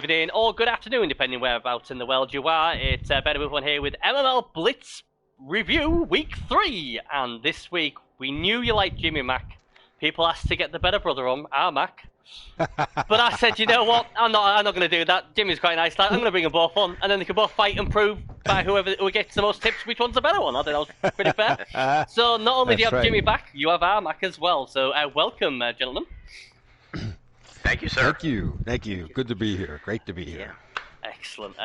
evening, or good afternoon, depending whereabouts in the world you are. It's Better Move On here with MML Blitz Review Week 3. And this week, we knew you liked Jimmy Mac. People asked to get the better brother on, our Mac. But I said, you know what? I'm not going to do that. Jimmy's quite a nice lad. I'm going to bring them both on, and then they can both fight and prove by who gets the most tips which one's the better one. I think that was pretty fair. So not only do you have Jimmy back, you have our Mac as well. So welcome, gentlemen. Thank you, sir. Thank you. Good to be here. Great to be here. Excellent.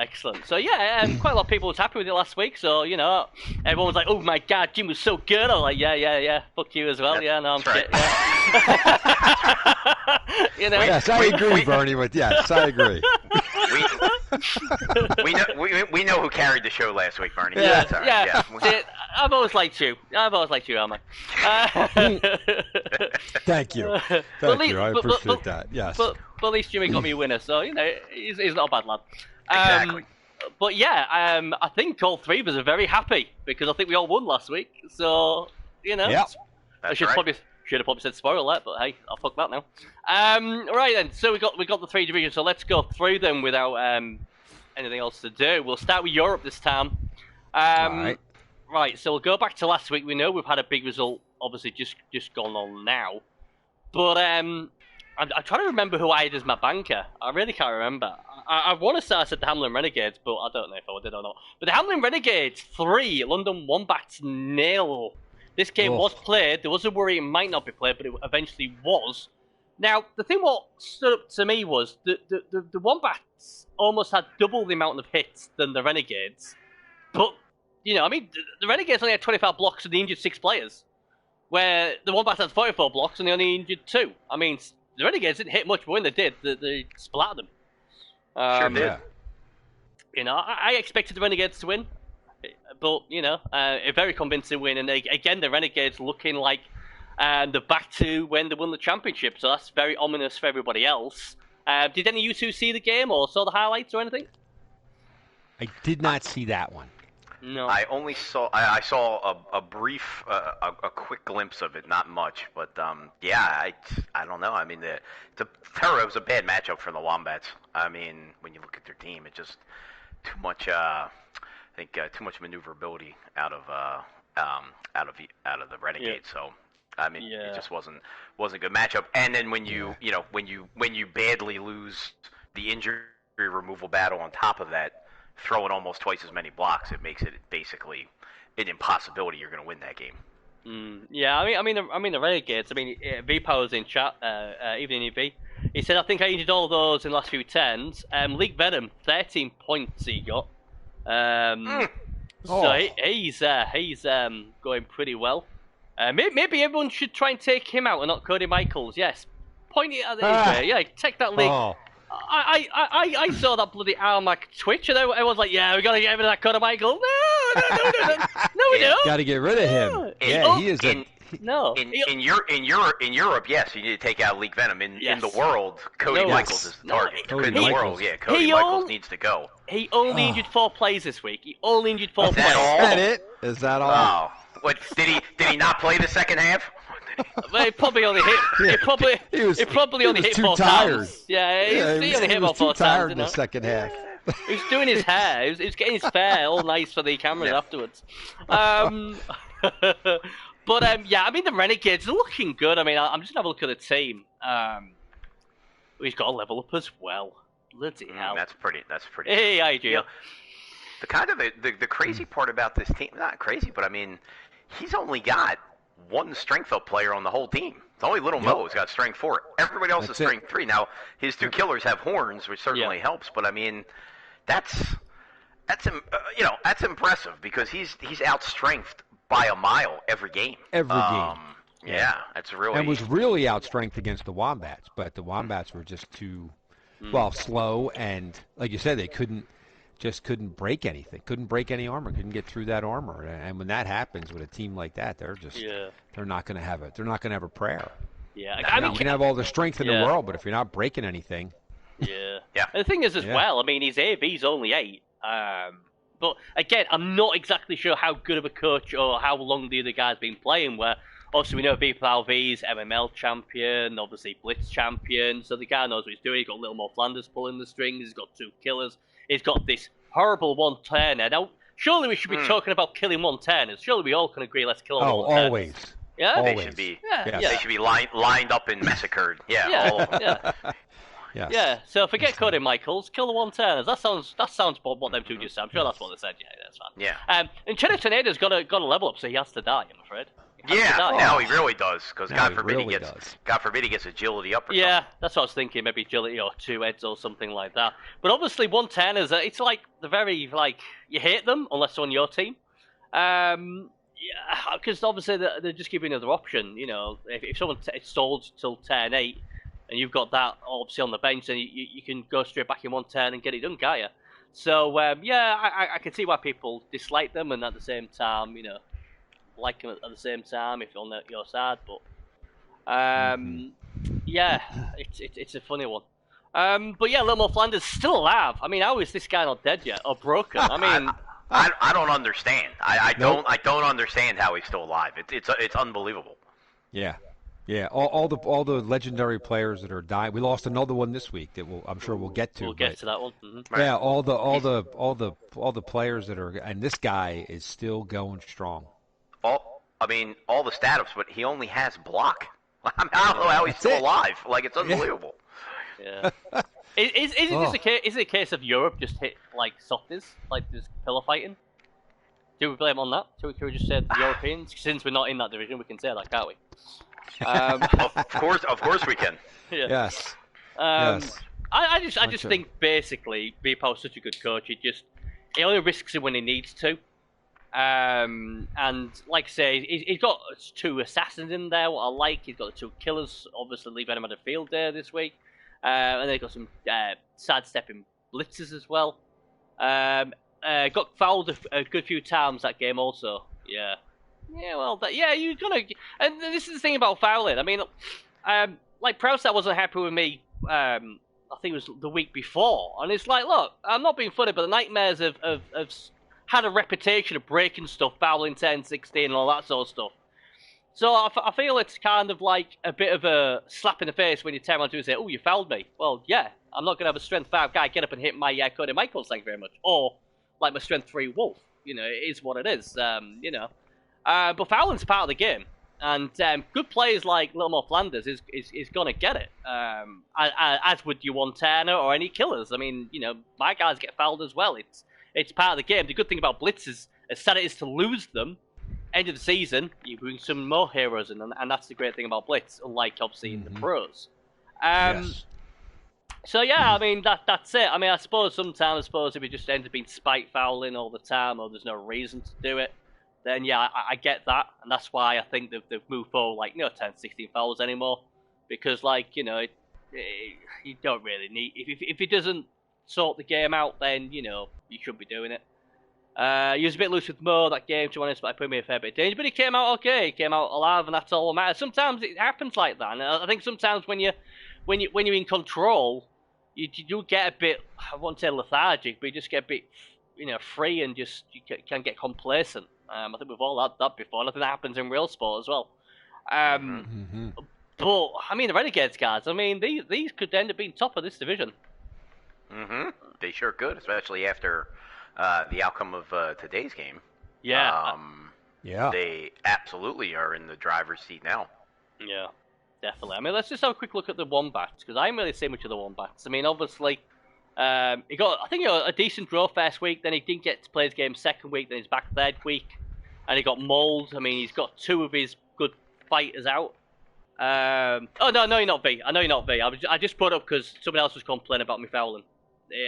So yeah, quite a lot of people was happy with it last week. So you know, everyone was like, "Oh my God, Jim was so good." I was like, "Yeah, fuck you as well." Yeah, no, I'm shit. Yeah. You know. Yes, I agree, Bernie. But yes, I agree. We know who carried the show last week, Bernie. Yeah. See, I've always liked you, Alma. Thank you. Thank you. I appreciate that. Yes. But at least Jimmy got me a winner, so you know he's not a bad lad. Exactly. But yeah, I think all three of us are very happy because I think we all won last week. So you know, I should have probably said spoiler alert, but hey, I'll fuck that now. Right then, so we got the three divisions. So let's go through them without anything else to do. We'll start with Europe this time. Right, so we'll go back to last week. We know we've had a big result, obviously just gone on now. But I'm trying to remember who I had as my banker. I really can't remember. I want to say I said the Hamlin Renegades, but I don't know if I did or not. But the Hamlin Renegades 3, London Wombats 0. This game was played. There was a worry it might not be played, but it eventually was. Now, the thing what stood up to me was the Wombats almost had double the amount of hits than the Renegades. But, you know, I mean, the Renegades only had 25 blocks and they injured 6 players. Where the Wombats had 44 blocks and they only injured 2. I mean, the Renegades didn't hit much, but when they did, they splattered them. Sure did. You know, I expected the Renegades to win. But, you know, a very convincing win. And again, the Renegades looking like they're back to when they won the championship. So that's very ominous for everybody else. Did any of you two see the game or saw the highlights or anything? I did not see that one. No. I only saw I saw a brief, a quick glimpse of it, not much. But, yeah, I don't know. I mean, it was a bad matchup for the Wombats. I mean, when you look at their team, it's just too much... I think too much maneuverability out of the Renegades. So I mean, it just wasn't a good matchup. And then when you badly lose the injury removal battle on top of that, throwing almost twice as many blocks, it makes it basically an impossibility. You're going to win that game. Yeah, I mean the Renegades. I mean, V Power's in chat. Evening V. He said, I think I injured all those in the last few turns. League Venom, 13 points he got. So he's going pretty well. Maybe everyone should try and take him out and not Cody Michaels. Yes, point it at his way. Yeah, take that league. I saw that bloody Armac Twitch and I was like, yeah, we gotta get rid of that Cody Michaels. No, we don't. Gotta get rid of him. He is in Europe, yes, you need to take out League Venom. In the world, Cody Michaels is the target. Cody Michaels needs to go. He only injured 4 players this week. He only injured 4 players. Is that all? Oh, what did he not play the second half? Well, he probably only hit. He probably only hit 4 times. Yeah, he only hit about 4 times. Tired in the second half. He was doing his hair. He was getting his hair all nice for the cameras afterwards. But yeah, I mean the Renegades are looking good. I mean, I'm just having a look at the team. He's got a level up as well. Bloody hell. That's pretty. Hey, I do. You know, the crazy part about this team, not crazy, but I mean, he's only got 1 strength up player on the whole team. It's only Little Mo's got strength 4. Everybody else is strength 3. Now his 2 killers have horns, which certainly helps. But I mean, that's impressive because he's outstrengthed by a mile every game. Yeah, that's really... And was really outstrength against the Wombats, but the Wombats were just too, slow, and like you said, they couldn't break anything, couldn't break any armor, couldn't get through that armor. And when that happens with a team like that, they're not going to have it. They're not going to have a prayer. Yeah, I mean, you can have all the strength in the world, but if you're not breaking anything... Yeah. And the thing is as well, I mean, his AV's only 8. But again, I'm not exactly sure how good of a coach or how long the other guy's been playing. Where obviously we know VPLV's MML champion, obviously Blitz champion, so the guy knows what he's doing. He's got Little More Flanders pulling the strings, he's got 2 killers, he's got this horrible 1-turner. Now, surely we should be talking about killing 1-turners. Surely we all can agree, let's kill all 1-turners. Always. Yeah? Always. They should be, Yeah. they should be lined up and massacred. Yeah. Yes. Yeah, so forget Cody Michaels, kill the 1-turners. That sounds what them two just said. I'm sure that's what they said. Yeah, that's fine. Yeah. And Cheddar Tornado's got to level up, so he has to die. I'm afraid. Now he really does, because God forbid he gets agility up. Or something. That's what I was thinking. Maybe agility or 2 heads or something like that. But obviously, 1-turners, it's like the very you hate them unless they're on your team. Because obviously they're just giving you another option. You know, if someone stalls till turn 8. And you've got that obviously on the bench, and you can go straight back in 1 turn and get it done, can't you? So I can see why people dislike them, and at the same time, like them at the same time if you're on your side. But it's a funny one. But yeah, Little More Flanders still alive. I mean, how is this guy not dead yet or broken? I mean, I don't understand. I don't understand how he's still alive. It's unbelievable. Yeah. Yeah, all the legendary players that are dying. We lost another one this week that I'm sure we'll get to. We'll get to that one. Mm-hmm. Yeah, all the players that are, and this guy is still going strong. All the status, but he only has block. I don't know how he's still alive. Like, it's unbelievable. Yeah. Is it a case of Europe just hit softies, like just pillar fighting? Do we blame on that? Can we just say the Europeans? Since we're not in that division, we can say that, can't we? Of course we can. Yeah. Yes. Yes. I just think basically Vipal's such a good coach. He only risks it when he needs to. And like I say, he's got 2 assassins in there. What I like, he's got the 2 killers. Obviously, leaving him at a field day this week, and they've got some sidestepping blitzes as well. Got fouled a good few times that game also. Yeah. Yeah, well, you're gonna. And this is the thing about fouling. I mean, Proustat wasn't happy with me. I think it was the week before, and it's like, look, I'm not being funny, but the Nightmares have had a reputation of breaking stuff, fouling 10, 16, and all that sort of stuff. So I feel it's kind of like a bit of a slap in the face when you turn around to and say, "Oh, you fouled me." Well, yeah, I'm not gonna have a strength 5 guy get up and hit my Cody Michaels. Thank you very much. Or like my strength 3 Wolf. It is what it is. But fouling's part of the game, and good players like Little More Flanders is going to get it, as would your 1-turner or any killers. I mean, my guys get fouled as well. It's part of the game. The good thing about Blitz is, as sad it is to lose them, end of the season, you bring some more heroes in, and that's the great thing about Blitz, unlike obviously in the pros. Yes. So yeah, I mean that's it. I mean, I suppose sometimes if it just ends up being spike fouling all the time, or there's no reason to do it, then yeah, I get that, and that's why I think they've moved forward 10, 16 fouls anymore, because you don't really need, if it doesn't sort the game out, then you should be doing it. He was a bit loose with Mo that game, to be honest, but I put me a fair bit of danger, but he came out okay, he came out alive, and that's all that matters. Sometimes it happens like that, and I think sometimes when you're in control, you do get a bit, I won't say lethargic, but you just get a bit free, and you can get complacent. I think we've all had that before, and I think that happens in real sport as well. But, I mean, the Renegades guys, I mean, these could end up being top of this division. They sure could, especially after the outcome of today's game. Yeah. They absolutely are in the driver's seat now. Yeah, definitely. I mean, let's just have a quick look at the Wombats, because I haven't really seen much of the Wombats. I mean, obviously, he got, I think, a decent draw first week, then he didn't get to play his game second week, then he's back third week, and he got mauled. I mean, he's got 2 of his good fighters out. Oh, no, you're not V. I know you're not V. I just put up because someone else was complaining about me fouling.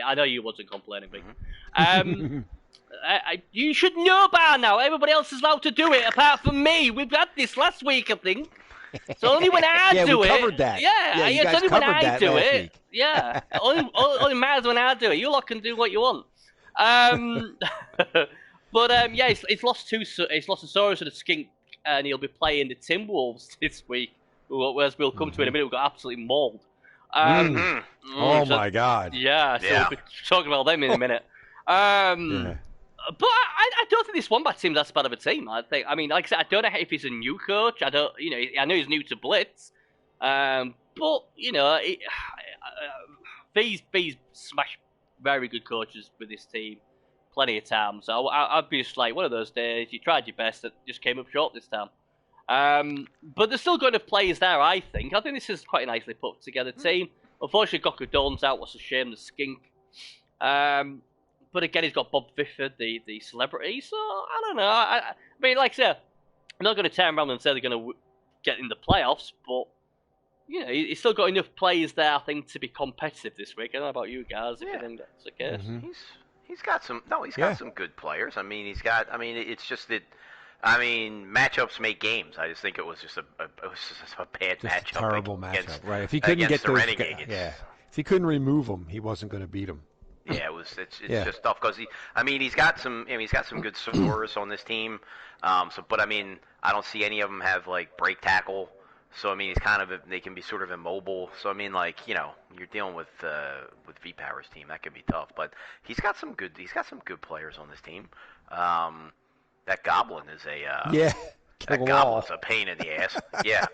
I know you wasn't complaining, V. You should know by now. Everybody else is allowed to do it, apart from me. We've had this last week, I think. It's only when I do it. Yeah, we covered that. Yeah, you it's guys only when covered I that do last it. week. Yeah, only matters when I do it. You lot can do what you want. But yeah, he's lost 2. He's lost a Saurus and a Skink, and he'll be playing the Timberwolves this week. Whereas we'll come to in a minute. We got absolutely mauled. Oh my God. Yeah, so we'll be talking about them in a minute. But I don't think this Wombat team's that bad of a team. I mean, like I said, I don't know if he's a new coach. I know he's new to Blitz. But V's smashed very good coaches with this team plenty of times. So I'd be just like, one of those days, you tried your best, it just came up short this time. But there's still good enough players there, I think. I think this is quite a nicely put together team. Unfortunately, Gokudon's out. What's a shame, the skink. But again, he's got Bob Bifford, the celebrity. So, I don't know. I mean, like I said, I'm not going to turn around and say they're going to get in the playoffs, but he's still got enough players there, I think, to be competitive this week. I don't know about you guys, if you think that's the case. Mm-hmm. He's got some good players. I mean, it's just that. I mean, matchups make games. I just think it was just a bad matchup. A terrible matchup, right? If he couldn't get those, if he couldn't remove them, he wasn't going to beat them. Yeah, it's just tough because he's got some good scorers on this team. But I mean, I don't see any of them have like break tackle. So I mean, they can be sort of immobile. So I mean, like you're dealing with V Power's team, that could be tough. But he's got some good players on this team. That Goblin is that Goblin's a pain in the ass. Yeah.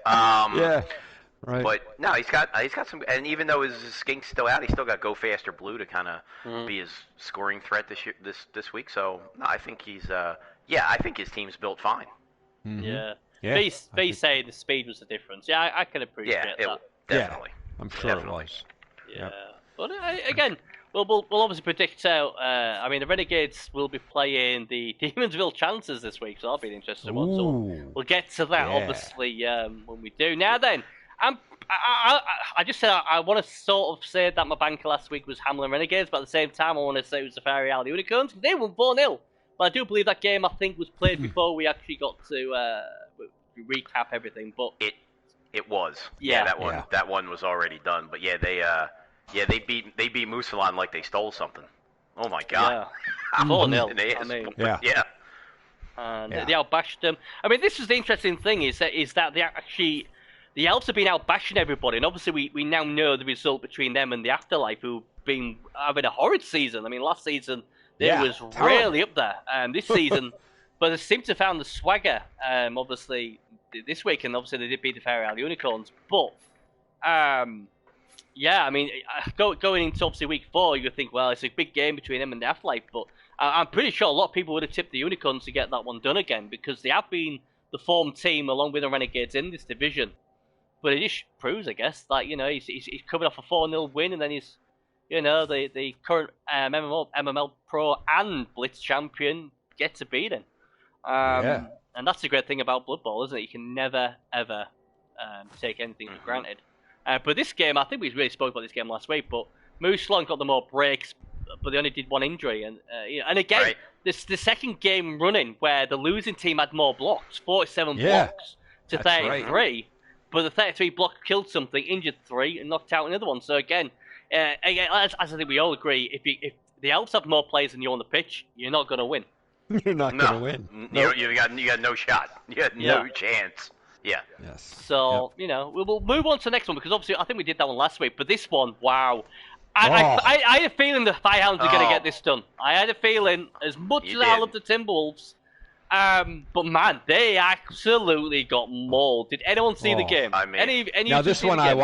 Right. But no, he's got some, and even though his skink's still out, he's still got Go Faster Blue to kind of be his scoring threat this week. So no, I think I think his team's built fine. Mm-hmm. Yeah. They say the speed was the difference. Yeah, I can appreciate that. Definitely. I'm sure it was. Yeah. Yep. But again, we'll obviously predict out. I mean, the Renegades will be playing the Demonsville Chancers this week, so that'll be an interesting one. So we'll get to that obviously when we do. Now then. I just said I want to sort of say that my banker last week was Hamlin Renegades, but at the same time I want to say it was the Fairy Isle Unicorns. They won 4-0. But I do believe that game, I think, was played before we actually got to recap everything. But it was. Yeah, that one was already done. But they beat Musalon like they stole something. Oh my god. Yeah. 4-0. They outbashed them. I mean, this is the interesting thing is that they actually. The Elves have been out-bashing everybody, and obviously we now know the result between them and the Afterlife, who've been having a horrid season. I mean, last season, they was really up there. This season, but they seem to have found the swagger, obviously, this week, and obviously they did beat the Fairy Isle Unicorns. But, I mean, going into, obviously, week 4, you would think, well, it's a big game between them and the Afterlife, but I'm pretty sure a lot of people would have tipped the Unicorns to get that one done again, because they have been the form team along with the Renegades in this division. But it just proves, I guess, that, he's coming off a 4-0 win, and then he's, the current MML Pro and Blitz champion get to beat him. And that's the great thing about Blood Bowl, isn't it? You can never, ever take anything for granted. But this game, I think we really spoke about this game last week, but Musalon got the more breaks, but they only did one injury. And again, this the second game running where the losing team had more blocks, 47 blocks to 33. Right. But the 33 block killed something, injured 3, and knocked out another one. So again, as I think we all agree, if the Elves have more players than you on the pitch, you're not going to win. You're not going to win. Nope. You got no shot. You got no chance. Yeah. Yes. So we'll move on to the next one, because obviously I think we did that one last week. But this one, wow. I had a feeling the Firehounds were going to get this done. I had a feeling, as much as I love the Timberwolves. But man, they absolutely got mauled. Did anyone see the game? I mean, any now this one I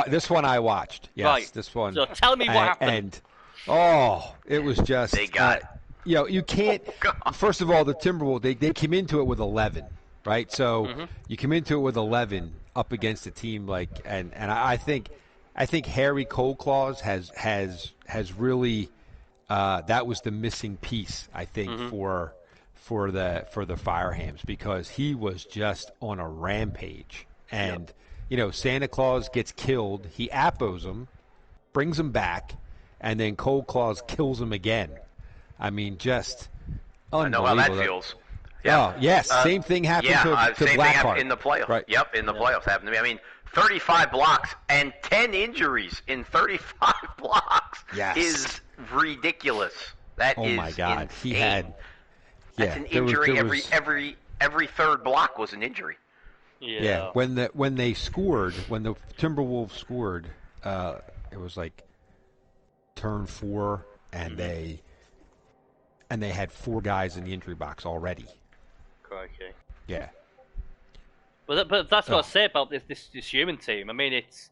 watched. Yes, right. This one. So tell me what happened. And it was just they got. You can't. First of all, the Timberwolves they came into it with 11, right? So you come into it with 11 up against a team like and I think Harry Coldclaws has really that was the missing piece I think for the Firehams, because he was just on a rampage. And Santa Claus gets killed, he appos him, brings him back, and then Cold Claws kills him again. I mean, just unbelievable. I know how that feels. Yeah. Oh, yes. Same thing happened to same Blackheart. Thing in the playoffs. Right. Yep, in the playoffs happened to me. I mean, 35 blocks and 10 injuries in 35 blocks is ridiculous. That is my God. Insane. He had. That's an injury. Every third block was an injury. Yeah. When the Timberwolves scored, it was like turn 4, and and they had 4 guys in the injury box already. Crikey. Yeah. But that's what I say about this human team. I mean, it's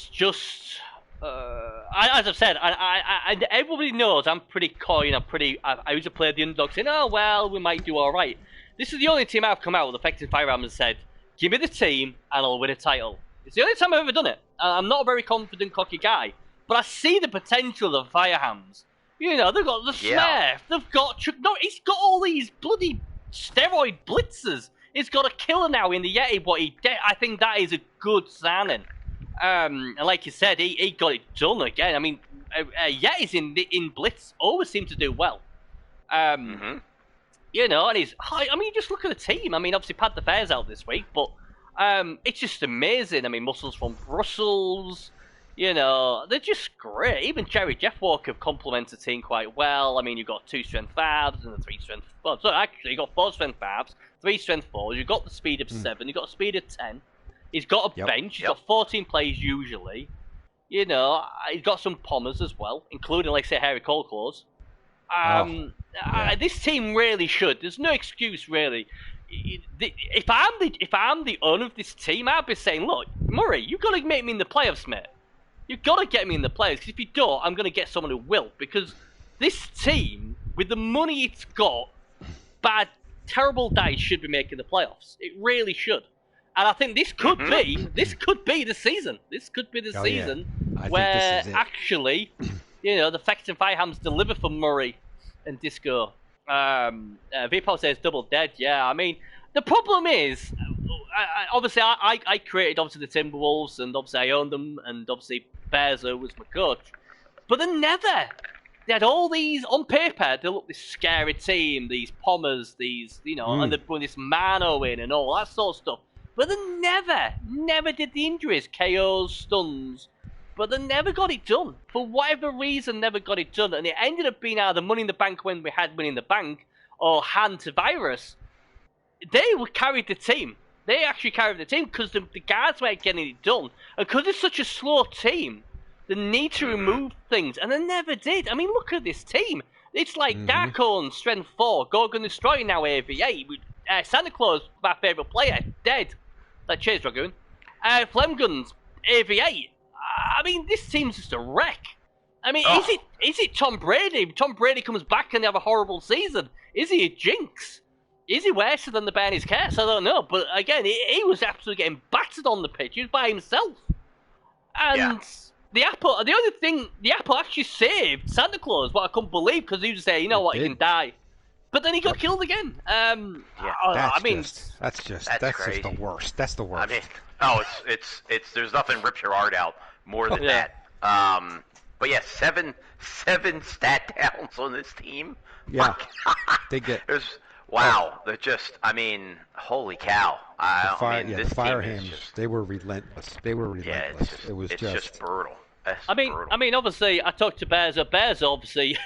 just as I've said, I everybody knows I'm pretty coy. I used to play the underdog, saying, "Oh well, we might do all right." This is the only team I've come out with effective firearms and said, "Give me the team, and I'll win a title." It's the only time I've ever done it. I'm not a very confident, cocky guy, but I see the potential of Firehams. You know, they've got the Smurf, they've got Chuck. No, he's got all these bloody steroid blitzers. He's got a killer now in the Yeti, but I think that is a good signing. And like you said, he got it done again. I mean, Yetis in Blitz always seem to do well. You know, and just look at the team. I mean, obviously, Pad the Fair's out this week, but it's just amazing. I mean, Muscles from Brussels, you know, they're just great. Even Jerry Jeff Walker complements the team quite well. I mean, you've got 2 strength 5s and 3 strength 4s. So actually, you've got 4 strength 5s, 3 strength 4s. You've got the speed of 7. You've got a speed of 10. He's got a bench. He's got 14 plays usually. You know, he's got some pommers as well, including, like, say, Harry Coleclaws. This team really should. There's no excuse, really. If I'm the owner of this team, I'd be saying, look, Murray, you've got to make me in the playoffs, mate. You've got to get me in the playoffs, because if you don't, I'm going to get someone who will. Because this team, with the money it's got, terrible dice should be making the playoffs. It really should. And I think this could be the season. This could be the season where actually, you know, the Fex and Firehams deliver for Murray and Disco. VPOW says double dead. Yeah, I mean, the problem is, I created obviously the Timberwolves, and obviously I owned them, and obviously Bearzo was my coach. But they had all these, on paper, they look this scary team, these pommers, these, you know, and they're putting this Mano in and all that sort of stuff. But they never did the injuries, KOs, stuns. But they never got it done. For whatever reason, never got it done. And it ended up being either Money in the Bank when we had Money in the Bank, or Hand to Virus. They carried the team. They actually carried the team because the guards weren't getting it done. And because it's such a slow team, they need to remove things. And they never did. I mean, look at this team. It's like Darkhorn, Strength 4, Gorgon Destroyer now AV8. Santa Claus, my favourite player, dead. Like Chase Dragoon. Flame Guns, AV8. I mean, this team's just a wreck. I mean, is it Tom Brady? Tom Brady comes back and they have a horrible season. Is he a jinx? Is he worse than the Bernie's Cats? I don't know. But again, he was absolutely getting battered on the pitch. He was by himself. And the only thing, the Apple actually saved Santa Claus, what I couldn't believe, because he was saying, you know what, he can die. But then he got killed again. That's just the worst. That's the worst. I mean, it's there's nothing rips your heart out more than that. But yeah, seven stat downs on this team. Yeah, they get. They're just. I mean, holy cow! The Firehams, they were relentless. Yeah, it's just brutal. I mean, obviously, I talked to Bearzo. Bearzo, obviously,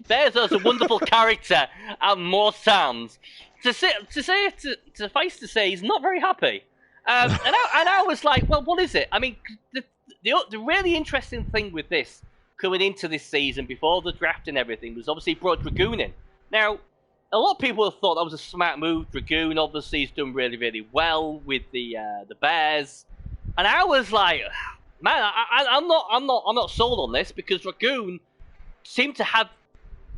Bearzo's a wonderful character at most times. Suffice to say, he's not very happy. And I was like, well, what is it? I mean, the really interesting thing with this coming into this season before the draft and everything was obviously he brought Dragoon in. Now, a lot of people have thought that was a smart move. Dragoon obviously has done really, really well with the Bears, and I was like, man, I'm not sold on this because Dragoon seemed to have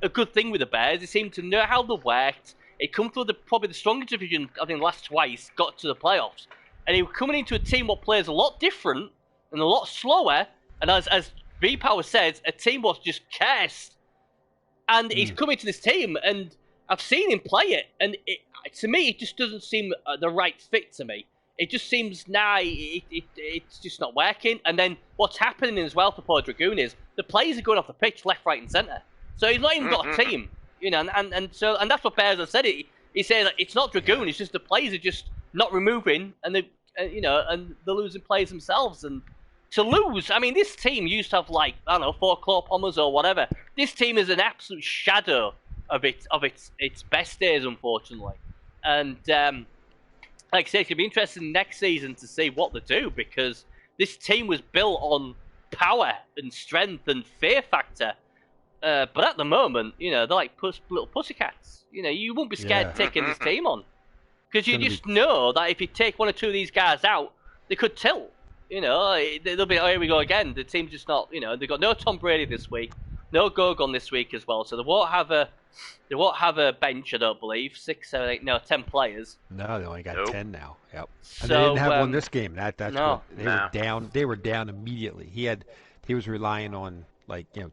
a good thing with the Bears. He seemed to know how they worked. He come through probably the strongest division, I think, last twice, got to the playoffs. And he was coming into a team that plays a lot different and a lot slower. And as V-Power says, a team was just cursed. And he's coming to this team, and I've seen him play it. And to me, it just doesn't seem the right fit to me. It just seems, it's just not working. And then what's happening as well for poor Dragoon is the players are going off the pitch left, right, and centre. So he's not even got a team, you know. And that's what Bears has said. He said that it's not Dragoon. It's just the players are just not removing, and and they're losing players themselves. And to lose, I mean, this team used to have 4 claw pommers or whatever. This team is an absolute shadow of its best days, unfortunately. And like I say, it's going to be interesting next season to see what they do, because this team was built on power and strength and fear factor. But at the moment, they're like little pussycats. You won't be scared taking this team on. Because you just know that if you take one or two of these guys out, they could tilt. They'll be, here we go again. The team's just not, they've got no Tom Brady this week, no Gogon this week as well, so they won't have a bench, I don't believe. 6, 7, 8, no, 10 players. No, they only got 10 now. Yep. So, and they didn't have one this game. That's no. What, were down. They were down immediately. He was relying on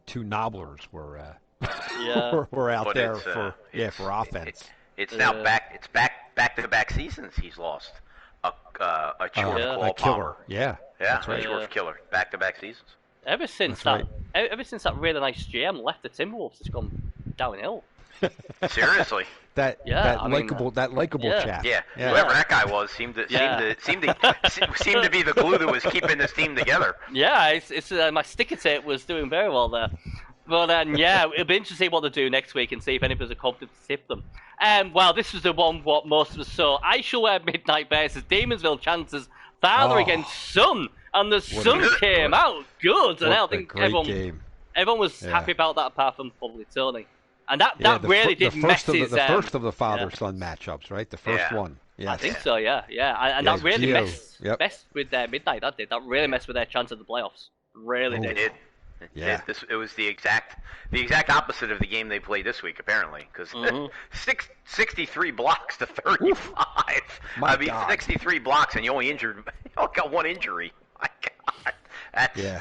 2 nobblers were out there for offense. It's now back. It's back-to-back seasons. He's lost a short killer. Yeah, that's right. Short killer. Back-to-back seasons. Ever since that really nice GM left the Timberwolves, it's gone downhill. Seriously. That likable chap. Yeah. Whoever that guy was seemed to be the glue that was keeping this team together. Yeah, it's my sticker tape was doing very well there. But it'll be interesting to see what they do next week and see if anybody's confident to tip them. Well, this was the one what most of us saw. I shall wear Midnight versus Demonsville Chances father against son, and the son came out good, and I think everyone was happy about that apart from probably Tony. And that really did mess his... The first of the father-son matchups, right? The first one. Yes. I think so, yeah. And that really messed with their Midnight, that did. That really messed with their chance of the playoffs. Really did. It did. It was the exact opposite of the game they played this week, apparently, because 63 blocks to 35. God. 63 blocks, and you only got one injury. My God,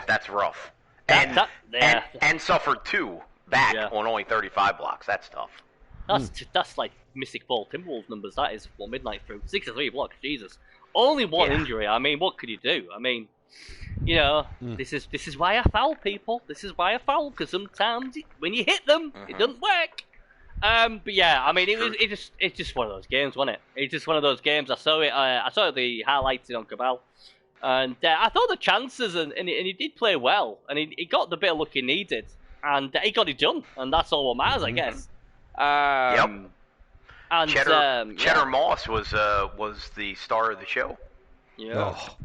that's rough. And suffered 2 back on only 35 blocks. That's tough. That's like Mystic Ball Timberwolves numbers. That is for Midnight through 63 blocks. Jesus, only one injury. I mean, what could you do? I mean, this is why I foul people. This is why I foul, because sometimes when you hit them, it doesn't work. But yeah, I mean, it's just one of those games, wasn't it? It's just one of those games. I saw the highlights on Cabal, and I thought the chances, and he did play well, and he got the bit of luck he needed, and he got it done, and that's all what matters, I guess. And Cheddar Moss was the star of the show. Yeah. Oh.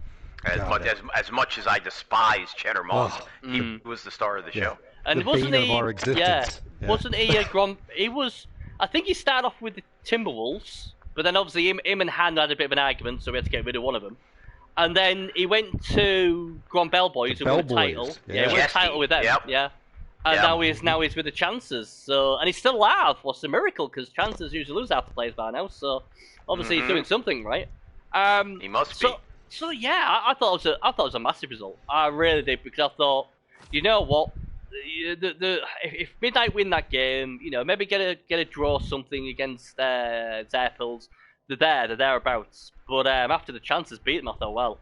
As much as I despise Cheddar Moss, he was the star of the show. And wasn't he? Wasn't he a He was. I think he started off with the Timberwolves, but then obviously him and Han had a bit of an argument, so we had to get rid of one of them. And then he went to Bell Boys, who won the title. Yeah, he won the title with them. Yeah. And now he's with the Chances. So, and he's still alive. What's a miracle? Because Chances usually lose half the players by now. So obviously he's doing something right. He must be. So yeah, I thought it was a massive result. I really did, because I thought, you know what, if Midnight win that game, maybe get a draw something against Zerpils, they're thereabouts. But after the Chances beat them, I thought, well,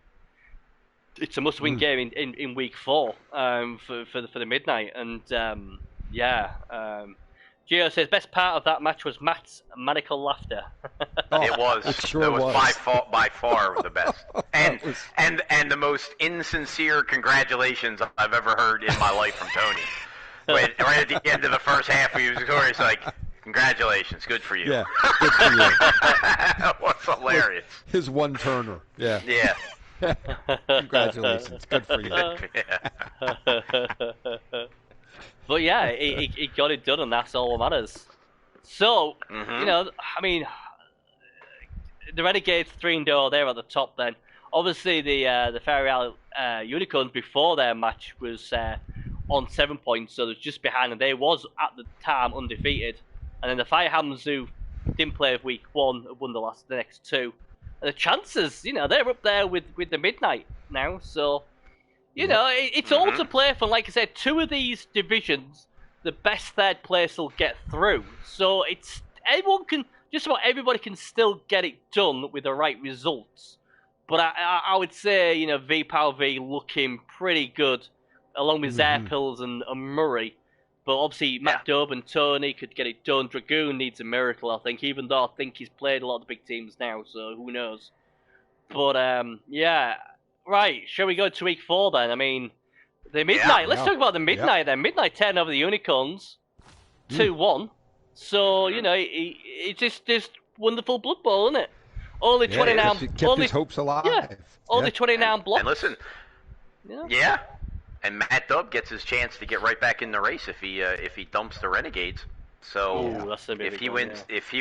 it's a must-win game in week 4 for the Midnight, and Gio says best part of that match was Matt's maniacal laughter. It was. It was by far the best, and the most insincere congratulations I've ever heard in my life from Tony. Right at the end of the first half, he was like, "Congratulations, good for you." Yeah, good for you. That was hilarious. His one-turner. Yeah. Yeah. Congratulations, good for you. But yeah, he got it done, and that's all that matters. So, I mean, the Renegades 3-0, they're at the top then. Obviously, the Fairy Isle Unicorns before their match was on 7 points, so they're just behind, and they was at the time undefeated. And then the Firehams, who didn't play week 1, have won the next 2. And the Chances, they're up there with the Midnight now, so... it's all to play for. Like I said, 2 of these divisions, the best third place will get through. So it's just about everybody can still get it done with the right results. But I would say, V Power V looking pretty good, along with Zerpils and Murray. But obviously, Matt Dove and Tony could get it done. Dragoon needs a miracle, I think, even though I think he's played a lot of the big teams now, so who knows. But, right, shall we go to week 4 then? I mean, the Midnight. Let's talk about the Midnight then. Midnight 10 over the Unicorns, 2-1. So it's just wonderful Blood Bowl, isn't it? Only 29. Kept his hopes alive. Yeah, only 29 blocks. And listen. And Matt Dubb gets his chance to get right back in the race if he dumps the Renegades. So if he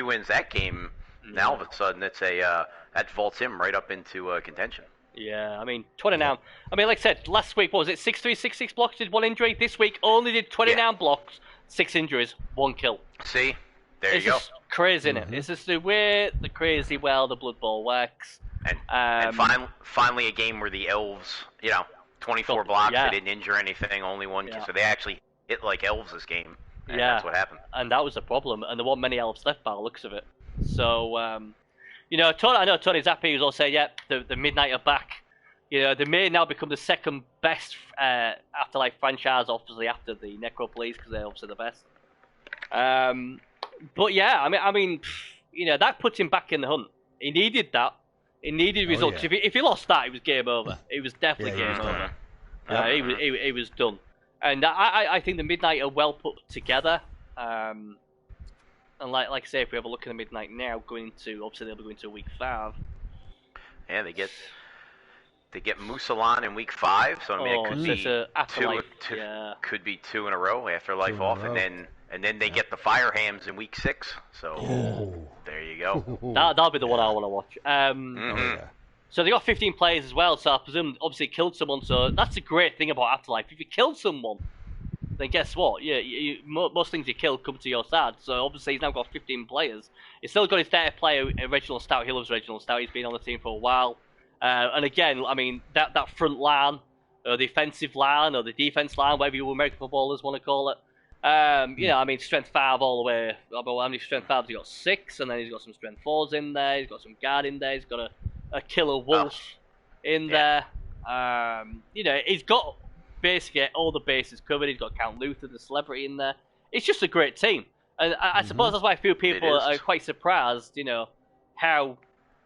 wins that game, now all of a sudden it's that vaults him right up into contention. Yeah, I mean 29. I mean, like I said, last week what was it? 6-3, 6-6 blocks, did 1 injury. This week only did 29 blocks, 6 injuries, 1 kill. See, there you go. It's just crazy, isn't it? It's just the way the crazy well the Blood Bowl works. And finally a game where the elves, 24 blocks, they didn't injure anything, only 1 kill. So they actually hit like elves this game. And that's what happened. And that was the problem. And there weren't many elves left by the looks of it. So, I know Tony Zappi was also saying, the Midnight are back. They may now become the second best Afterlife franchise, obviously, after the Necropolice, because they're obviously the best. But yeah, I mean, that puts him back in the hunt. He needed that. He needed results. Yeah. If he lost that, it was game over. It was definitely game over. He was done. And I think the Midnight are well put together. And like I say, if we have a look at the Midnight now, obviously they'll be going to week 5. Yeah, they get Musalan in week 5, so I mean it could be 2 in a row, Afterlife off, and then they get the Firehams in week 6. So there you go. That'll be the one I want to watch. So they got 15 players as well, so I presume obviously killed someone. So that's the great thing about Afterlife. If you killed someone, then guess what? Most things you kill come to your side. So obviously he's now got 15 players. He's still got his third player, Reginald Stout. He loves Reginald Stout. He's been on the team for a while. And again, I mean, that front line, or the offensive line, or the defense line, whatever you American footballers want to call it. I mean, strength 5 all the way. How many strength 5s? He's got 6, and then he's got some strength 4s in there. He's got some guard in there. He's got a killer wolf in there. He's got basically all the bases covered. He's got Count Luther, the celebrity, in there. It's just a great team. And I suppose that's why a few people are quite surprised, how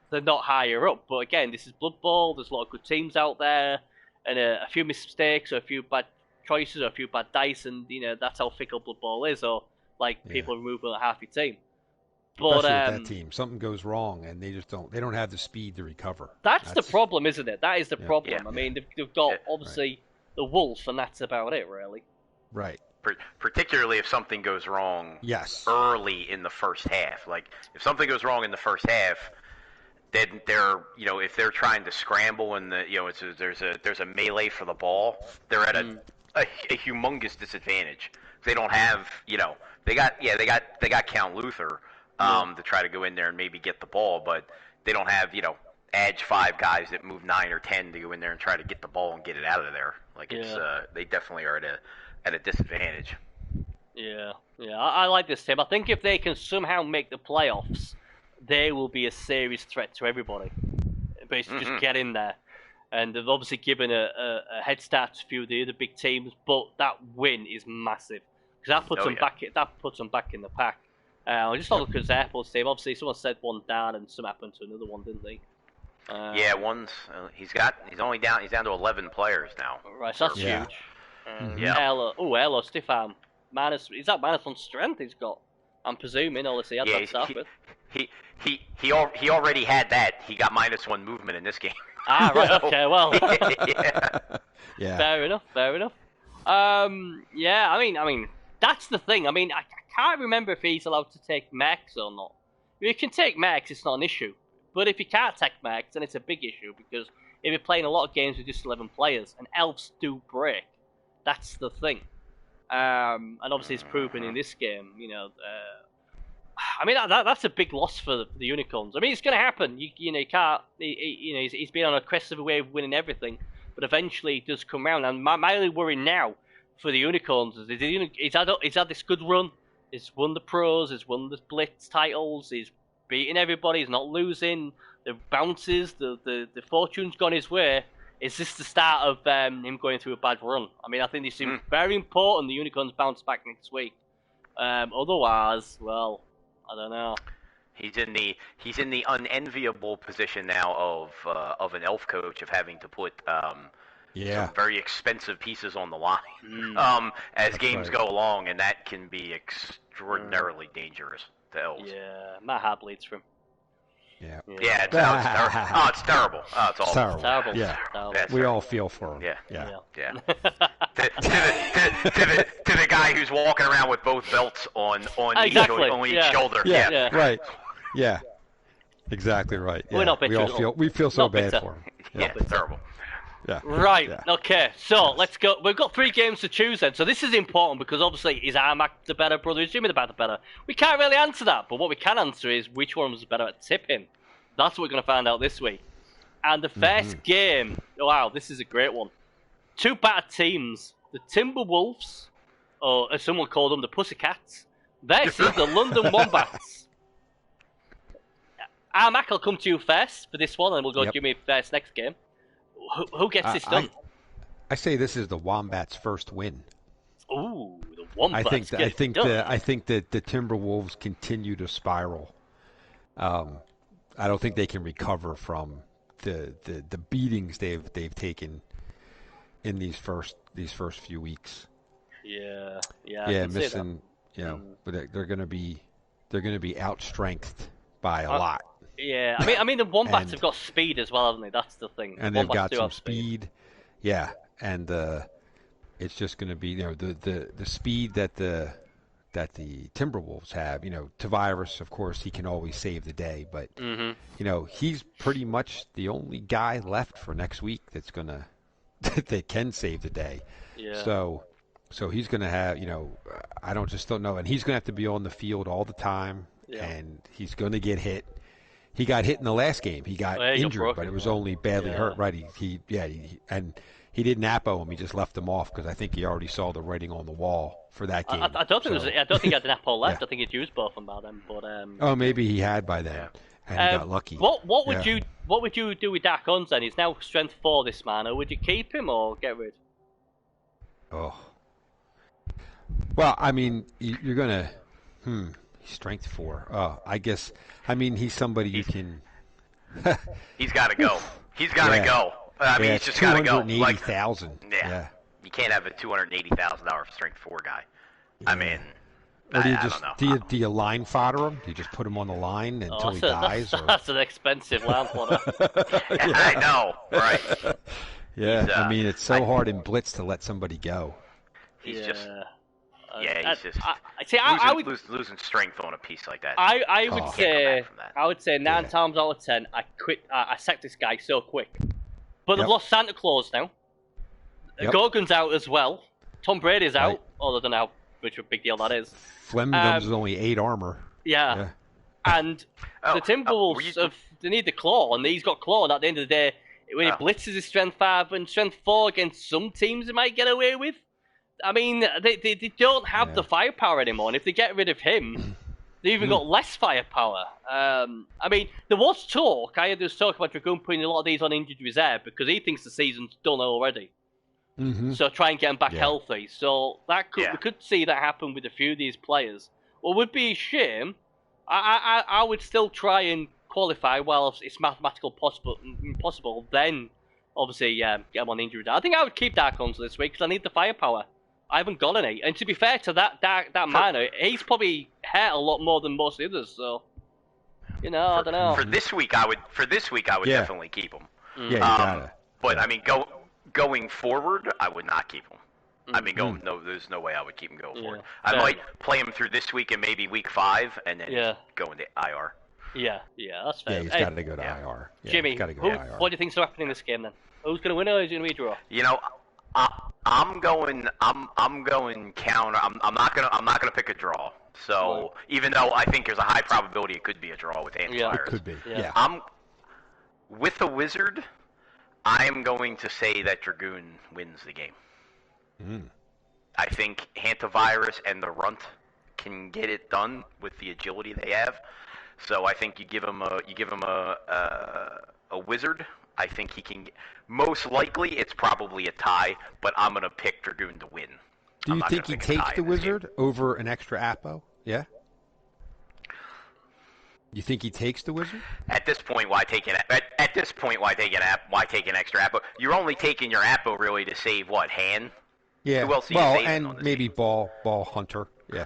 they're not higher up. But again, this is Blood Bowl. There's a lot of good teams out there, and a few mistakes, or a few bad choices, or a few bad dice, and that's how fickle Blood Bowl is. Or people remove half your team. But especially with that team, something goes wrong, and they don't have the speed to recover. That's the problem, isn't it? That is the problem. Yeah. I mean, they've got obviously the Wolf, and that's about it, really. Right. Particularly if something goes wrong early in the first half. Like, if something goes wrong in the first half, then they're, if they're trying to scramble and there's a melee for the ball, they're at a humongous disadvantage. They don't have, they got Count Luther to try to go in there and maybe get the ball, but they don't have, edge 5 guys that move 9 or 10 to go in there and try to get the ball and get it out of there. Like, it's they definitely are at a disadvantage. Yeah, I like this team. I think if they can somehow make the playoffs, they will be a serious threat to everybody. But it's just get in there. And they've obviously given a head start to a few of the other big teams, but that win is massive. Because that puts them back in the pack. I just look at Zerpol's team. Obviously, someone said one down, and some happened to another one, didn't they? He's down to 11 players now. Right, so that's huge. Elo, Stifam. Is that minus 1 strength he's got? I'm presuming, unless he had that stuff. He already had that. He got minus 1 movement in this game. Right, okay, well. Yeah. Fair enough. I mean, that's the thing. I mean, I can't remember if he's allowed to take mechs or not. If you can take mechs, it's not an issue. But if you can't take mechs, then it's a big issue, because if you're playing a lot of games with just 11 players, and elves do break. That's the thing. And obviously it's proven in this game, I mean, that's a big loss for the Unicorns. I mean, it's going to happen. You can't. He's been on a crest of a wave, winning everything, but eventually it does come round. And my only worry now for the Unicorns is he's had this good run. He's won the pros. He's won the Blitz titles. He's beating everybody. He's not losing. The bounces, the fortune's gone his way. Is this the start of him going through a bad run? I mean, I think this is very important. The Unicorns bounce back next week. Otherwise, well, I don't know. He's in the unenviable position now of an elf coach, of having to put some very expensive pieces on the line as games go along, and that can be extraordinarily dangerous to elves. Yeah, my heart bleeds for him. Yeah. Yeah, it's terrible. Oh, it's terrible. Oh, it's awful. Terrible. Terrible. Yeah. Terrible. We all feel for him. Yeah. To the guy who's walking around with both belts on Exactly. each shoulder. Yeah. Right. Yeah. Exactly right. Yeah. We're not bitter. We feel so Not bad bitter. for him. Yeah, it's terrible. Yeah. Right. Yeah. Okay. So let's go. We've got 3 games to choose then. So this is important because obviously is Armac the better brother? Is Jimmy the better? We can't really answer that, but what we can answer is which one was better at tipping. That's what we're going to find out this week. And the first game. Wow, this is a great one. 2 battered teams: the Timberwolves, or as someone called them, the Pussycats, versus the London Wombats. Armac, I'll come to you first for this one, and we'll go Jimmy first next game. Who gets this done? I say this is the Wombats' first win. Ooh, the Wombats. I think that the Timberwolves continue to spiral. I don't think they can recover from the beatings they've taken in these first few weeks. Yeah, missing. But they're going to be outstrengthed by a lot. Yeah, I mean the Wombats have got speed as well, haven't they? That's the thing. And they've got some speed. Yeah, and it's just going to be the speed that the Timberwolves have. Tavares, of course, he can always save the day, but he's pretty much the only guy left for next week that can save the day. Yeah. So he's going to have I don't know, and he's going to have to be on the field all the time, and he's going to get hit. He got hit in the last game. He got injured, but it was only badly hurt. Right? He didn't Apo him. He just left him off because I think he already saw the writing on the wall for that game. I don't think he had an Apo left. I think he'd used both of them by then. But maybe he had by then, and he got lucky. What would you do with Dark Guns then? He's now strength 4, this man. Or would you keep him or get rid? Oh. Well, I mean, you're gonna. Strength 4. I guess. I mean, he's somebody you can. He's got to go. He's got to go. I mean, he's just got to go. $280,000. Yeah. You can't have a $280,000 strength 4 guy. I mean, or I don't know. Do you line fodder him? Do you just put him on the line until he dies? That's an expensive line fodder. I know, right? Yeah, I mean, it's so hard in Blitz to let somebody go. He's just. I would losing strength on a piece like that. I would say 9 times out of 10, I quit. I sacked this guy so quick. But they've lost Santa Claus now. Gorgon's out as well. Tom Brady's out. Although I don't know how much of a big deal that is. Flemingham's only 8 armor. Yeah. And the Timberwolves they need the claw, and he's got claw. And at the end of the day, when he blitzes his strength 5 and strength 4 against some teams, he might get away with. I mean, they don't have the firepower anymore, and if they get rid of him, they've even got less firepower. I mean, there was talk. I heard there was talk about Dragoon putting a lot of these on injured reserve because he thinks the season's done already. So try and get them back healthy. So we could see that happen with a few of these players. What would be a shame, I would still try and qualify while it's mathematical impossible. Then, obviously, get them on injury reserve. I think I would keep Dark Guns this week because I need the firepower. I haven't got any, and to be fair to that minor, he's probably hurt a lot more than most others. So, I don't know. For this week, I would definitely keep him. Yeah, you gotta. But I mean, going forward, I would not keep him. I mean, there's no way I would keep him going forward. I might play him through this week and maybe week 5, and then go into IR. Yeah, that's fair. Yeah, he's got to go to IR. Yeah, Jimmy, what do you think's happening in this game then? Who's going to win, or is it going to be a draw? I'm going counter. I'm not gonna pick a draw. So even though I think there's a high probability it could be a draw with antivirus, it could be. Yeah. I'm with the Wizard. I'm going to say that Dragoon wins the game. I think Hantavirus and the Runt can get it done with the agility they have. So I think you give him a Wizard. I think he can. Most likely, it's probably a tie, but I'm going to pick Dragoon to win. Do you think he takes the Wizard over an extra Apo? Yeah. You think he takes the Wizard? At this point, why take an? At this point, why take an extra Apo? You're only taking your Apo really to save what, Han? Yeah. Who else and maybe Ball Hunter. Yeah.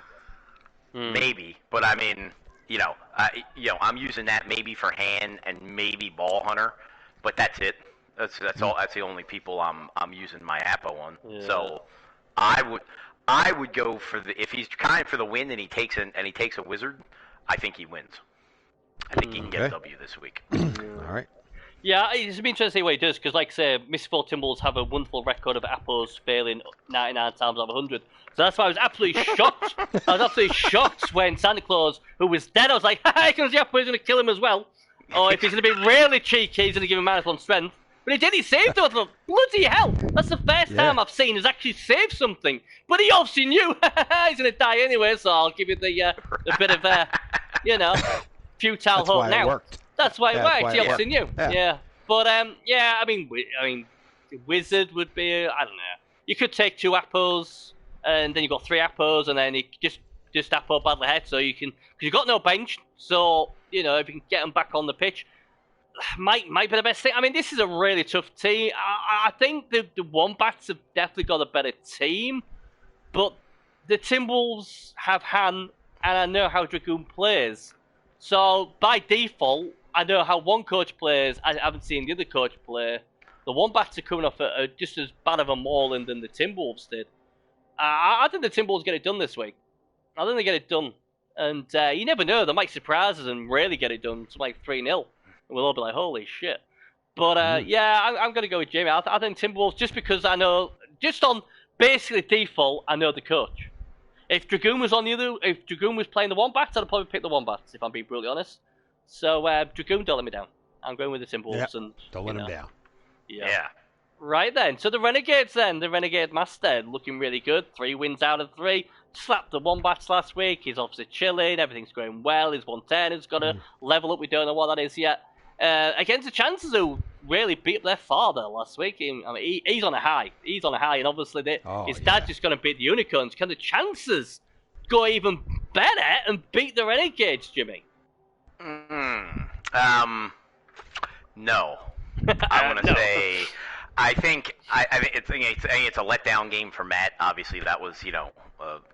Maybe, but I mean, I'm using that maybe for hand and maybe ball hunter, but that's it. That's all. That's the only people I'm using my Appo on. Yeah. So I would go for if he's trying for the win and he takes a wizard, I think he wins. I think he can get a W this week. All right. Yeah, it's been interesting to see what he does, because like I say, Mystical Timberwolves have a wonderful record of Appos failing 99 times out of 100. So that's why I was absolutely shocked. I was absolutely shocked when Santa Claus, who was dead, I was like, here comes the Appo, he's going to kill him as well. Or if he's going to be really cheeky, he's going to give him -1 strength. But he did, he saved it. Bloody hell, that's the first time I've seen he's actually saved something. But he obviously knew he's going to die anyway, so I'll give you the bit of, futile hope now. Worked. That's why it worked. He obviously knew. Yeah. But I mean, wizard would be. I don't know. You could take 2 Appos, and then you've got 3 Appos, and then you just Appo battle ahead. So you can, because you've got no bench. So if you can get them back on the pitch, might be the best thing. I mean, this is a really tough team. I think the Wombats have definitely got a better team, but the Timberwolves have Han, and I know how Dragoon plays. So, by default, I know how one coach plays. I haven't seen the other coach play. The Wombats are coming off just as bad of a mauling than the Timberwolves did. I think the Timberwolves get it done this week. I think they get it done. And you never know. They might surprise us and really get it done. It's like 3-0. We'll all be like, holy shit. But, I'm going to go with Jamie. I think Timberwolves, just because I know, just on basically default, I know the coach. If Dragoon was playing the Wombats, I'd probably pick the Wombats, if I'm being brutally honest. So, Dragoon, don't let me down. I'm going with the Timberwolves. And don't let him down. Yeah. Right then. So the Renegades then. The Renegade Master looking really good. 3 wins out of 3. Slapped the Wombats last week. He's obviously chilling. Everything's going well. His 110 has got to level up. We don't know what that is yet. Against the Chances, who really beat up their father last week. He's on a high. He's on a high. And obviously his dad's just going to beat the Unicorns. Can the Chances go even better and beat the Renegades, Jimmy? No. I want to say, I think it's a letdown game for Matt. Obviously, that was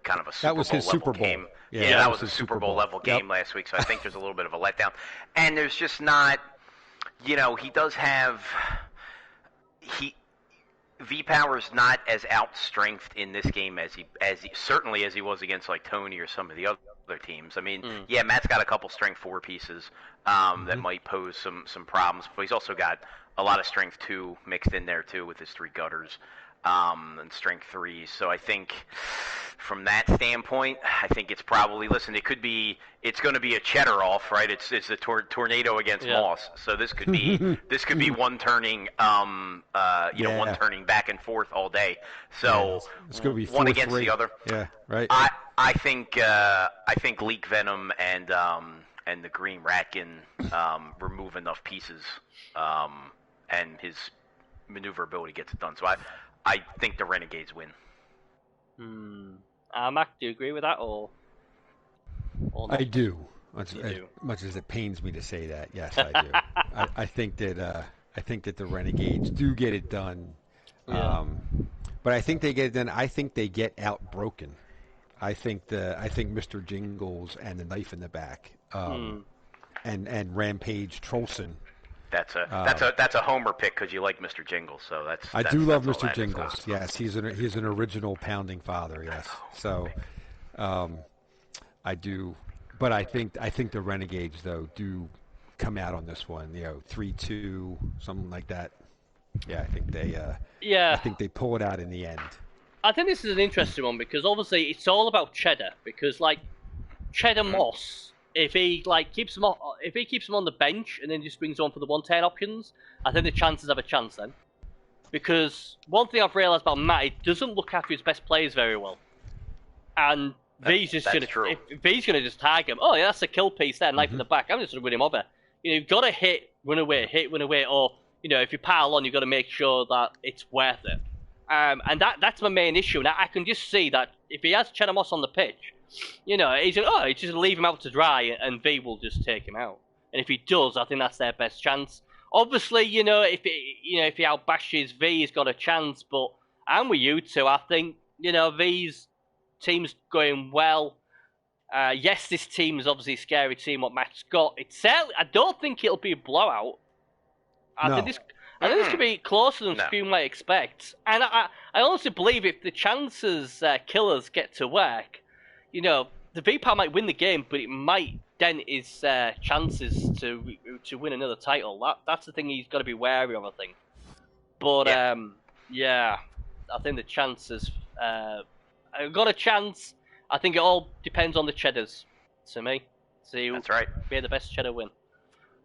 kind of a Super Bowl game. Yeah, that was a Super Bowl level game last week. So I think there's a little bit of a letdown, and there's just not. He does have V-Power's not as out-strengthed in this game as he certainly as he was against like Tony or some of the other teams. I mean, Matt's got a couple strength 4 pieces that might pose some problems, but he's also got a lot of strength 2 mixed in there too with his 3 gutters and strength 3. So I think from that standpoint, I think it's probably it's going to be a cheddar off, right? It's a tornado against Moss. So this could be one turning one turning back and forth all day. So it's going to be one against the other. Yeah, right. I think Leak Venom and the Green Ratkin remove enough pieces, and his maneuverability gets it done. So I think the Renegades win. Mac, do you agree with that, or not? I do. Much as it pains me to say that, yes, I do. I think that the Renegades do get it done. Yeah. But I think they get it done. I think they get outbroken. I think Mr. Jingles and the knife in the back, and Rampage Trollson. That's a homer pick because you like Mr. Jingles. So I do love Mr. Jingles. Yes, he's an original pounding father. Yes, so I do. But I think the Renegades though do come out on this one. 3-2, something like that. Yeah, I think they. I think they pull it out in the end. I think this is an interesting one because obviously it's all about Cheddar, because like Cheddar Moss, if he keeps him on the bench and then just brings on for the 110 options, I think the Chances have a chance then. Because one thing I've realised about Matt, he doesn't look after his best players very well, and V's gonna just tag him. Oh yeah, that's a kill piece there, knife in the back. I'm just gonna win him over. You've got to hit, run away, or if you pile on, you've got to make sure that it's worth it. And that's my main issue. And I can just see that if he has Cheddar Moss on the pitch, he's just leave him out to dry, and V will just take him out. And if he does, I think that's their best chance. Obviously, if he outbashes V, he's got a chance. But I'm with you two. I think V's team's going well. Yes, this team is obviously a scary team. What Matt's got, I don't think it'll be a blowout. I think this could be closer than few might expect. And I honestly believe if the chances killers get to work, the VPAR might win the game, but it might dent his chances to win another title. That's the thing he's got to be wary of, I think. But I think the chances. I've got a chance. I think it all depends on the cheddars. To me, that's right. Be the best cheddar win.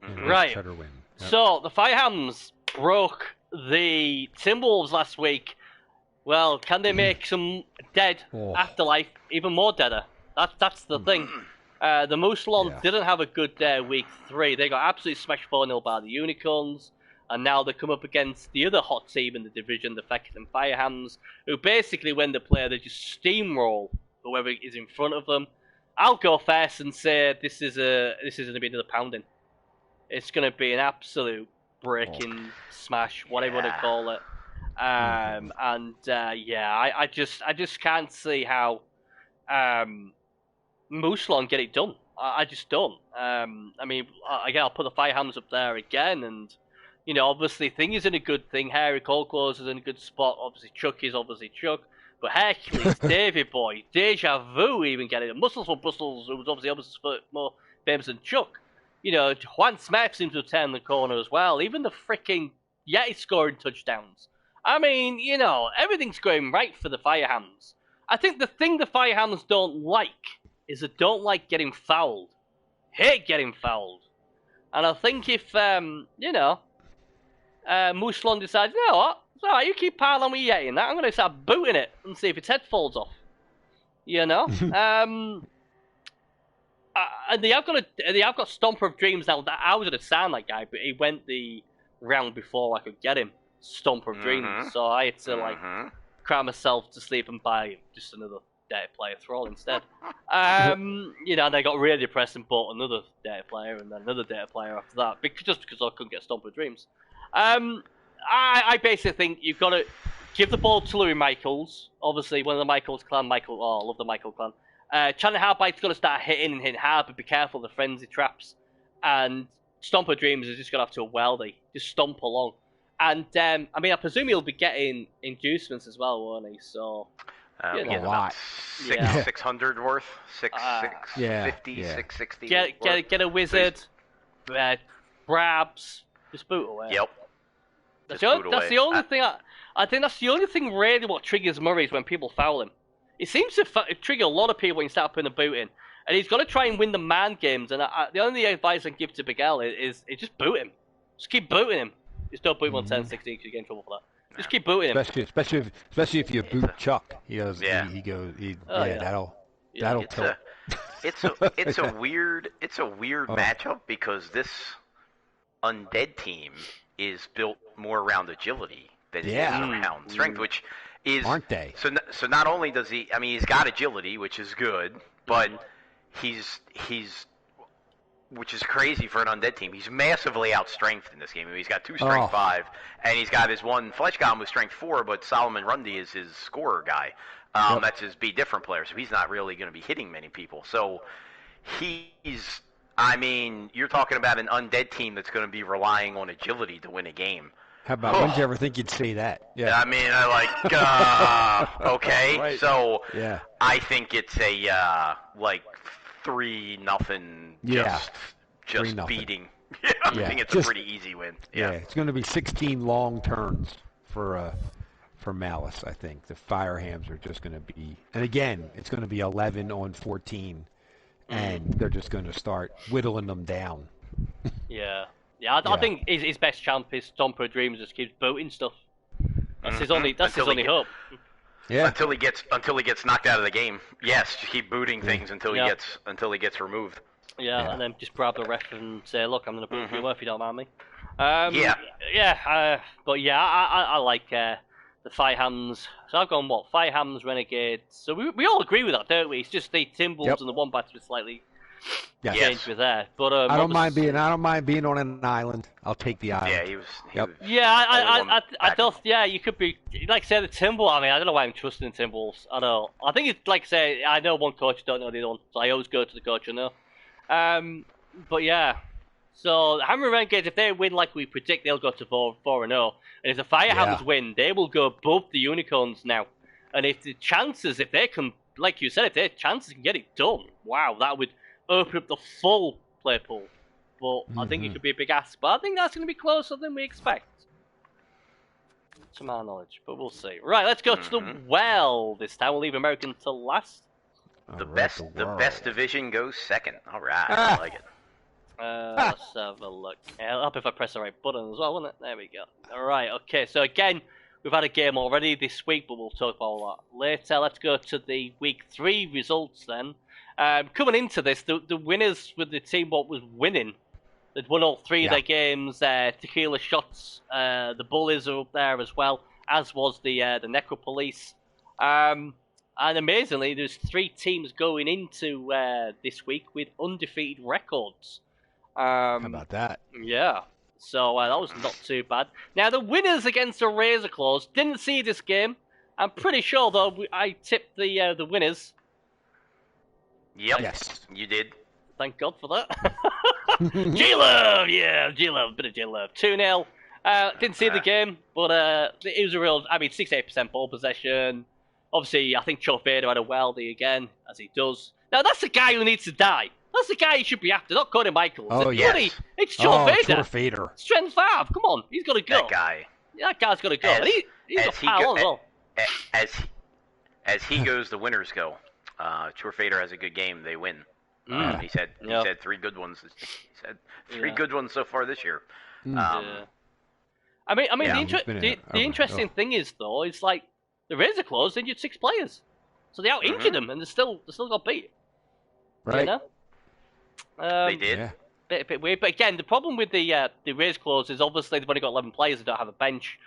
Mm-hmm. Right. Cheddar win. Yep. So the Firehams broke the Timberwolves last week. Well, can they make some dead afterlife even more deader? That's the thing. The Moose didn't have a good week 3. They got absolutely smashed 4-0 by the Unicorns. And now they come up against the other hot team in the division, the Feckerton Firehams, who basically, when they play, they just steamroll whoever is in front of them. I'll go first and say this is going to be another pounding. It's going to be an absolute breaking smash, whatever you want to call it. I just can't see how Mooselawn get it done. I just don't. Again, I'll put the Firehams up there again, and obviously Thing is in a good thing. Harry Coleclose is in a good spot. Obviously Chuck is obviously Chuck, but Hercules, Davy Boy, Deja Vu even getting it. Muscles for Bustles, who was obviously more famous than Chuck. Juan Smith seems to have turned the corner as well. Even the freaking Yeti scoring touchdowns. Everything's going right for the Firehams. I think the thing the Firehams don't like is they don't like getting fouled. Hate getting fouled. And I think if, Mooselawn decides, you know what, it's alright, you keep piling with Yeti and that, I'm going to start booting it and see if its head falls off. And they have got Stomper of Dreams now. I was going to sound that guy, but he went the round before I could get him. Stomper of Dreams. So I had to cry myself to sleep and buy just another data player Thrall instead. And I got really depressed and bought another data player and then another data player after that, just because I couldn't get Stomper of Dreams. I basically think you've got to give the ball to Louis Michaels. Obviously, one of the Michaels clan. I love the Michael clan. Chandler Hardbite's got to start hitting hard, but be careful of the frenzy traps. And Stomper Dreams is just going to have to weldy, just stomp along. And I presume he'll be getting inducements as well, won't he? So a lot. 600 worth, 650, 660. Get a wizard, grabs, just boot away. Yep. That's the only thing. I think that's the only thing really what triggers Murray is when people foul him. It seems to trigger a lot of people when you start putting a boot in. And he's got to try and win the man games. And the only advice I can give to Big L is just boot him. Just keep booting him. Just don't boot him on 10-16 because you get in trouble for that. Just keep booting him. Especially if you boot Chuck. That'll tilt. It's a weird matchup because this undead team is built more around agility than it is around strength, which is, aren't they? So not only does he, he's got agility, which is good, but he's which is crazy for an undead team. He's massively outstrengthed in this game. He's got 2 strength 5, and he's got his 1 flesh golem with strength 4, but Solomon Rundy is his scorer guy. That's his be different player, so he's not really going to be hitting many people. So he's, you're talking about an undead team that's going to be relying on agility to win a game. How about, when did you ever think you'd say that? Yeah. Okay. Right. So yeah. I think it's a 3-0. Just 3-0. Beating. I think it's a pretty easy win. Yeah. It's going to be 16 long turns for Malice. I think the Firehams are just going to be, and again, it's going to be 11 on 14, and they're just going to start whittling them down. I think his best champ is Stomper Dreams. Just keeps booting stuff. That's his only hope. Yeah. Until he gets knocked out of the game. Yes, just keep booting things until he gets removed. Yeah, and then just grab the ref and say, "Look, I'm going to boot you if you don't mind me." I like the Firehams. So I've gone Firehams, Renegades. So we all agree with that, don't we? It's just the Timberwolves and the Wombats with slightly change me there. But I don't mind being on an island. I'll take the island. Yeah, he was. I thought. Yeah, you could be like say the Timberwolves. I mean, I don't know why I'm trusting the Timberwolves. I know. I think it's like say I know one coach, don't know the other one, so I always go to the coach I know. But yeah. So Hammer Renegades, if they win like we predict, they'll go to 4-0. And if the Firehammers win, they will go above the Unicorns now. And if they can, like you said, if their chances can get it done, wow, that would open up the full play pool. But I think it could be a big ask. But I think that's going to be closer than we expect, to my knowledge. But we'll see. Right, let's go to the well this time. We'll leave American to last. The best division goes second. All right, I like it. Let's have a look. It'll help if I press the right button as well, won't it? There we go. Alright, okay, so again, we've had a game already this week, but we'll talk about all that later. Let's go to the Week 3 results then. Coming into this, the winners with the team what was winning, they'd won all three of their games. Tequila Shots, the Bullies are up there as well, as was the Necropolice. And amazingly, there's 3 teams going into this week with undefeated records. How about that? Yeah. So that was not too bad. Now, the winners against the Razor Claws didn't see this game. I'm pretty sure, though, I tipped the winners. Yep. Yes, you did. Thank God for that. J-Love! Yeah, J-Love. Bit of J-Love. 2-0. Didn't see the game, but it was a real... 68% ball possession. Obviously, I think Cho Vader had a weldy again, as he does. Now, that's the guy who needs to die. That's the guy he should be after, not Cody Michaels. Oh, yes. It's Cho Vader. Cho Vader. Strength 5. Come on. He's got to go. That guy. That guy's got to go. He's a pal as well. As he goes, the winners go. Cho Vader has a good game. They win. He said 3 good ones. He said 3 good ones so far this year. I mean, the interesting thing is, though, it's like the Razor Claws injured 6 players. So they out-injured them, and they still got beat. Right. You know? They did. Yeah. Bit weird. But again, the problem with the Razor Claws is obviously they've only got 11 players. They don't have a bench.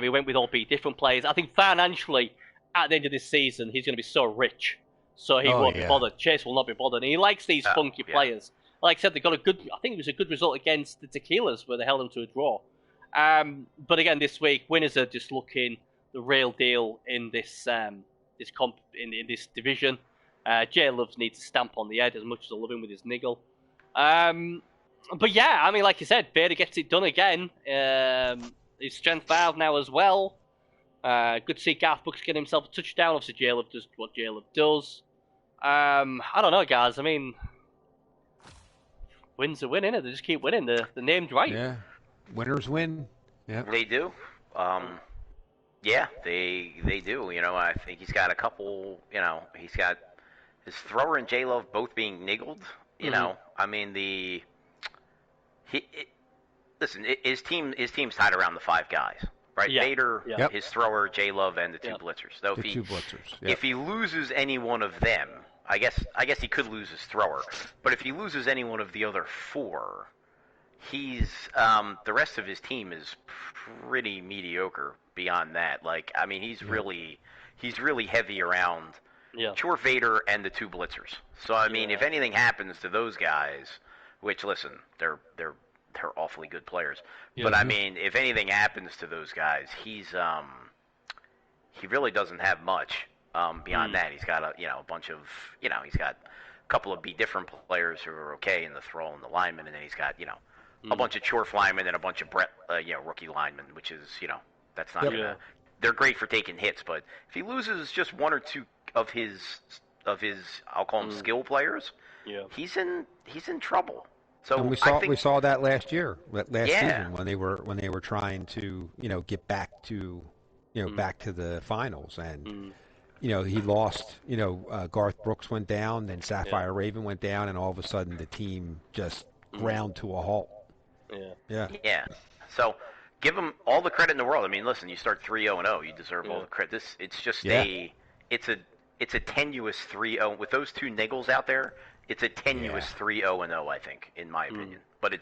He went with all different players. I think financially, at the end of this season, he's going to be so rich. So he won't be bothered. Chase will not be bothered. And he likes these funky players. Like I said, they got I think it was a good result against the Tequilas where they held them to a draw. But again, this week, winners are just looking the real deal in this in this division. J-Loves needs to stamp on the head as much as I love him with his niggle. But yeah, I mean, like you said, Vader gets it done again. He's strength 5 now as well. Good to see Garth Brooks get himself a touchdown. Obviously, J-Love does what J-Love does. I don't know, guys. I mean, wins are winning. They just keep winning. The name's right. Yeah, winners win. Yeah, they do. Yeah, they do. You know, I think he's got a couple. You know, he's got his thrower and J-Love both being niggled. You know, I mean his team's tied around the 5 guys, right? Yeah. Vader, his thrower, J-Love, and the 2 blitzers. So if he loses any one of them, I guess he could lose his thrower. But if he loses any one of the other 4, he's the rest of his team is pretty mediocre. Beyond that, like I mean, he's really heavy around Cho Vader and the 2 blitzers. So I mean, if anything happens to those guys, which listen, they're awfully good players. But I mean, if anything happens to those guys, he really doesn't have much beyond that. He's got a bunch of he's got a couple of different players who are okay in the throw and the linemen, and then he's got a bunch of Chorf linemen and a bunch of rookie linemen, which is that's not gonna. They're great for taking hits, but if he loses just 1 or 2 of his I'll call them skill players, he's in trouble. So and we saw that last year, season when they were trying to get back to back to the finals, and he lost. Garth Brooks went down, then Sapphire Raven went down, and all of a sudden the team just ground to a halt. Yeah. So give him all the credit in the world. I mean, listen, you start 3-0-0, you deserve all the credit. It's just it's a tenuous 3-0 with those 2 niggles out there. It's a tenuous 3-0-0, I think, in my opinion. But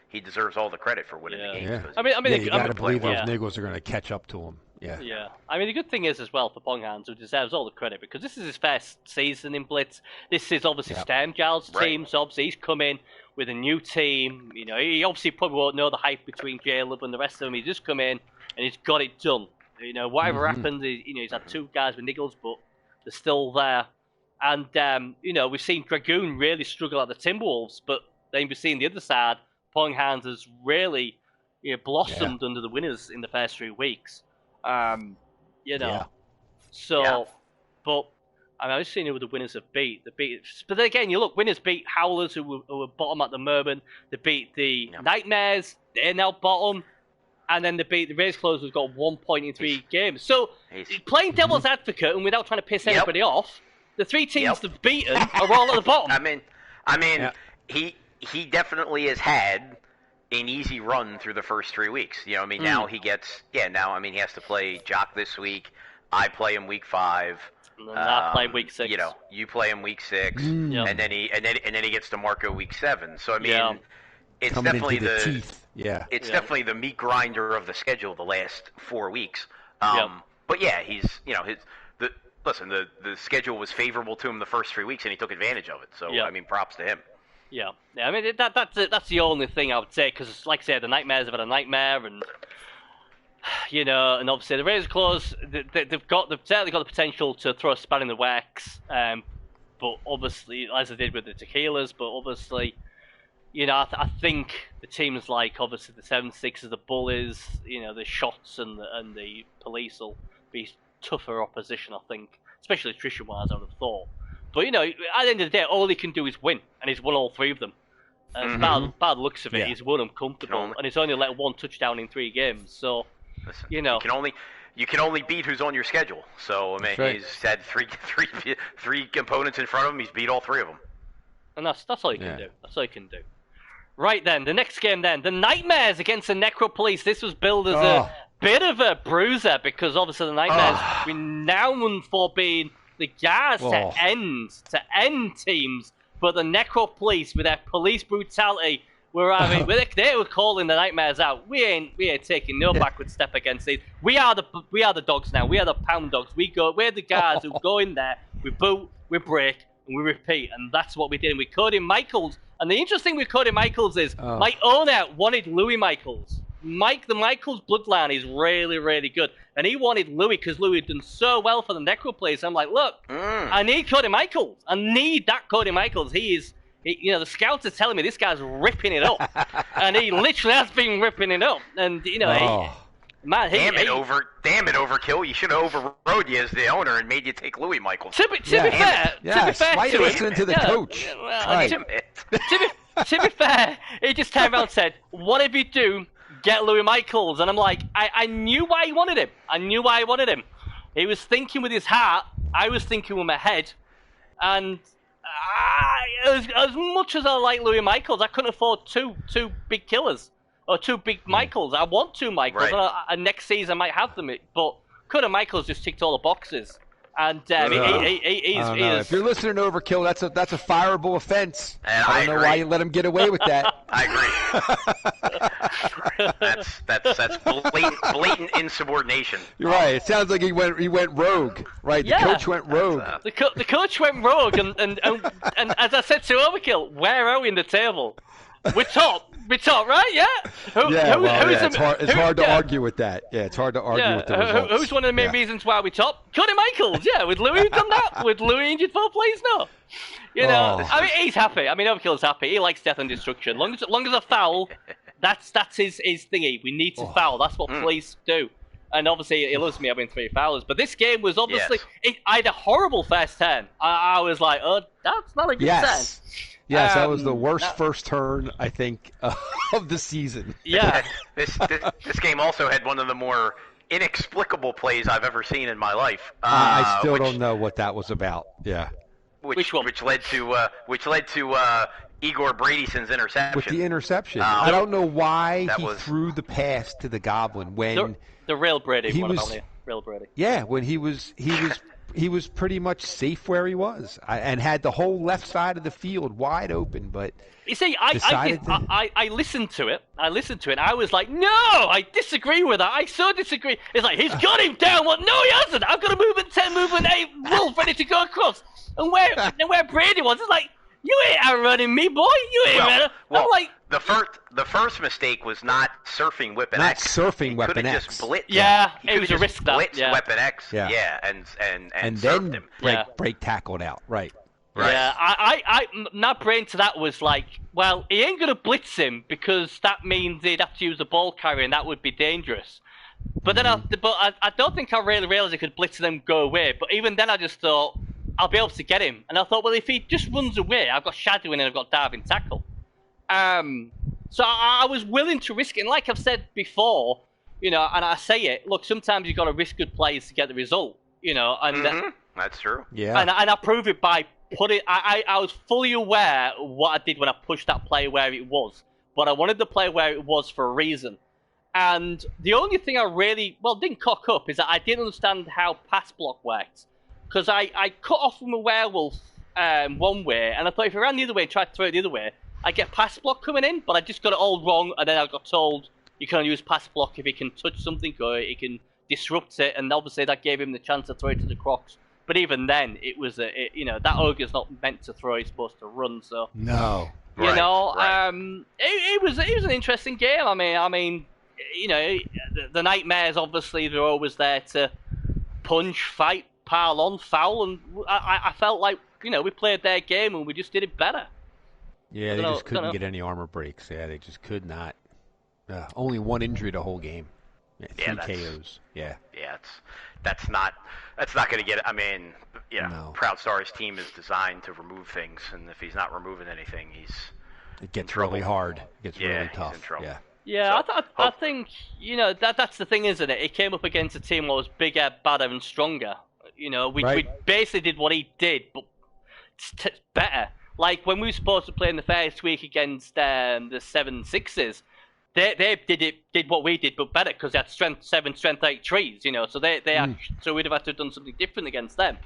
he deserves all the credit for winning the games. I mean, you got to believe those niggles are going to catch up to him. Yeah. I mean, the good thing is as well for Ponghands, who deserves all the credit, because this is his first season in Blitz. This is obviously Sternjald's team, so obviously he's come in with a new team. You know, he obviously probably won't know the hype between J-Lub and the rest of them. He's just come in and he's got it done. You know, whatever happens, he's had 2 guys with niggles, but they're still there. And, you know, we've seen Dragoon really struggle at the Timberwolves, but then we've seen the other side. Ponghands has really blossomed under the winners in the first 3 weeks. You know, but I mean, I've seen who the winners have beat. But then again, you look, winners beat Howlers, who are bottom at the moment. They beat the Nightmares, they're now bottom. And then they beat the Raise Close, who's got 1 point in 3 games. So, playing devil's advocate and without trying to piss anybody off, the 3 teams they've beaten are all at the bottom. I mean, he definitely has had an easy run through the first 3 weeks. You know, I mean, now he gets he has to play Jock this week. I play him week 5. And I play week 6. You know, you play him week 6, and then he gets to Marco week 7. So I mean, it's coming definitely into the teeth. It's definitely the meat grinder of the schedule the last 4 weeks. But he's the schedule was favorable to him the first 3 weeks, and he took advantage of it. So I mean, props to him. Yeah. I mean that's the only thing I would say, because like I said, the Nightmares have had a nightmare, and you know, and obviously the Razor Claws, they've certainly got the potential to throw a span in the works. But obviously, as they did with the Tequilas, but obviously, you know, I think the teams like obviously the 7-6s, the Bullies, you know, the Shots and the Police will be tougher opposition, I think, especially attrition-wise, I would have thought. But, you know, at the end of the day, all he can do is win, and he's won all 3 of them. As bad looks of it, he's won them comfortable, and he's only let 1 touchdown in 3 games. So, you know, you can only beat who's on your schedule. So I mean, he's had three components in front of him. He's beat all 3 of them, and that's all he can do. That's all he can do. Right then, the next game then, the Nightmares against the Necro Police. This was billed as a bit of a bruiser, because obviously the Nightmares renowned for being the guys to end teams, but the Necro Police, with their police brutality, they were calling the Nightmares out. We ain't taking no backward step against these. We are the dogs now. We are the pound dogs. We're the guys who go in there, we boot, we break, and we repeat, and that's what we did. And we called him Michaels. And the interesting thing with Cody Michaels is my owner wanted Louis Michaels. The Michaels bloodline is really, really good. And he wanted Louis because Louis had done so well for the Necro Police. I'm like, look, I need Cody Michaels. I need that Cody Michaels. You know, the scouts are telling me this guy's ripping it up. And he literally has been ripping it up. And, you know, damn it, Overkill. You should have overrode you as the owner and made you take Louis Michaels. To be fair, why are you listening to the coach? To be fair, he just came out and said, whatever you do, get Louis Michaels. And I'm like, I knew why he wanted him. He was thinking with his heart. I was thinking with my head. And as much as I like Louis Michaels, I couldn't afford two big killers. Or 2 big Michaels. I want 2 Michaels, and next season I might have them. But Cody Michaels just ticked all the boxes, and if you're listening to Overkill, that's a fireable offense. And I don't know why you let him get away with that. I agree. That's blatant insubordination. You're right. It sounds like he went rogue. Right. The coach went rogue. The coach went rogue, and as I said to Overkill, where are we in the table? We're top, right? Yeah. It's hard to argue with that. Yeah, it's hard to argue with the results. Who's one of the main reasons why we're top? Cody Michaels. Yeah, with Louis done that. With Louis injured 4 plays, no. You know, I mean, he's happy. I mean, Overkill's happy. He likes death and destruction. Long as a foul, that's his thingy. We need to foul. That's what police do. And obviously, he loves me having 3 fouls. But this game was obviously, I had a horrible first turn. I was like, that's not a good turn. Yes, that was the worst first turn, I think, of the season. Yeah. This game also had one of the more inexplicable plays I've ever seen in my life. I still don't know what that was about. Yeah. Which led to Igor Bradyson's interception. With the interception. I don't know why he threw the pass to the Goblin when the real Brady. Real Brady. Yeah, when he was pretty much safe where he was, and had the whole left side of the field wide open. But you see, I listened to it. I was like, no, I disagree with that. I so disagree. It's like, he's got him down. What? No, he hasn't. I've got a movement 10, movement 8, Wolf ready to go across. And where Brady was, it's like, you ain't outrunning me, boy. You ain't running. Well, I'm like, the first mistake was not surfing Weapon X. Not surfing Weapon X. Just blitz. Yeah, it was a risk. Blitz yeah. Weapon X. Yeah. And then him. break tackled out. Right. Yeah, my brain to that was like, well, he ain't gonna blitz him because that means he'd have to use the ball carrier, and that would be dangerous. But then, I don't think I really realized he could blitz and then go away. But even then, I just thought I'll be able to get him, and I thought, well, if he just runs away, I've got shadowing and I've got diving tackle. So I was willing to risk it. And like I've said before, and I say it. Look, sometimes you've got to risk good plays to get the result. And that's true. Yeah. And I prove it by putting. I was fully aware of what I did when I pushed that play where it was, but I wanted the play where it was for a reason. And the only thing I really didn't cock up is that I didn't understand how pass block worked, because I cut off from a werewolf one way, and I thought if I ran the other way and tried to throw it the other way, I get pass block coming in, but I just got it all wrong, and then I got told you can only use pass block if he can touch something or he can disrupt it, and obviously that gave him the chance to throw it to the Crocs. But even then, it was that ogre's not meant to throw; he's supposed to run. So no, it was an interesting game. I mean, the Nightmares obviously they're always there to punch, fight, pile on, foul, and I felt like we played their game and we just did it better. Yeah, they just couldn't get any armor breaks. Yeah, they just could not. Only one injury the whole game. Yeah, 3 KOs. Yeah. Yeah, that's not going to get it. I mean, No. Proud Star's team is designed to remove things, and if he's not removing anything, it gets really hard. It gets really tough. He's in trouble. Yeah. Yeah, so, I think that's the thing, isn't it? It came up against a team that was bigger, badder, and stronger. We basically did what he did, but better. Like when we were supposed to play in the first week against the 7-6s, they did what we did, but better because they had strength 7, strength 8 trees. So so we'd have had to have done something different against them.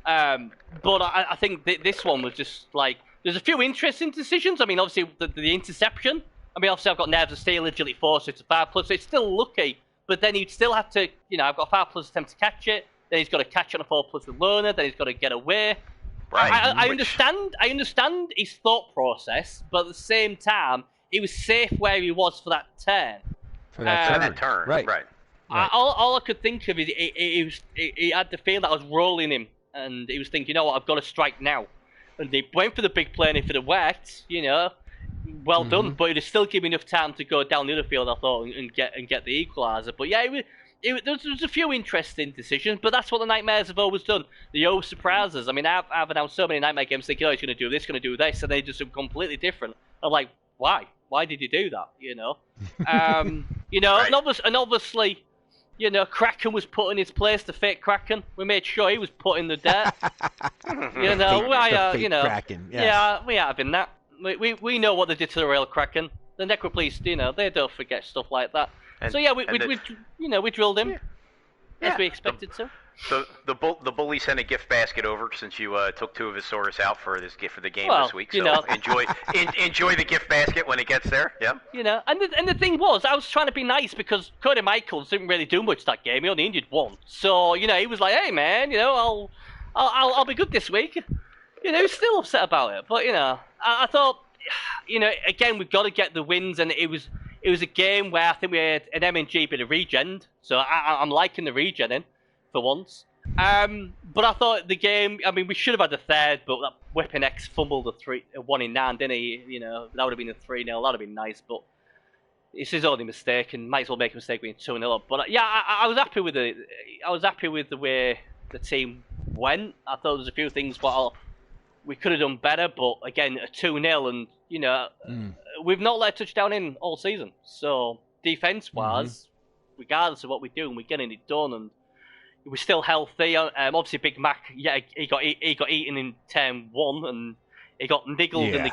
But I think this one was just like there's a few interesting decisions. I mean, obviously the interception. I mean, obviously I've got Nerves of Steel, Agility 4, so it's a 5+, so it's still lucky. But then you'd still have to, I've got a 5+ attempt to catch it. Then he's got to catch it on a 4+ with Loner. Then he's got to get away. Right. I understand his thought process, but at the same time, he was safe where he was for that turn. For that turn, right. All I could think of is he had the feel that I was rolling him, and he was thinking, you know what, I've got to strike now. And they went for the big play, and if it had worked, well done. But it would still give me enough time to go down the other field, I thought, and get the equaliser. But yeah, there was a few interesting decisions, but that's what the Nightmares have always done. They always surprise us. I mean, I've announced so many Nightmare games thinking, he's going to do this, going to do this, and they just something completely different. I'm like, why? Why did you do that? Right. And obviously, Kraken was put in his place, the fake Kraken. We made sure he was put in the dirt. Kraken. Yes. Yeah, we are having that. We know what they did to the real Kraken. The Necropolice, they don't forget stuff like that. So yeah, we drilled him as we expected to. The bully sent a gift basket over since you took 2 of his Saurus out for this gift for the game this week. So enjoy the gift basket when it gets there. Yeah. And the thing was, I was trying to be nice because Cody Michaels didn't really do much that game. He only injured 1. So he was like, hey man, I'll be good this week. He's still upset about it, but I thought, again we've got to get the wins, and it was a game where I think we had an M&G bit of regen, so I'm liking the regening for once. But I thought the game, I mean, we should have had the third, but that Weapon X fumbled a 1 in 9, didn't he? That would have been a 3-0. That would have been nice, but it's his only mistake, and might as well make a mistake being 2-0 up. But yeah, I was happy with the way the team went. I thought there was a few things we could have done better, but again, a 2-0, and we've not let a touchdown in all season. So defense-wise, regardless of what we do, and we're getting it done, and we're still healthy. Obviously, Big Mac, he got eaten in turn 1, and he got niggled in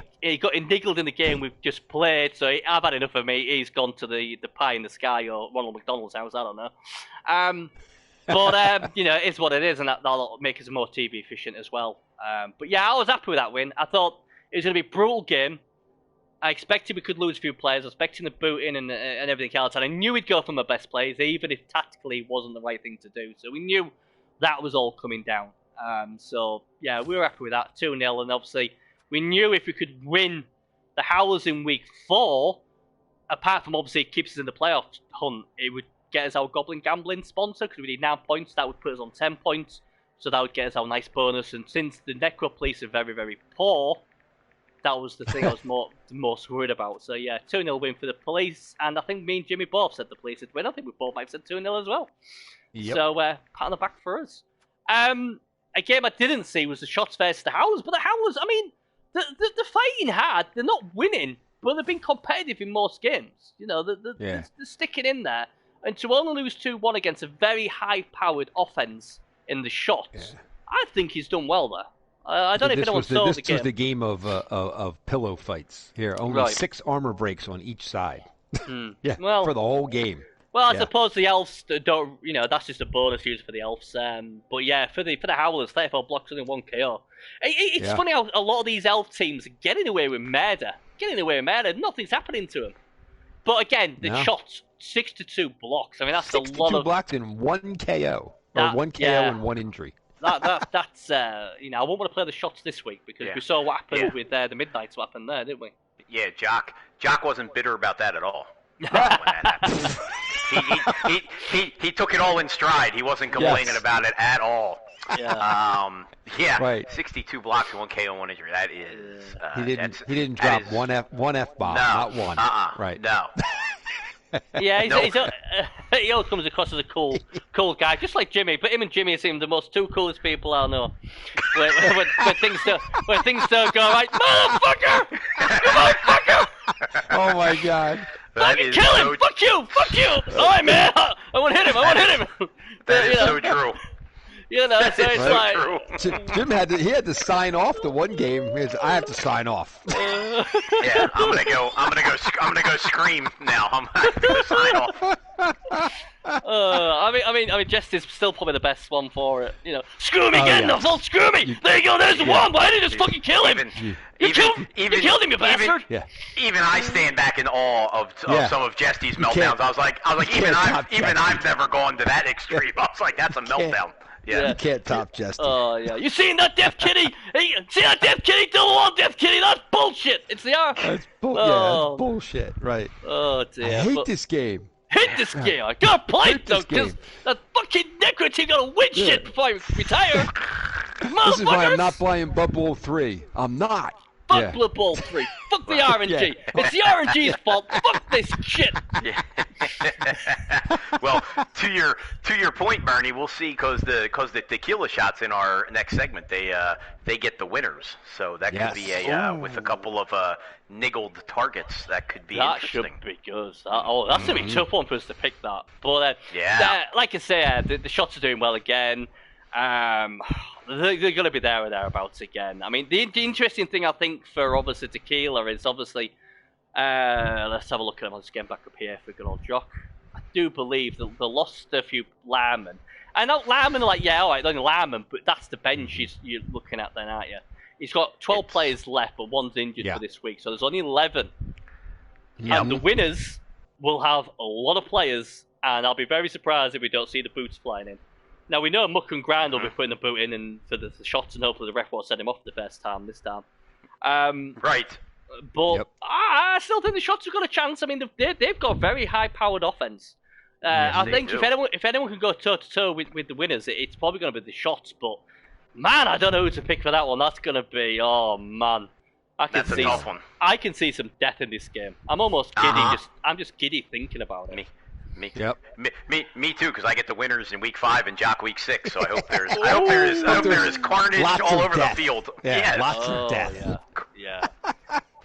the game we've just played. So I've had enough of me. He's gone to the pie in the sky or Ronald McDonald's house. I don't know. But it is what it is, and that'll make us more TV efficient as well. But yeah, I was happy with that win. I thought it was going to be a brutal game. I expected we could lose a few players. I was expecting the booting and everything else, and I knew we'd go for my best players, even if tactically it wasn't the right thing to do. So we knew that was all coming down. So yeah, we were happy with that 2-0, and obviously we knew if we could win the Howlers in week 4, apart from obviously it keeps us in the playoff hunt, it would get us our Goblin Gambling sponsor because we need 9 points. That would put us on 10 points, so that would get us our nice bonus. And since the Necro Police are very, very poor, that was the thing I was the most worried about. So yeah, 2-0 win for the Police, and I think me and Jimmy both said the Police would win. I think we both might have said 2-0 as well. Yep. So pat on the back for us. A game I didn't see was the Shots versus the Howlers, but the Howlers, I mean, they're fighting hard. They're not winning, but they've been competitive in most games. They're sticking in there. And to only lose 2-1 against a very high-powered offense in the Shots, I think he's done well there. I don't know if anyone saw the game. This was the game of pillow fights. Here, only 6 armor breaks on each side. Yeah, well, for the whole game. Well, I suppose the elves don't. That's just a bonus used for the elves. But yeah, for the Howlers, 34 blocks only 1 KO. It's funny how a lot of these elf teams are getting away with murder. Nothing's happening to them. But again, the Shots 6-2 blocks. I mean, that's a lot of 62 blocks in 1 KO or 1 KO and 1 injury. That's I won't want to play the Shots this week because we saw what happened with the Midnights. What happened there, didn't we? Yeah, Jock wasn't bitter about that at all. When that happened. He took it all in stride. He wasn't complaining about it at all. Yeah. Right. 62 blocks and 1 KO, 1 injury. That is. He didn't drop one F bomb. Not one. Right. No. Yeah, he always comes across as a cool guy, just like Jimmy. But him and Jimmy seem the most 2 coolest people I know. When things don't go right, motherfucker! Oh my God! Fucking kill him! So... Fuck you! All right, man. I want to hit him. That is so true. So it's like Jim had to sign off the one game. I have to sign off. Yeah, I'm gonna go scream now. I'm gonna sign off. I mean, Jesty's still probably the best one for it. Screw me, get in the vault, screw me. There you go. There's the one. Why didn't you just fucking kill him? You killed him, you bastard. Even I stand back in awe of some of Jesty's meltdowns. I was like, even I've never gone to that extreme. I was like, that's a meltdown. Yeah. You can't top Jesty. Oh, yeah. You seen that deaf kitty? See that deaf kitty? Double on deaf kitty? That's bullshit. It's the R. That's bullshit. Right. Oh, dear. I hate this game. Hate this game. I gotta play it, though, because that fucking Necro team gotta win shit before I retire. This is why I'm not playing Bloodbowl 3. I'm not. Fuck Bloodbowl 3. Fuck the RNG. It's the RNG's fault. Fuck this shit. Well, to your point, Bernie, we'll see because the tequila shots in our next segment they get the winners, so that could be with a couple of niggled targets that could be interesting. That should be good. That's gonna be a tough one for us to pick that. But like I say, the shots are doing well again. They're going to be there or thereabouts again. I mean, the interesting thing I think for obviously tequila is obviously, let's have a look at them. I'll just get back up here for good old Jock. I do believe that they lost a few linemen. I know linemen are like, all right, they're only linemen, but that's the bench you're looking at then, aren't you? He's got 12 players left, but one's injured for this week, so there's only 11. And the winners will have a lot of players, and I'll be very surprised if we don't see the boots flying in. Now, we know Muck and Grind will be putting the boot in and for the shots, and hopefully the ref won't send him off the first time this time. Right. But I still think the shots have got a chance. I mean, they've got a very high-powered offense. I think if anyone can go toe-to-toe with the winners, it's probably going to be the shots. But, man, I don't know who to pick for that one. That's going to be, oh, man. That's a tough one. I can see some death in this game. I'm almost giddy. I'm just giddy thinking about it. Me too, because I get the winners in week 5 and Jock week 6. So I hope there is carnage all over the field. Yeah, lots of death. Yeah.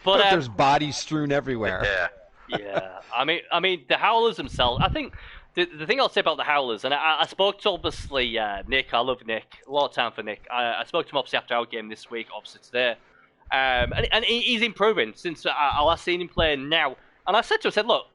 But there's bodies strewn everywhere. Yeah. I mean, the Howlers themselves. I think the thing I'll say about the Howlers, and I spoke to obviously Nick. I love Nick. A lot of time for Nick. I spoke to him obviously after our game this week, obviously today, and he's improving since I last seen him play now. And I said, look.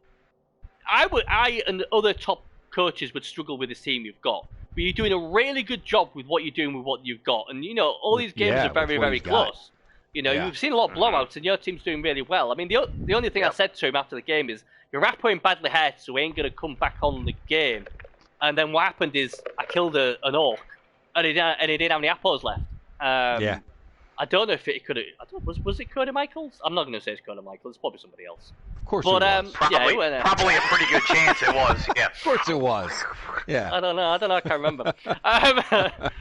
I and other top coaches would struggle with this team you've got. but you're doing a really good job with what you're doing with what you've got. And, all these games are very, very close. You've seen a lot of blowouts, and your team's doing really well. I mean, the only thing I said to him after the game is, your rapper in badly hurt, so he ain't going to come back on the game. And then what happened is, I killed an orc, and he didn't have any apples left. I don't know if it could have... Was it Cody Michaels? I'm not going to say it's Cody Michaels. It's probably somebody else. Of course it was. Probably a pretty good chance it was, yeah. Of course it was. Yeah. I don't know. I can't remember. But,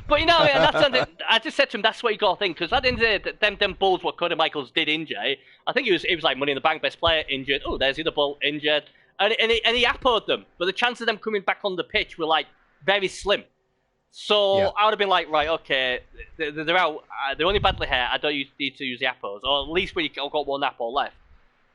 that's something... I just said to him, that's what you got to think. Because at the end of the day, them Bulls, what Cody Michaels did injure, I think it was like Money in the Bank, best player, injured. Oh, there's the other Bull, injured. And he appoed them. But the chance of them coming back on the pitch were, very slim. So I would have been like, right, okay, they're out. They're only badly hurt. I don't need to use the apples, or at least when you've got one apple left.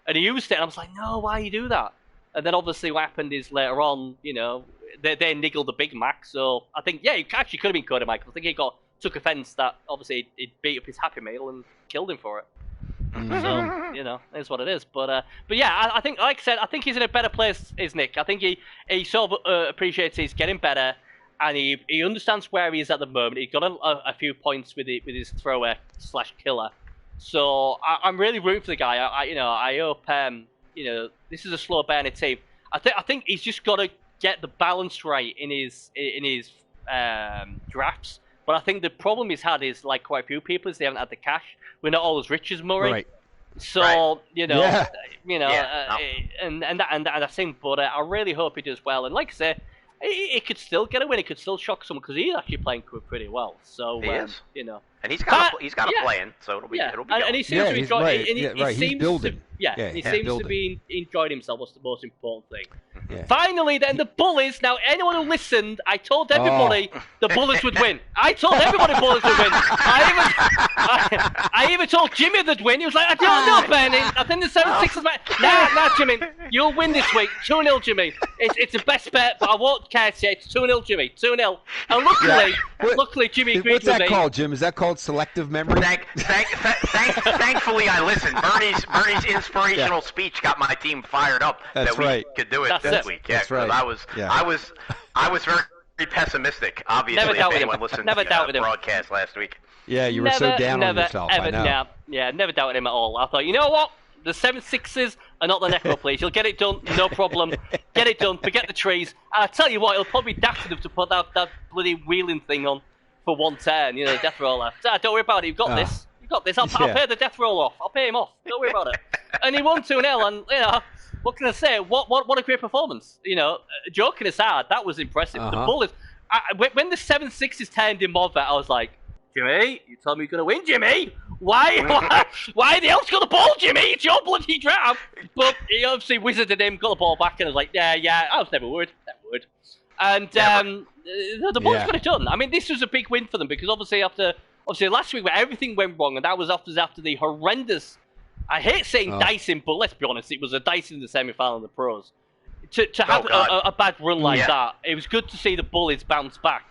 And he used it, and I was like, no, why you do that? And then obviously what happened is later on, they niggled the Big Mac. So I think, it actually could have been Cody Michaels. I think he took offence that obviously it beat up his Happy Meal and killed him for it. So, it's what it is. But yeah, I think, like I said, I think he's in a better place, is Nick. I think he sort of appreciates he's getting better. And he understands where he is at the moment. He got a few points with his thrower / killer. So I'm really rooting for the guy. I hope this is a slow burning team. I think he's just got to get the balance right in his drafts. But I think the problem he's had is, like quite a few people, is they haven't had the cash. We're not all as rich as Murray. Right. So and I think. But I really hope he does well. And like I say, he could still get a win. He could still shock someone because he's actually playing pretty well. So he is. And he's got a plan, so it'll be good. And he seems to be enjoying. Right. He's building. He seems to be enjoying himself. What's the most important thing? Yeah. Finally, then the Bullies. Now, anyone who listened, I told everybody the Bullies would win. I told everybody Bullies would win. I even told Jimmy they'd win. He was like, I don't know, Benny. I think the 76ers might. Nah, Jimmy, you'll win this week. 2-0, Jimmy. It's the best bet, but I won't care to say it's 2-0, Jimmy. 2-0. And luckily, Jimmy agreed with me. What's that called, Jim? Is that called selective memory? Thankfully, I listened. Bernie's inspirational speech got my team fired up we could do it this week. Yeah, because I was very pessimistic. Obviously, if anyone listened to the broadcast last week. Yeah, you were so down on yourself. I know. Never doubted him at all. I thought, you know what? The 76ers are not the Necro Police. You'll get it done, no problem. Get it done. Forget the trees. And I tell you what, it'll probably be daft enough to put that bloody wheeling thing on for 110. The death roller. Don't worry about it. You've got this. I'll pay the death roll off. I'll pay him off. Don't worry about it. And he won 2-0, and what can I say? What a great performance. Joking aside, that was impressive. The Bullies. When the 76ers turned him over, I was like, Jimmy, you told me you're gonna win, Jimmy. Why the hell's got the ball, Jimmy? It's your bloody draft. But he obviously wizarded him, got the ball back, and I was like, yeah. I was never worried. And the Bulls got it done. I mean, this was a big win for them because obviously last week where everything went wrong, and that was after the horrendous. I hate saying dicing, but let's be honest, it was a dicing in the semi-final of the pros. To have a bad run like that, it was good to see the Bullies bounce back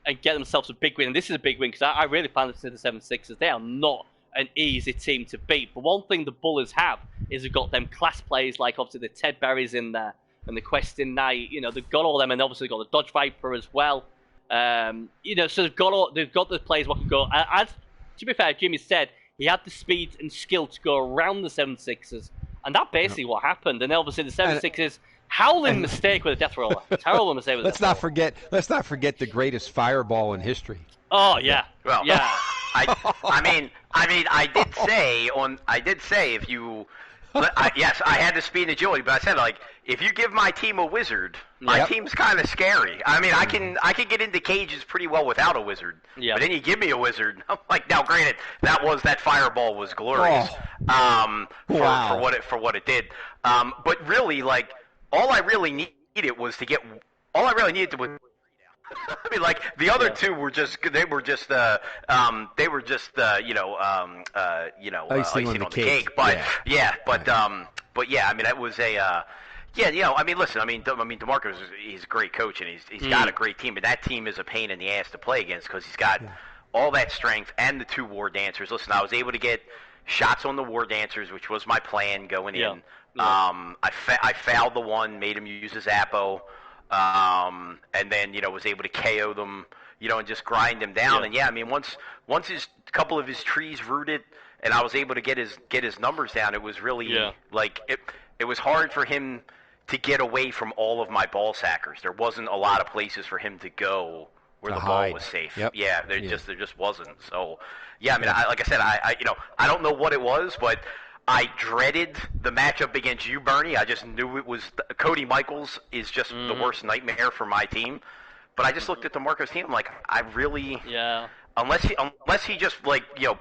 and get themselves a big win. And this is a big win because I really fancy the 76ers. They are not an easy team to beat. But one thing the Bullies have is they've got them class players like obviously the Ted Berrys in there and the Questing Knight. They've got all them, and obviously they've got the Dodge Viper as well. So they've got the players what can go. As to be fair, Jimmy said he had the speed and skill to go around the 76ers, and that's basically what happened. And obviously the 76ers howling mistake with a death roller. Terrible mistake with a death roller. Let's not forget the greatest fireball in history. Oh yeah. Well, yeah. I did say if you. Yes, I had the speed and agility, but I said if you give my team a wizard, my team's kind of scary. I mean, I can get into cages pretty well without a wizard. Yeah. But then you give me a wizard, I'm like, now granted, that fireball was glorious. For what it did. But really, all I really needed was I mean, the other two were just icing on the cake. But I mean, that was a I mean, listen, DeMarco he's a great coach and he's got a great team, but that team is a pain in the ass to play against because he's got all that strength and the two war dancers. Listen, I was able to get shots on the war dancers, which was my plan going in. I fouled the one, made him use his Appo. and then was able to KO them, and just grind him down. And I mean, once his couple of his trees rooted, and I was able to get his numbers down, it was really like it was hard for him to get away from all of my ball sackers. There wasn't a lot of places for him to go where the ball was safe. Yep. There just wasn't. So I mean, like I said, I don't know what it was, but I dreaded the matchup against you, Bernie. I just knew it was Cody Michaels is just the worst nightmare for my team. But I just looked at the Marcos team. I'm like, I really unless he just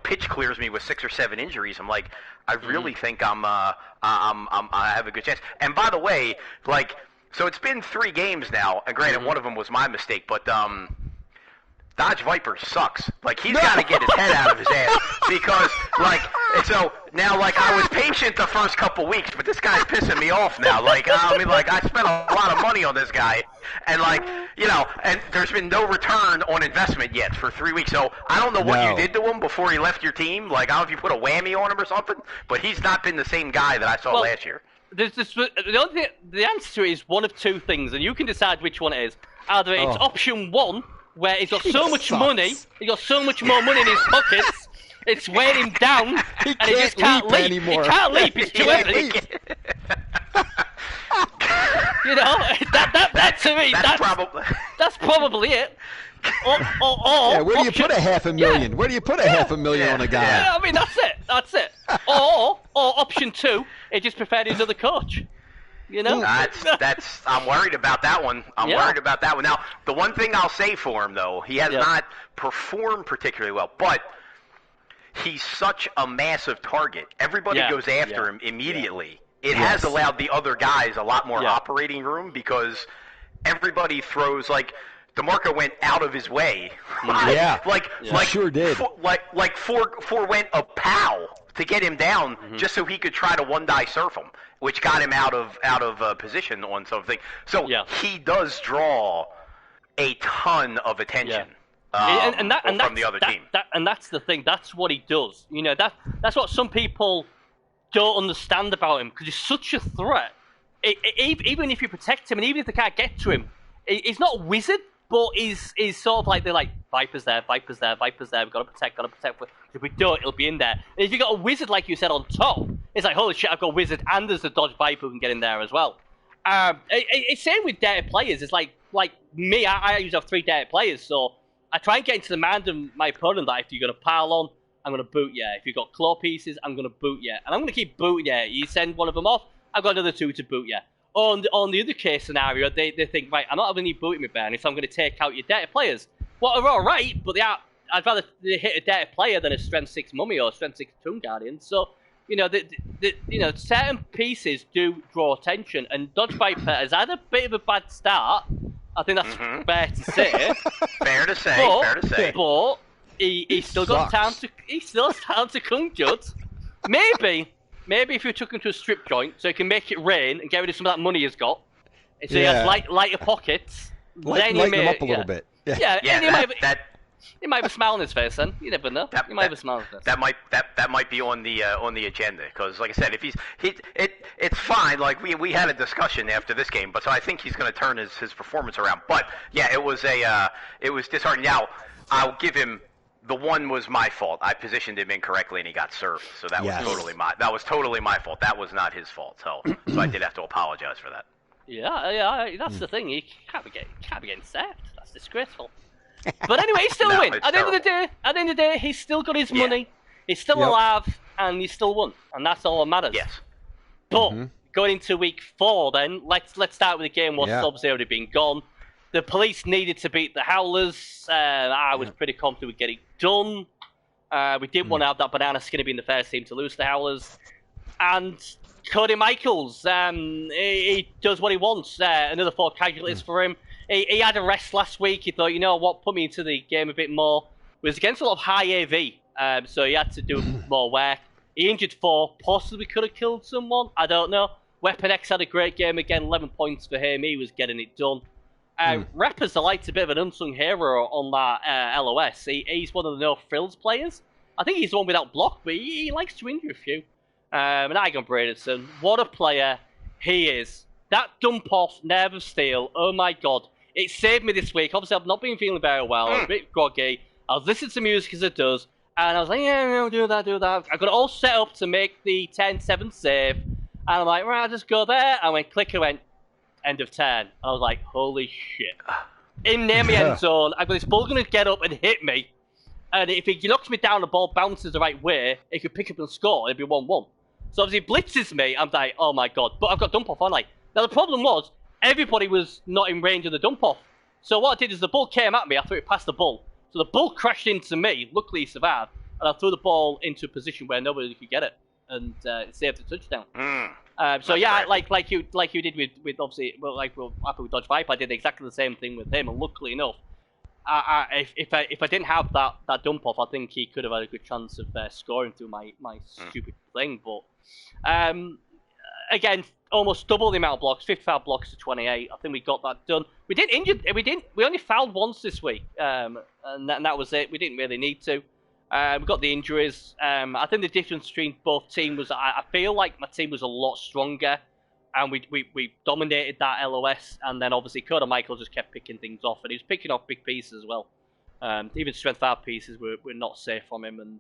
pitch clears me with 6 or 7 injuries. I'm like, I really think I have a good chance. And by the way, so it's been 3 games now. And granted, one of them was my mistake, but Dodge Viper sucks. He's got to get his head out of his ass because, so now, I was patient the first couple weeks, but this guy's pissing me off now. I spent a lot of money on this guy, and and there's been no return on investment yet for 3 weeks. So I don't know what you did to him before he left your team. I don't know if you put a whammy on him or something, but he's not been the same guy that I saw last year. The answer to it is one of 2 things, and you can decide which one it is. Either it's option 1, where he's got so much money, he's got so much more money in his pockets, it's weighing him down, and he just can't leap anymore. He can't leap, he's too heavy. That to me, that's probably it. Where do you put a $500,000? Where do you put a $500,000 on a guy? Yeah, I mean, that's it. Or option 2, he just preferred his other coach. That's I'm worried about that one. Worried about that one. Now, the one thing I'll say for him, though, he has not performed particularly well, but he's such a massive target. Everybody goes after him immediately. It has allowed the other guys a lot more operating room because everybody throws DeMarco went out of his way. Sure did. Four went a pow to get him down just so he could try to one-die surf him, which got him out of position on something. So he does draw a ton of attention from the other team. And that's the thing. That's what he does. That's what some people don't understand about him because he's such a threat. Even if you protect him, and even if they can't get to him, he's not a wizard. But he's sort of they're like, Viper's there, we've got to protect. If we don't, it'll be in there. And if you got a wizard, like you said, on top, it's like, holy shit, I've got a wizard, and there's a Dodge Viper who can get in there as well. It's same with data players. It's like me, I usually have 3 data players, so I try and get into the mind of my opponent that if you're going to pile on, I'm going to boot you. If you've got claw pieces, I'm going to boot you. And I'm going to keep booting you. You send one of them off, I've got another 2 to boot you. On the other case scenario, they think, right, I'm not having any booting me, Bernie, so I'm going to take out your data players. Well, they're all right, but I'd rather they hit a data player than a strength 6 mummy or a strength 6 tomb guardian. So, certain pieces do draw attention, and Dodge Viper has had a bit of a bad start. I think that's fair to say. Fair to say. But he's still got time to. He still has time to come good. Maybe if you took him to a strip joint so he can make it rain and get rid of some of that money he's got, so he has lighter pockets, then lighten him up a little bit. He might have a smile on his face. Then you never know. He might have a smile on his face. That might be on the agenda because, like I said, if it's fine. We had a discussion after this game, but so I think he's going to turn his performance around. But it was disheartening. Now I'll give him. The one was my fault. I positioned him incorrectly, and he got served. So that was totally my fault. That was not his fault. So I did have to apologize for that. Yeah. That's the thing. He can't be getting served. That's disgraceful. But anyway, he's still a win. At the end of the day, he's still got his money. He's still alive, and he still won, and that's all that matters. Yes. But going into week 4, then let's start with the game where subs already been gone. The police needed to beat the Howlers. I was pretty confident we'd get it done. We didn't want to have that banana skinner being the first team to lose to the Howlers. And Cody Michaels, he does what he wants. Another 4 casualties for him. He had a rest last week. He thought, you know what, put me into the game a bit more. It was against a lot of high AV, so he had to do more work. He injured 4, possibly could have killed someone. I don't know. Weapon X had a great game again, 11 points for him. He was getting it done. Rapper's a bit of an unsung hero on that LOS. He's one of the no frills players. I think he's the one without block, but he likes to injure a few. And Igon Bradison, what a player he is. that dump off Nerve of Steel, oh my god. It saved me this week. Obviously, I've not been feeling very well. I was a bit groggy. I was listening to music as it does. And I was like, yeah, no, do that. I got it all set up to make the 10-7 save. And I'm like, right, I'll just go there. I went, click, I went, end of turn. I was like, holy shit. In near my end zone, I've got this ball going to get up and hit me. And if he knocks me down, the ball bounces the right way, it could pick up and score. It'd be 1-1. So obviously, he blitzes me. I'm like, oh my god. But I've got dump off, aren't I? Now, the problem was, everybody was not in range of the dump off. So what I did is the ball came at me. I threw it past the bull. So the bull crashed into me. Luckily, he survived. And I threw the ball into a position where nobody could get it. And it saved the touchdown. So yeah, like you did with obviously, after with Dodge Viper, I did exactly the same thing with him. And luckily enough, if I didn't have that dump off, I think he could have had a good chance of scoring through my stupid thing. But again, almost double the amount of blocks, 55 blocks to 28. I think we got that done. We only fouled once this week, and that was it. We didn't really need to. We got the injuries. I think the difference between both teams was I feel like my team was a lot stronger, and we dominated that LOS. And then obviously Coda Michael just kept picking things off, and he was picking off big pieces as well. Even strength 5 pieces were not safe from him, and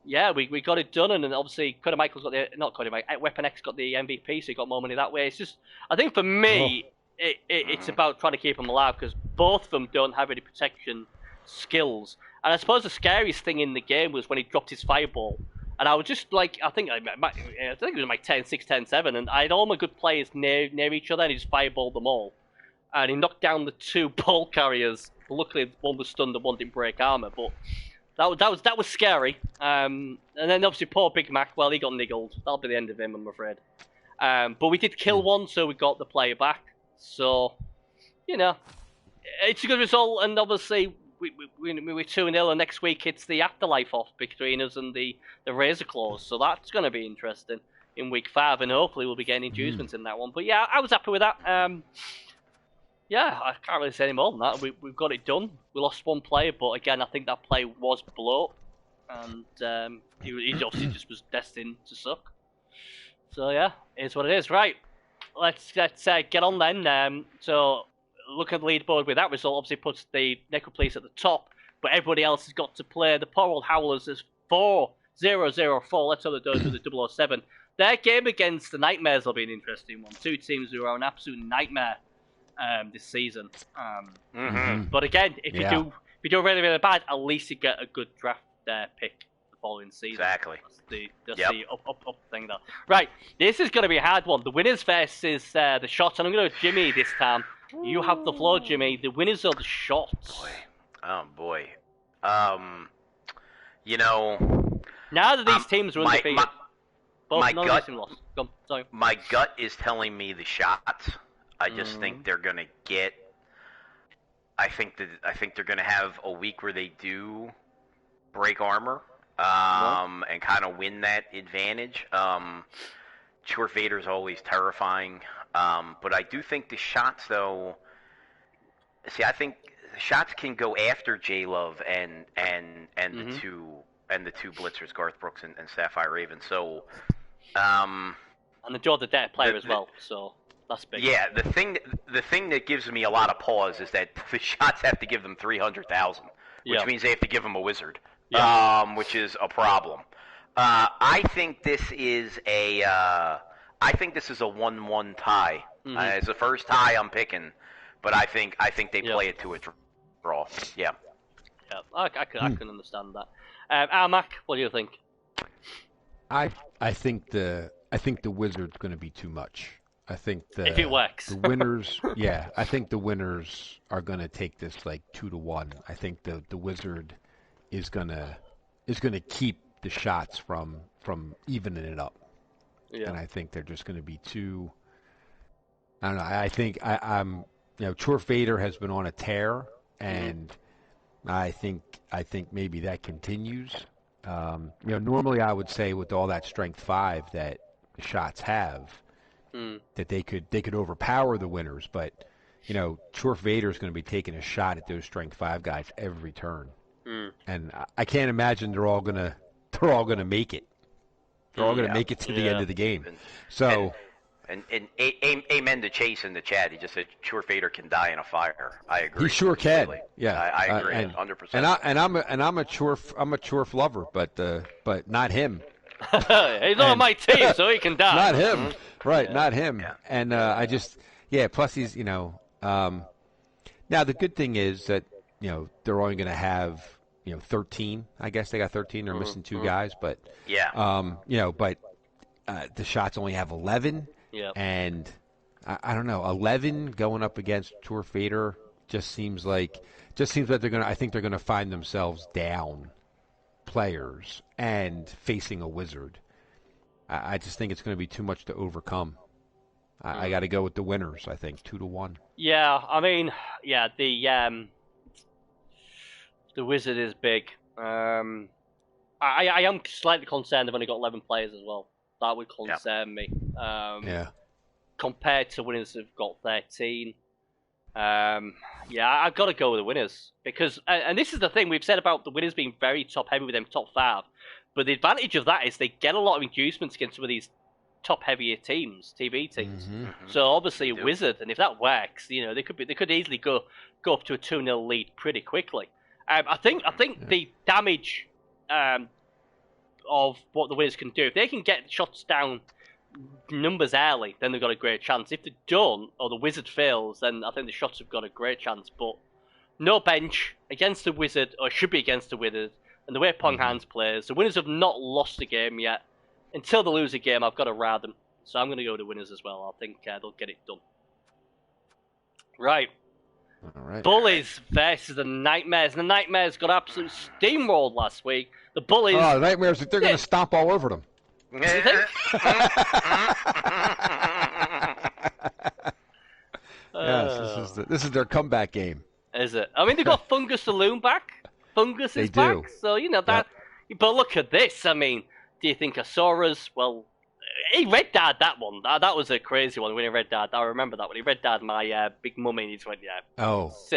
yeah, we got it done. And then obviously Coda Michael's got Weapon X got the MVP, so he got more money that way. It's just, I think for me, it's about trying to keep them alive, because both of them don't have any protection skills. And I suppose the scariest thing in the game was when he dropped his fireball. And I was just like, I think it was like 10-6, 10-7, and I had all my good players near each other, and he just fireballed them all. And he knocked down the 2 ball carriers. Luckily, one was stunned and one didn't break armor, but that was scary. And then obviously poor Big Mac, well, he got niggled. That'll be the end of him, I'm afraid. But we did kill one, so we got the player back. So, you know, it's a good result, and obviously we're 2-0, and next week it's the afterlife off between us and the Razor Claws, so that's going to be interesting in week 5, and hopefully we'll be getting inducements in that one. But yeah, I was happy with that. Yeah, I can't really say any more than that. We've got it done. We lost one player, but again, I think that player was bloat, and he obviously just was destined to suck. So yeah, it's what it is. Right, let's get on then. So, look at the leaderboard with that result. Obviously puts the Necropolice at the top, but everybody else has got to play. The poor old Howlers is 4-0-0-4. Let's hope they don't do the 007. Their game against the Nightmares will be an interesting one. 2 teams who are an absolute nightmare this season. But again, if you do really, really bad, at least you get a good draft pick the following season. Exactly. That's the up thing there. Right, this is going to be a hard one. The winners versus the shots, and I'm going to go Jimmy this time. You have the floor, Jimmy. The winners are the shots. Oh boy. You know, now that these teams are undefeated, my gut is telling me the shots. I just think they're gonna get. I think they're gonna have a week where they do break armor, and kind of win that advantage. Short Vader's always terrifying. But I do think the shots, though. See, I think the shots can go after J-Love and the two blitzers, Garth Brooks and Sapphire Raven. So, and the Jordan Dead player as well. So that's big. Yeah, the thing that gives me a lot of pause is that the shots have to give them 300,000, which means they have to give them a wizard, which is a problem. I think this is a 1-1 tie. It's the first tie I'm picking, but I think they play it to a draw. Yeah. I can understand that. Armac, what do you think? I think the Wizard's going to be too much. I think if it works, the winners. Yeah, I think the winners are going to take this like 2-1. I think the Wizard is going to keep the shots from evening it up. Yeah. And I think they're just going to be too. I don't know. I think I'm. Chorf Vader has been on a tear, and I think maybe that continues. Normally I would say with all that strength 5 that the shots have, that they could overpower the winners, but Chorf Vader is going to be taking a shot at those strength 5 guys every turn, and I can't imagine they're all going to make it. They're all going to make it to the end of the game. So, And amen to Chase in the chat. He just said, "Sure, Vader can die in a fire." I agree. He sure completely. can. Yeah, I agree 100%. And I'm a Chorf lover, but not him. He's not on my team, so he can die. Not him, right? Yeah. Not him. Yeah. And I just, Plus he's, now the good thing is that they're only going to have 13. I guess they got 13. They're missing 2 guys, but but the shots only have 11. Yeah. And I don't know, 11 going up against Chorf Vader just seems like I think they're gonna find themselves down players and facing a wizard. I just think it's going to be too much to overcome. I got to go with the winners. I think 2-1. Yeah, I mean, the wizard is big. I am slightly concerned they've only got 11 players as well. That would concern me. Compared to winners who've got 13. I've got to go with the winners because, and this is the thing we've said about the winners being very top heavy with them top 5, but the advantage of that is they get a lot of inducements against some of these top heavier teams, TV teams. Mm-hmm. So obviously a wizard, and if that works, they could easily go up to a 2-0 lead pretty quickly. I think the damage of what the winners can do, if they can get shots down numbers early, then they've got a great chance. If they don't, or the wizard fails, then I think the shots have got a great chance. But no bench against the wizard, or should be against the wizard, and the way Pong Hands plays, the winners have not lost a game yet. Until they lose a game, I've got to ride them. So I'm going to go with the winners as well. I think they'll get it done. Right. All right. Bullies versus the Nightmares. The Nightmares got absolutely steamrolled last week. The Bullies... Oh, the Nightmares, they're going to stomp all over them. You think? Yes, this is their comeback game. Is it? I mean, they've got Fungus the Loon back. Fungus is back. So, that... Yep. But look at this. I mean, do you think Asora's... Well, he red-darred that one. That was a crazy one when he red-darred. I remember that one. He red-darred my big mummy and he just went,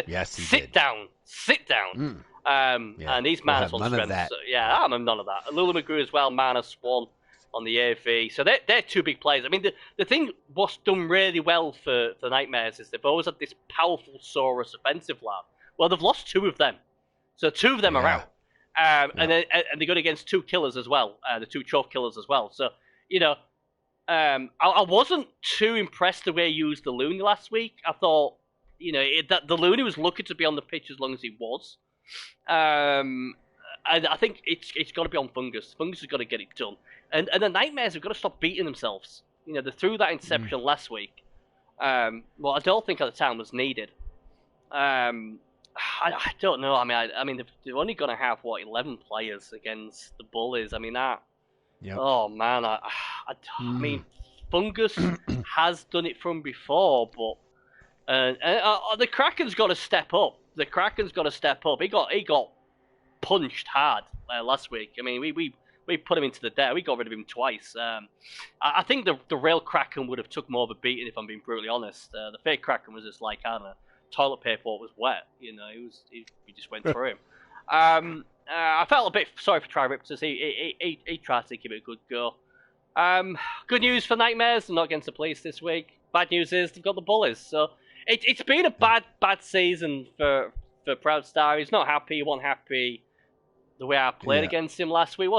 yes, he sit did. Sit down. And he's minus on strength. So, I'm none of that. Lula McGrew as well, -1 on the AV. So they're 2 big players. I mean, the thing what's done really well for the Nightmares is they've always had this powerful Saurus offensive lab. Well, they've lost 2 of them. So 2 of them are out. And they got against 2 killers as well, the 2 choke killers as well. So, I wasn't too impressed the way he used the Looney last week. I thought, that the Looney was lucky to be on the pitch as long as he was. And I think it's got to be on Fungus. Fungus has got to get it done. And the Nightmares have got to stop beating themselves. They threw that interception last week. I don't think at the time was needed. I don't know. I mean, they're only going to have 11 players against the Bullies. I mean that. Yep. Oh man, I mean, Fungus has done it from before, but the Kraken's got to step up. The Kraken's got to step up. He got punched hard last week. I mean, we put him into the dirt. We got rid of him twice. I think the real Kraken would have took more of a beating if I'm being brutally honest. The fake Kraken was just like, I don't know, toilet paper was wet. He just went through him. I felt a bit sorry for Tri-Riptors. He tried to give it a good go. Good news for Nightmares, they're not against the police this week. Bad news is they've got the Bullies. So it's been a bad season for Proud Star. He's not happy. He wasn't happy the way I played against him last week.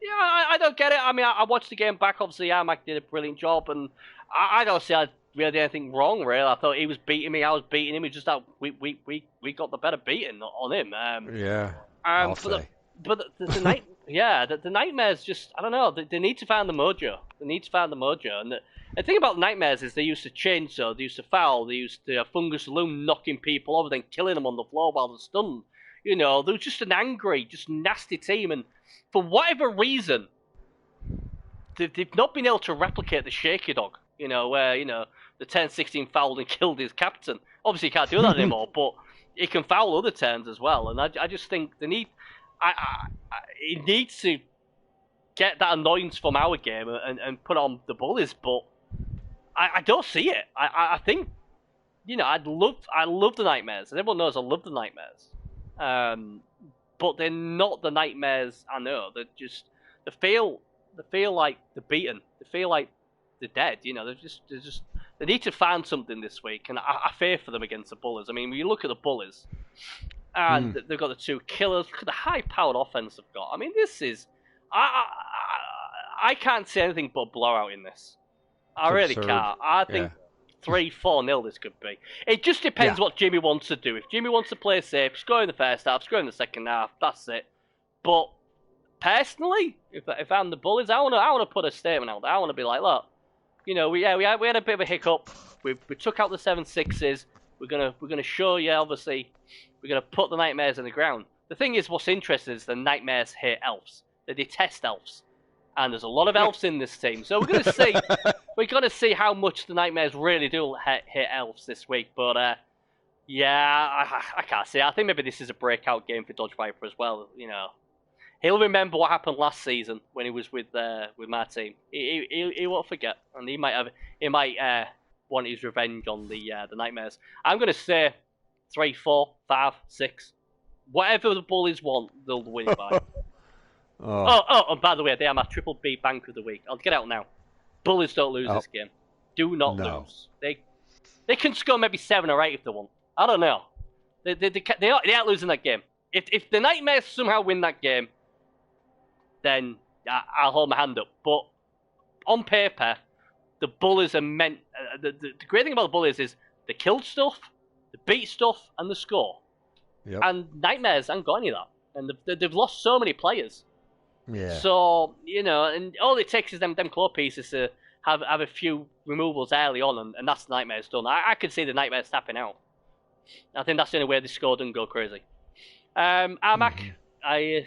I don't get it. I mean, I watched the game back. Obviously, Armac did a brilliant job, and I don't see I really did anything wrong. Really, I thought he was beating me. I was beating him. It's just that we got the better beating on him. But the Nightmares just, I don't know, they need to find the mojo. They need to find the mojo. And the thing about the Nightmares is they used to chainsaw, they used to foul, they used to Fungus Loom knocking people over, then killing them on the floor while they're stunned. They were just an angry, just nasty team. And for whatever reason, they've not been able to replicate the Shaky Dog, where, the 10-16 fouled and killed his captain. Obviously, he can't do that anymore, but he can foul other turns as well. And I just think they need... he needs to get that annoyance from our game and put on the Bullies, but I don't see it. I think, I love the Nightmares, and everyone knows I love the Nightmares. But they're not the Nightmares I know. They feel like they're beaten. They feel like they're dead. You know, they need to find something this week, and I fear for them against the Bullies. I mean, when you look at the Bullies, and they've got the two killers, look at the high-powered offense they've got. I mean, this is I can't see anything but blowout in this. I really can't. I think 3-4-0 this could be. It just depends what Jimmy wants to do. If Jimmy wants to play safe, score in the first half, score in the second half, that's it. But personally, if I'm the Bullies, I want to put a statement out there. I want to be like, look, you know, we had a bit of a hiccup. We took out the 7-6s. We're gonna show you. Obviously, we're gonna put the Nightmares in the ground. The thing is, what's interesting is the Nightmares hate elves. They detest elves, and there's a lot of elves in this team. So we're gonna see how much the Nightmares really do hit elves this week. But I can't see. I think maybe this is a breakout game for Dodge Viper as well. You know. He'll remember what happened last season when he was with my team. He won't forget, and he might want his revenge on the Nightmares. I'm going to say 3, 4, 5, 6. Whatever the Bullies want, they'll win it by. And by the way, they are my triple B bank of the week. I'll get out now. Bullies don't lose this game. Do not lose. They can score maybe 7 or 8 if they want. I don't know. They aren't losing that game. If the Nightmares somehow win that game, then I'll hold my hand up. But on paper, the Bullies are meant... The great thing about the Bullies is they killed stuff, they beat stuff, and they score. Yep. And Nightmares haven't got any of that. And they've lost so many players. Yeah. So, you know, and all it takes is them claw pieces to have a few removals early on, and that's the Nightmares done. I could see the Nightmares tapping out. I think that's the only way they scored and go crazy. Armac, are you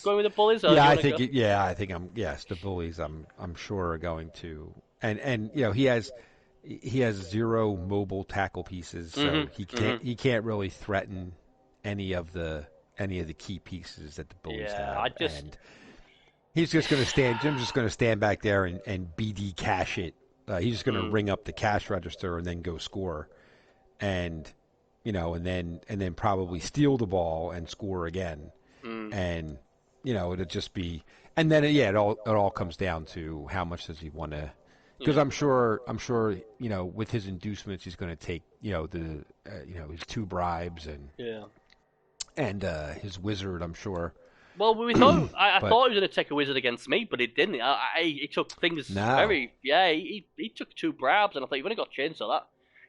going with the Bullies? Or I think the Bullies. I'm sure are going to, and you know he has 0 mobile tackle pieces, so he can't really threaten any of the key pieces that the Bullies have. And he's just going to stand. Jim's just going to stand back there and BD cash it. He's just going to ring up the cash register and then go score, and you know, and then probably steal the ball and score again. And you know, it'll just be, and then it all comes down to how much does he want to, because I'm sure you know, with his inducements he's going to take, you know, the his 2 bribes and his wizard, I'm sure. Well, we thought I thought he was going to take a wizard against me, but he didn't. He took things very he took 2 bribes, and I thought you've only got chainsaw.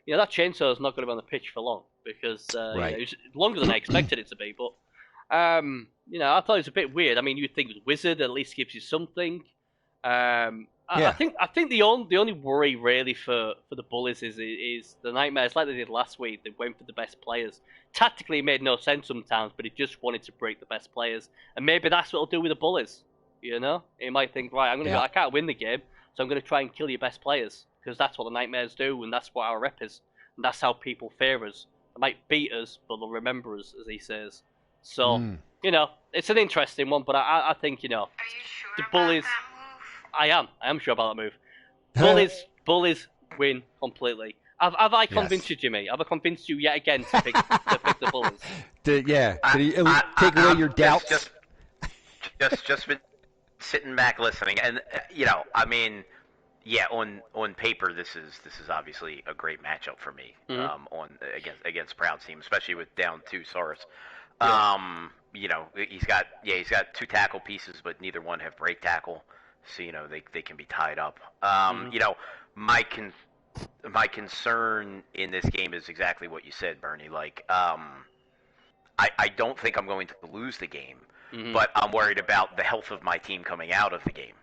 That chainsaw is not going to be on the pitch for long because it was longer than I expected it to be, but. You know, I thought it was a bit weird. I mean, you'd think Wizard at least gives you something. I think the only worry really for the Bullies is the Nightmares, like they did last week. They went for the best players. Tactically, it made no sense sometimes, but it just wanted to break the best players, and maybe that's what it'll do with the Bullies. You know, he might think, right, I can't win the game, so I'm going to try and kill your best players because that's what the Nightmares do, and that's what our rep is, and that's how people fear us. They might beat us, but they'll remember us, as he says. So, you know, it's an interesting one, but I think, you know, are you sure the Bullies... I am sure about that move. Bullies win completely. Have I convinced you, Jimmy? Have I convinced you yet again to pick the Bullies? Did he take away your doubts? Just been sitting back listening, and you know, I mean, yeah, on paper, this is obviously a great matchup for me. Against Proud's team, especially with down 2 Saurus. You know, he's got 2 tackle pieces, but neither one have break tackle, so you know they can be tied up. You know, my concern in this game is exactly what you said, Bernie. Like, I don't think I'm going to lose the game, but I'm worried about the health of my team coming out of the game.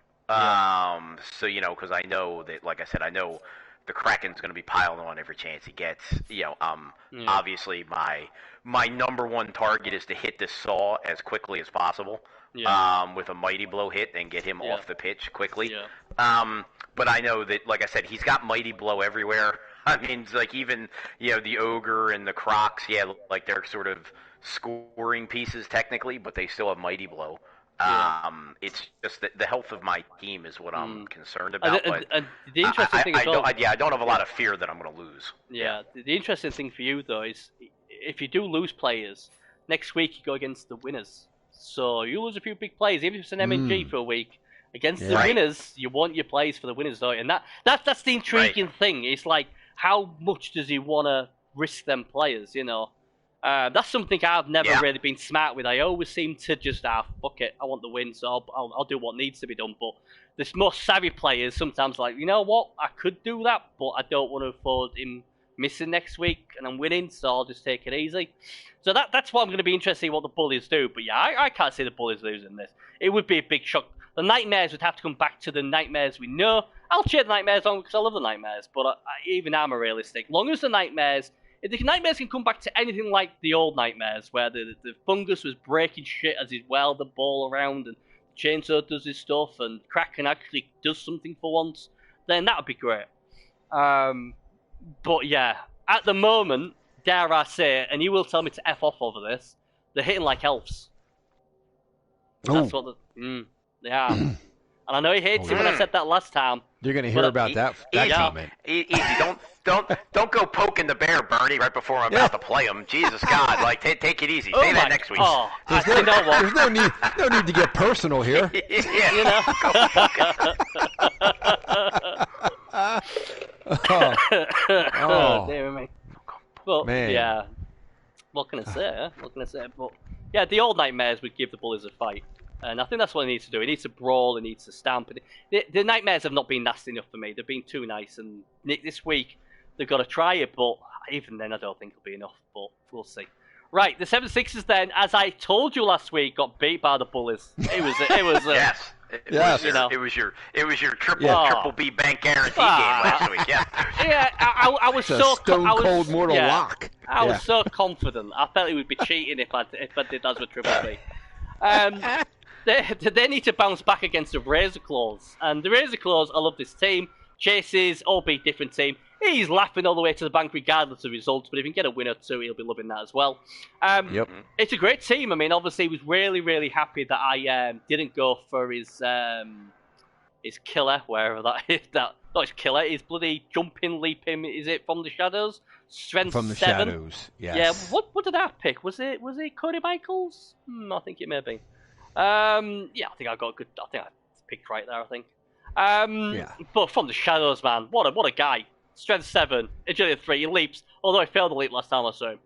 So you know, because I know that, like I said, I know the Kraken's going to be piling on every chance he gets. You know, obviously my number 1 target is to hit this Saw as quickly as possible, with a Mighty Blow hit and get him off the pitch quickly. But I know that, like I said, he's got Mighty Blow everywhere. I mean, like even, you know, the Ogre and the Crocs, like they're sort of scoring pieces technically, but they still have Mighty Blow. It's just that the health of my team is what I'm concerned about. But the interesting thing I don't have a lot of fear that I'm going to lose. The interesting thing for you though is if you do lose players, next week you go against the winners. So you lose a few big players, even if it's an MNG for a week, Against the winners, you want your plays for the winners, don't you? And that's the intriguing thing. It's like, how much does he want to risk them players, you know? That's something I've never really been smart with. I always seem to just, fuck it, I want the win, so I'll do what needs to be done. But the more savvy players sometimes like, you know what, I could do that, but I don't want to afford him missing next week, and I'm winning, so I'll just take it easy. So that's what I'm going to be interested in what the Bullies do. But yeah, I can't see the Bullies losing this. It would be a big shock. The Nightmares would have to come back to the Nightmares we know. I'll cheer the Nightmares on because I love the Nightmares, but even I'm a realistic. Long as the Nightmares, if the Nightmares can come back to anything like the old Nightmares, where the fungus was breaking shit as he'd weld the ball around, and Chainsaw does his stuff, and Kraken actually does something for once, then that would be great. But yeah, at the moment, dare I say it, and you will tell me to F off over this, they're hitting like elves. That's what they are. And I know he hates it when I said that last time. You're going to hear about that comment. Easy. Don't go poking the bear, Bernie, right before I'm about to play him. Jesus God, like take it easy. Say that next week. Oh, you know what? There's no need to get personal here. You know. Dear me. But man. Yeah, what can I say? But yeah, the old Nightmares would give the Bullies a fight. And I think that's what he needs to do. He needs to brawl, he needs to stamp. The Nightmares have not been nasty enough for me. They've been too nice. And this week, they've got to try it. But even then, I don't think it'll be enough. But we'll see. Right, the 76ers then, as I told you last week, got beat by the Bullies. It was yes. It was your triple B bank guarantee game last week. Yeah. Yeah, I was so cold mortal lock. I was so confident. I felt it would be cheating if I did that with triple B. They need to bounce back against the Razor Claws. And the Razor Claws, I love this team. Chase's, albeit different team. He's laughing all the way to the bank regardless of results, but if he can get a win or two, he'll be loving that as well. It's a great team. I mean, obviously, he was really, really happy that I didn't go for his killer, wherever that is. Not his killer, his bloody jumping, leaping, is it from the shadows? Strength from the 7. Shadows, yes. Yeah, what did I pick? Was it Cody Michaels? I think it may have been. I think I picked right there, I think. But from the shadows, man, what a guy. Strength 7, agility 3, he leaps. Although he failed the leap last time I saw him.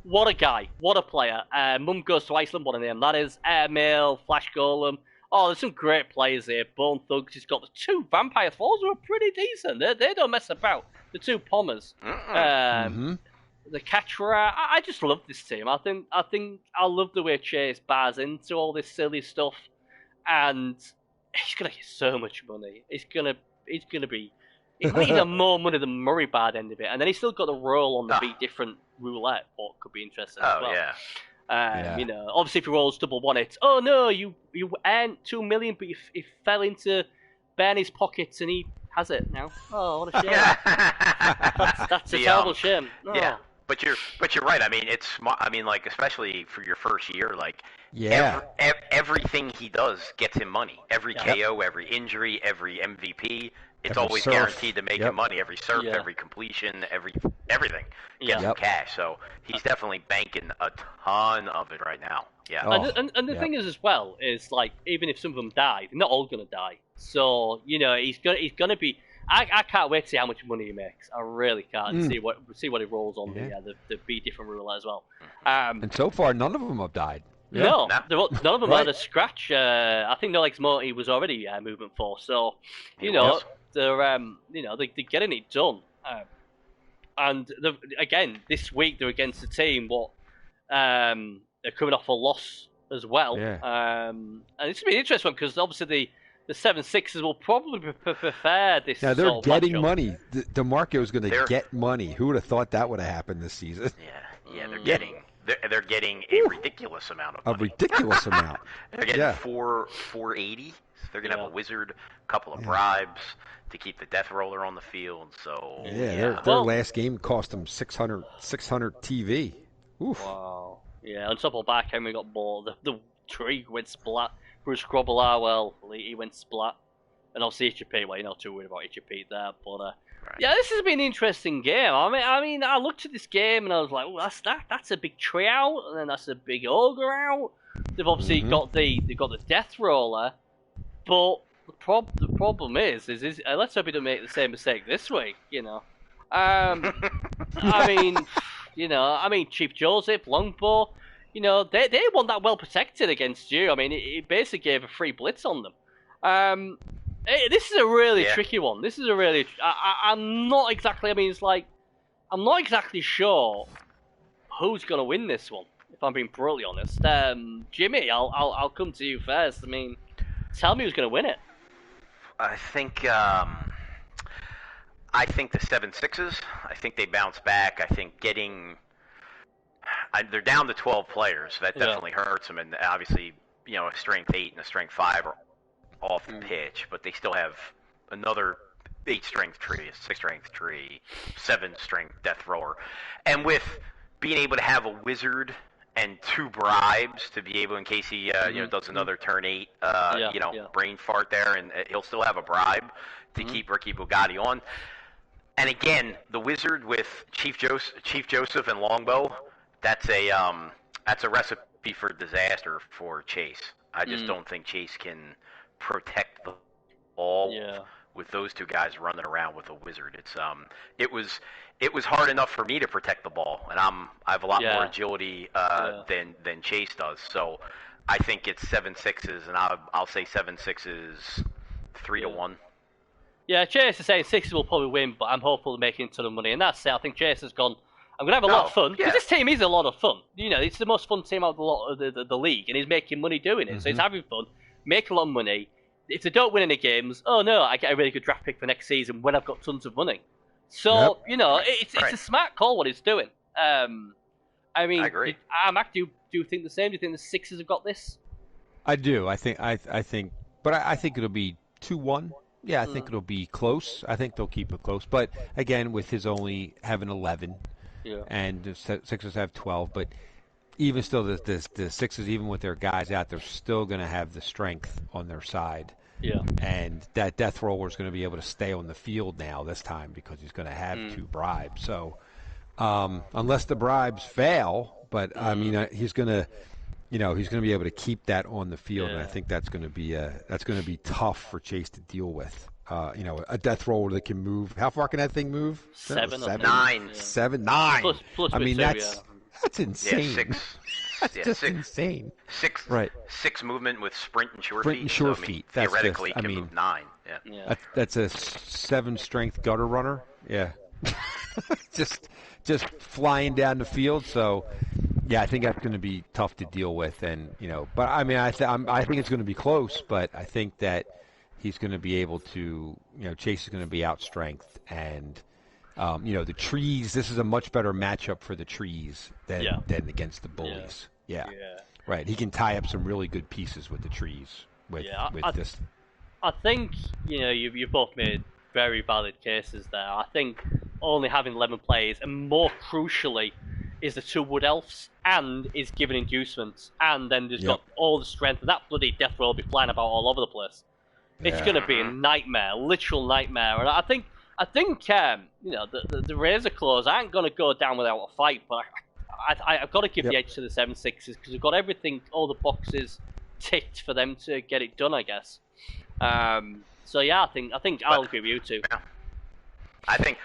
What a guy, what a player. Mum Goes to Iceland, what a name that is. Airmail, Flash Golem. Oh, there's some great players here. Bone Thugs, he's got the 2 Vampire Falls who are pretty decent. They don't mess about. The 2 Pommers. The Catcher. I just love this team. I think I love the way Chase bars into all this silly stuff, and he's gonna get so much money. He's gonna be. He might even have more money than Murray by the end of it, and then he's still got the roll on the Be Different roulette, what could be interesting as well. You know, obviously if he rolls double one, it's no, you earned $2 million, but he fell into Bernie's pockets and he has it now. Oh, what a shame! that's a terrible shame. Oh. Yeah. But you're right. I mean, it's smart. I mean, like, especially for your first year, like, everything he does gets him money. Every KO, every injury, every MVP, it's always guaranteed to make him money. Every surf, every completion, everything gets him cash. So he's definitely banking a ton of it right now. Yeah. And the thing is as well is, like, even if some of them die, they're not all gonna die. So you know he's gonna be. I can't wait to see how much money he makes. I really can't. And see what he rolls on the Be Different roulette as well. And so far, none of them have died. No, none of them had a scratch. I think No Legs Morty was already movement 4. So they're they're getting it done. And again, this week they're against a team they're coming off a loss as well. And it's gonna be an interesting one because obviously the 76ers will probably prefer this. Now they're getting money. DeMarco's going to get money. Who would have thought that would have happened this season? Yeah, they're getting a ridiculous amount of money. A ridiculous amount. They're getting $480. They're going to have a wizard, a couple of bribes to keep the Death Roller on the field. So their last game cost them 600 TV. Oof. Wow. Yeah, on top of that, we got more. The tree went splat. Bruce Grobbelaar, he went splat. And obviously HGP, you're not too worried about HGP there. But this has been an interesting game. I mean, I looked at this game and I was like, oh, that's a big tree out, and then that's a big ogre out. They've obviously got the Death Roller, but the problem is let's hope he don't make the same mistake this week. I mean, Chief Joseph, Longbow, they weren't that well protected against you. I mean, it basically gave a free blitz on them. This is a really tricky one. This is a really. I'm not exactly. I mean, it's like I'm not exactly sure who's going to win this one. If I'm being brutally honest, Jimmy, I'll come to you first. I mean, tell me who's going to win it. I think the 7-6s. I think they bounce back. I think they're down to 12 players, so that definitely hurts them. And obviously, a strength 8 and a strength 5 are off the pitch, but they still have another 8-strength tree, a 6-strength tree, 7-strength death thrower, and with being able to have a wizard and 2 bribes to be able, in case he does another turn 8 brain fart there, and he'll still have a bribe to keep Ricky Bugatti on. And again, the wizard with Chief Joseph and Longbow, that's a recipe for disaster for Chase. I just don't think Chase can protect the ball with those 2 guys running around with a wizard. It was hard enough for me to protect the ball, and I have a lot more agility than Chase does. So I think it's 7-6s, and I'll say 7-6s 3-1. Yeah, Chase is saying 6s will probably win, but I'm hopeful of making a ton of money. And that's it. I think Chase has gone, I'm going to have a lot of fun. Because this team is a lot of fun. It's the most fun team out of the league, and he's making money doing it. So he's having fun, make a lot of money. If they don't win any games, I get a really good draft pick for next season when I've got tons of money. So, it's a smart call what he's doing. I mean, I agree. Mac, do you think the same? Do you think the Sixers have got this? I do. I think, but I think it'll be 2-1. Yeah, I think it'll be close. I think they'll keep it close. But again, with his only having 11, and the Sixers have 12, but even still, the Sixers, even with their guys out, they're still going to have the strength on their side. Yeah. And that death roller is going to be able to stay on the field now this time because he's going to have 2 bribes. So unless the bribes fail, but I mean, he's going to. He's going to be able to keep that on the field, and I think that's going to be tough for Chase to deal with. A death roller that can move. How far can that thing move? 7, 9. Yeah. 7, 9. Plus I mean, that's insane. Yeah, 6. That's just insane. 6. Right. 6 movement with sprint and sure feet. So, feet. Theoretically, can move 9. Yeah. That's a 7-strength gutter runner. Yeah. just flying down the field. So. Yeah, I think that's going to be tough to deal with, and but I mean, I think it's going to be close, but I think that he's going to be able to, Chase is going to be out strength, and the trees. This is a much better matchup for the trees than against the bullies. Yeah. Right. He can tie up some really good pieces with the trees. With this, I think you both made very valid cases there. I think only having 11 players, and more crucially, is the 2 Wood Elves, and is given inducements, and then there's got all the strength, and that bloody death roll will be flying about all over the place. It's going to be a nightmare, literal nightmare, and I think the Razor Claws aren't going to go down without a fight, but I've got to give the edge to the 7-6s, because they've got everything, all the boxes ticked for them to get it done, I guess. So yeah, I think I'll agree with you too. Yeah. I think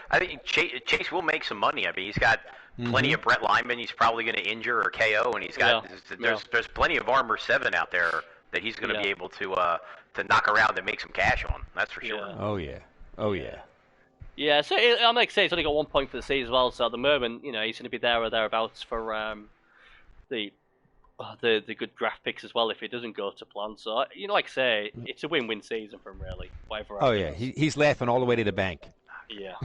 Chase will make some money. I mean, he's got plenty of Brett Lyman. He's probably going to injure or KO, and he's got there's plenty of Armor 7 out there that he's going to be able to knock around and make some cash on. That's for sure. Oh yeah. Yeah, so I'm like say he's only got 1 point for the season as well. So at the moment, he's going to be there or thereabouts for the good draft picks as well if it doesn't go to plan. So like I say, it's a win-win season for him really. Whatever. Oh yeah, he's laughing all the way to the bank. Yeah,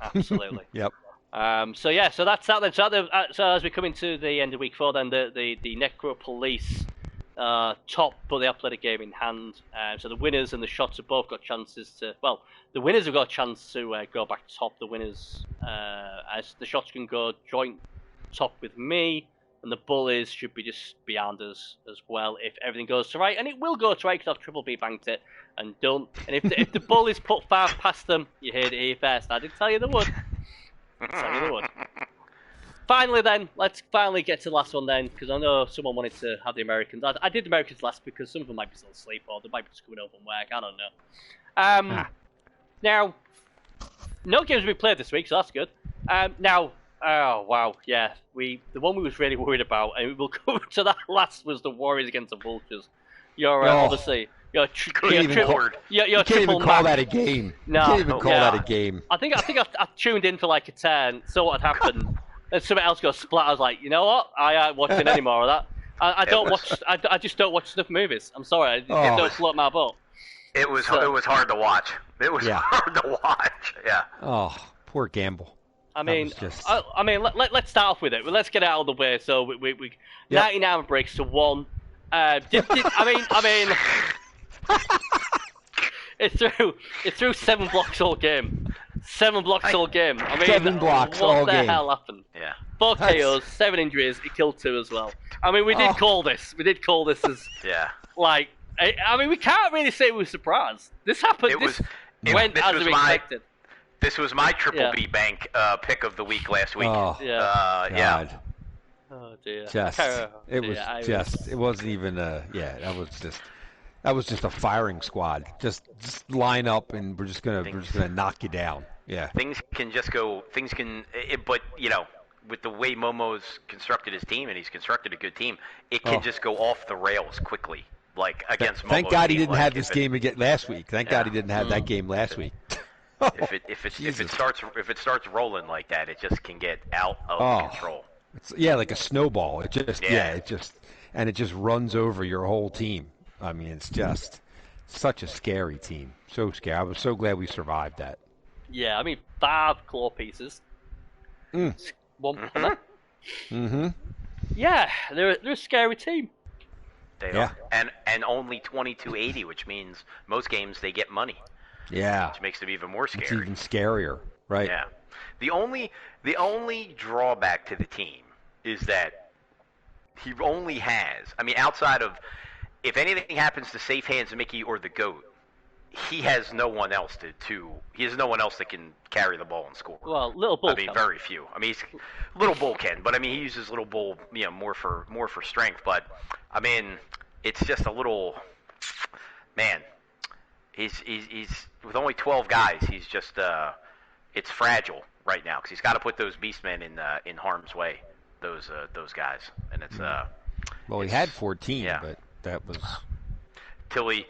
absolutely. Yep. So that's that then. So as we come into the end of week 4, then the Necro Police top, but they have played a game in hand. So the winners and the shots have both got chances to. Well, the winners have got a chance to go back top. The winners, as the shots can go joint top with me, and the bullies should be just beyond us as well if everything goes to right, and it will go to right because I've Triple B banked it. And if the bullies put 5 past them, you heard it here first. I did tell you they would. finally then, let's finally get to the last one then, because I know someone wanted to have the Americans. I did the Americans last because some of them might be still asleep or they might be just coming over from work. I don't know. Now, no games we played this week, so that's good. Now, oh wow, yeah, the one we was really worried about, and we'll come to that last, was the Warriors against the Vultures. You're obviously. You can't even call that a game. No, you can't even call that a game. I think I tuned in for like a turn, saw what had happened, and something else got splat. I was like, you know what? I ain't watching any more of that. I just don't watch enough movies. I'm sorry, it don't float my boat. It was hard to watch. It was hard to watch. Yeah. Oh, poor Gamble. I mean, let's start off with it. Let's get it out of the way. So we 99 breaks to 1. I mean. It threw 7 blocks all game. 7 blocks all game. I mean, 7 blocks all game. What the hell happened? Yeah. 4 KOs, 7 injuries. He killed 2 as well. I mean, we did call this. We did call this as like. I mean, we can't really say we were surprised. This happened. This went as we expected. This was my triple B bank pick of the week last week. Oh, yeah. Oh dear. It wasn't even that was just a firing squad. Just line up and we're just gonna knock you down. Yeah. Things can just go. But with the way Momo's constructed his team, and he's constructed a good team, it can just go off the rails quickly. Like against Momo's Thank God he didn't like have this game again last week. Thank God he didn't have that game last week. If it starts rolling like that, it just can get out of control. It's, like a snowball. It just runs over your whole team. I mean, it's just such a scary team. So scary. I was so glad we survived that. Yeah, I mean, 5 claw pieces. 1 punter. Mm-hmm. Yeah, they're a scary team. They are. And only 2280, which means most games they get money. Yeah. Which makes them even more scary. It's even scarier, right? Yeah. The only drawback to the team is that he only has, I mean, outside of, if anything happens to Safe Hands, Mickey, or the GOAT, he has no one else he has no one else that can carry the ball and score. Well, Little Bull can. Very few. I mean, Little Bull can, but I mean, he uses Little Bull, more for strength. But I mean, it's just a little, man. He's with only 12 guys. He's just it's fragile right now because he's got to put those beastmen in harm's way. Those guys, and it's Well, he had 14, but that was till he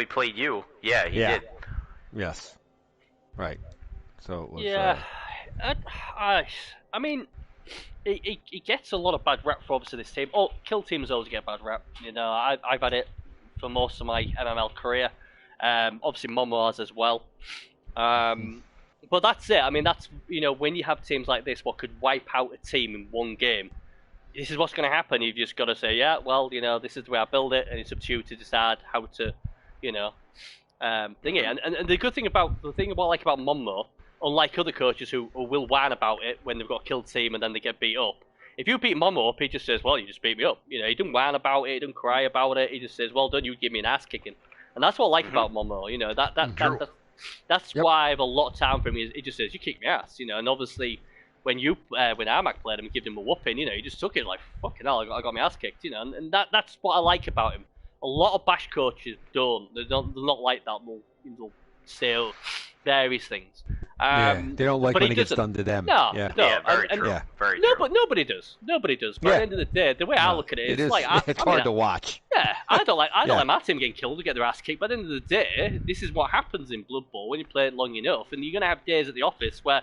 played you. Yeah, he did. Yes. Right. So it was. Yeah. I mean, he gets a lot of bad rap for obviously this team. Kill teams always get bad rap. I've had it for most of my MML career. Obviously Momo has as well. But that's it. I mean, that's, when you have teams like this, what could wipe out a team in one game, this is what's going to happen. You've just got to say, this is the way I build it, and it's up to you to decide how to, thing it. And the thing I like about Momo, unlike other coaches who will whine about it when they've got a killed team and then they get beat up, if you beat Momo up, he just says, well, you just beat me up. He doesn't whine about it, he doesn't cry about it, he just says, well done, you give me an ass kicking. And that's what I like about Momo, that's why I have a lot of time for him. He just says, you kick me ass, and obviously when Armac played him and gave him a whooping, he just took it like, fucking hell, I got my ass kicked, and that's what I like about him. A lot of bash coaches don't. They're not like that. They'll say various things. They don't like when it gets done to them. No, very true. Very true. But nobody does. Nobody does. But at the end of the day, the way I look at it, it's like it's hard to watch. Yeah, I don't like my team getting killed or get their ass kicked. But at the end of the day, this is what happens in Bloodbowl when you play it long enough, and you're gonna have days at the office where,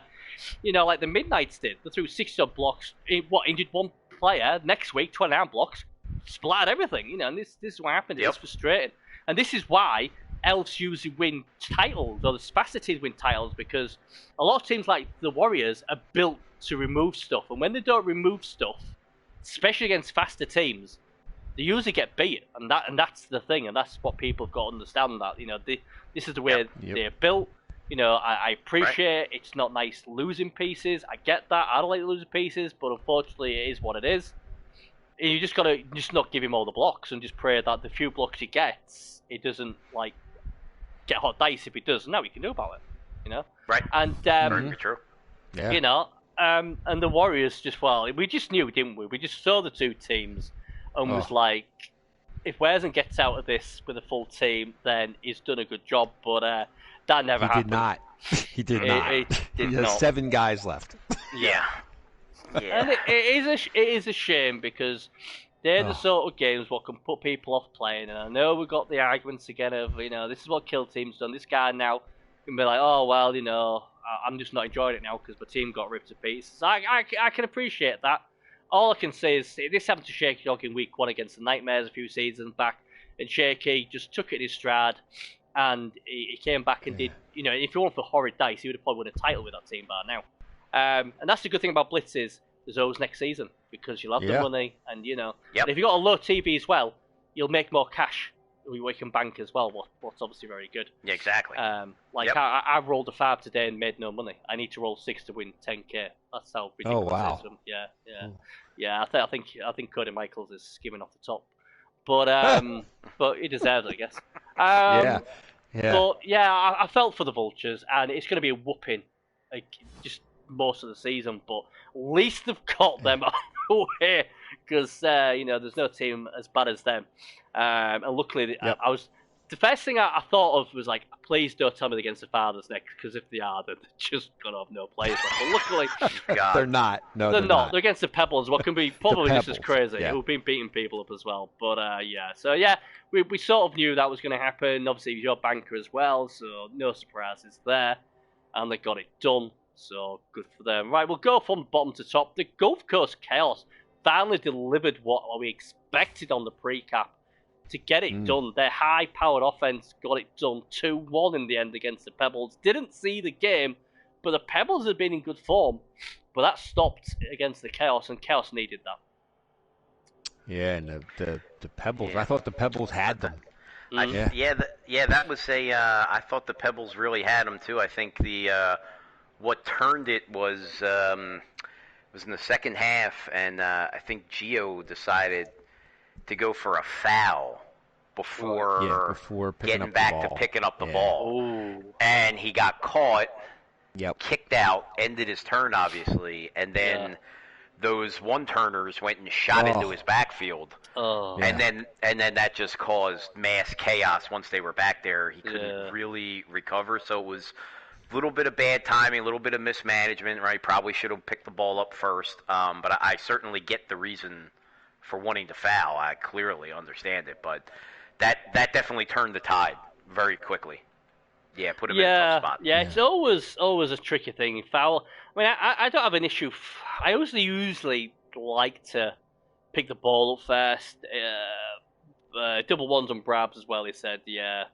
like the Midnights did. They threw 60-odd blocks. Injured 1 player. Next week, 29 blocks. Splattered everything, and this is what happened. It's frustrating, and this is why Elves usually win titles, or the faster teams win titles, because a lot of teams like the Warriors are built to remove stuff, and when they don't remove stuff, especially against faster teams, they usually get beat, and that's the thing, and that's what people have got to understand. That this is the way they're built. I appreciate it's not nice losing pieces. I get that. I don't like losing pieces, but unfortunately, it is what it is. You just gotta not give him all the blocks and just pray that the few blocks he gets, it doesn't get hot dice. If he does, now we can do about it. Right. And very true. Yeah. And the Warriors we just knew, didn't we? We just saw the two teams and was like, if Wareson gets out of this with a full team, then he's done a good job. But that never happened. He did not. He has 7 guys left. Yeah. And it is a shame because they're the sort of games what can put people off playing. And I know we've got the arguments again of, this is what Kill Team's done. This guy now can be like, oh, well, I'm just not enjoying it now because my team got ripped to pieces. So I can appreciate that. All I can say is this happened to Shaky Dog in week 1 against the Nightmares a few seasons back, and Shaky just took it in his stride, and he came back and did, if it weren't for horrid dice, he would have probably won a title with that team by now. And that's the good thing about Blitz is there's always next season, because you'll have the money, and and if you've got a low TV as well, you'll make more cash. We can bank as well, what's obviously very good. Yeah, exactly. I rolled a 5 today and made no money. I need to roll 6 to win 10k. That's how ridiculous it is. Yeah. I think Cody Michaels is skimming off the top, but he deserves it, I guess. But I felt for the Vultures, and it's going to be a whooping, just most of the season. But at least they've got them away, because there's no team as bad as them. And luckily, the first thing I thought of was like, please don't tell me they're against the Fathers next, because if they are, then they're just gonna have no players left. But luckily, they're not. No, they're not. They're against the Pebbles, what can be probably just as crazy. Who've been beating people up as well. But we sort of knew that was going to happen. Obviously, he's your banker as well, so no surprises there. And they got it done, so good for them. Right, we'll go from bottom to top. The Gulf Coast Chaos finally delivered what we expected on the pre-cap. To get it done, their high-powered offense got it done 2-1 in the end against the Pebbles. Didn't see the game, but the Pebbles had been in good form. But that stopped against the Chaos, and Chaos needed that. Yeah, and the Pebbles. I thought the Pebbles had them. That was I thought the Pebbles really had them too. I think what turned it was in the second half, and I think Gio decided to go for a foul before getting back to picking up the ball. Ooh. And he got caught, kicked out, ended his turn, obviously, and then those one-turners went and shot into his backfield. And then that just caused mass chaos once they were back there. He couldn't really recover, so it was a little bit of bad timing, a little bit of mismanagement, right? Probably should have picked the ball up first, but I certainly get the reason for wanting to foul. I clearly understand it, but that definitely turned the tide very quickly. Yeah, put him in a tough spot. Yeah, it's always a tricky thing. Foul. I mean, I don't have an issue. I usually like to pick the ball up first. Double ones and brabs as well, he said. Yeah.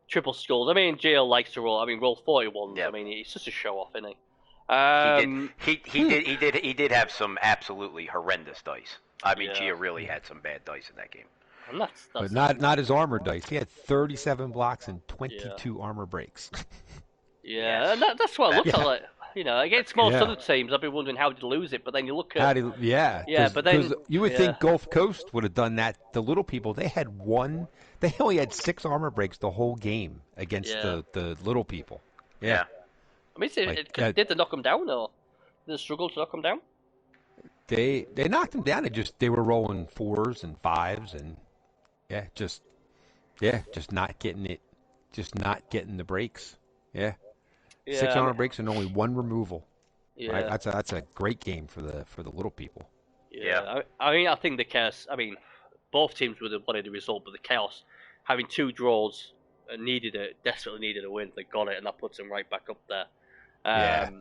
Triple skulls. I mean, Gio likes to roll. I mean, roll 41s. Yep. I mean, he's just a show off, isn't he? He did have some absolutely horrendous dice. I mean, Gio really had some bad dice in that game. And that's but not his armor dice. He had 37 blocks and 22 armor breaks. And that's what I looked at. Like, against most other teams, I've been wondering how to lose it. But then you look at but then you would think Gulf Coast would have done that. The little people, they only had 6 armor breaks the whole game against the little people. Yeah. I mean, did they knock them down, or did they struggle to knock them down? They knocked them down. They were rolling 4s and 5s, and just not getting it, just not getting the breaks. 6 armor breaks and only 1 removal. Right? That's a great game for the little people. I mean, I think the Chaos. I mean, both teams would have wanted the result, but the Chaos having 2 draws desperately needed a win. They got it, and that puts them right back up there. I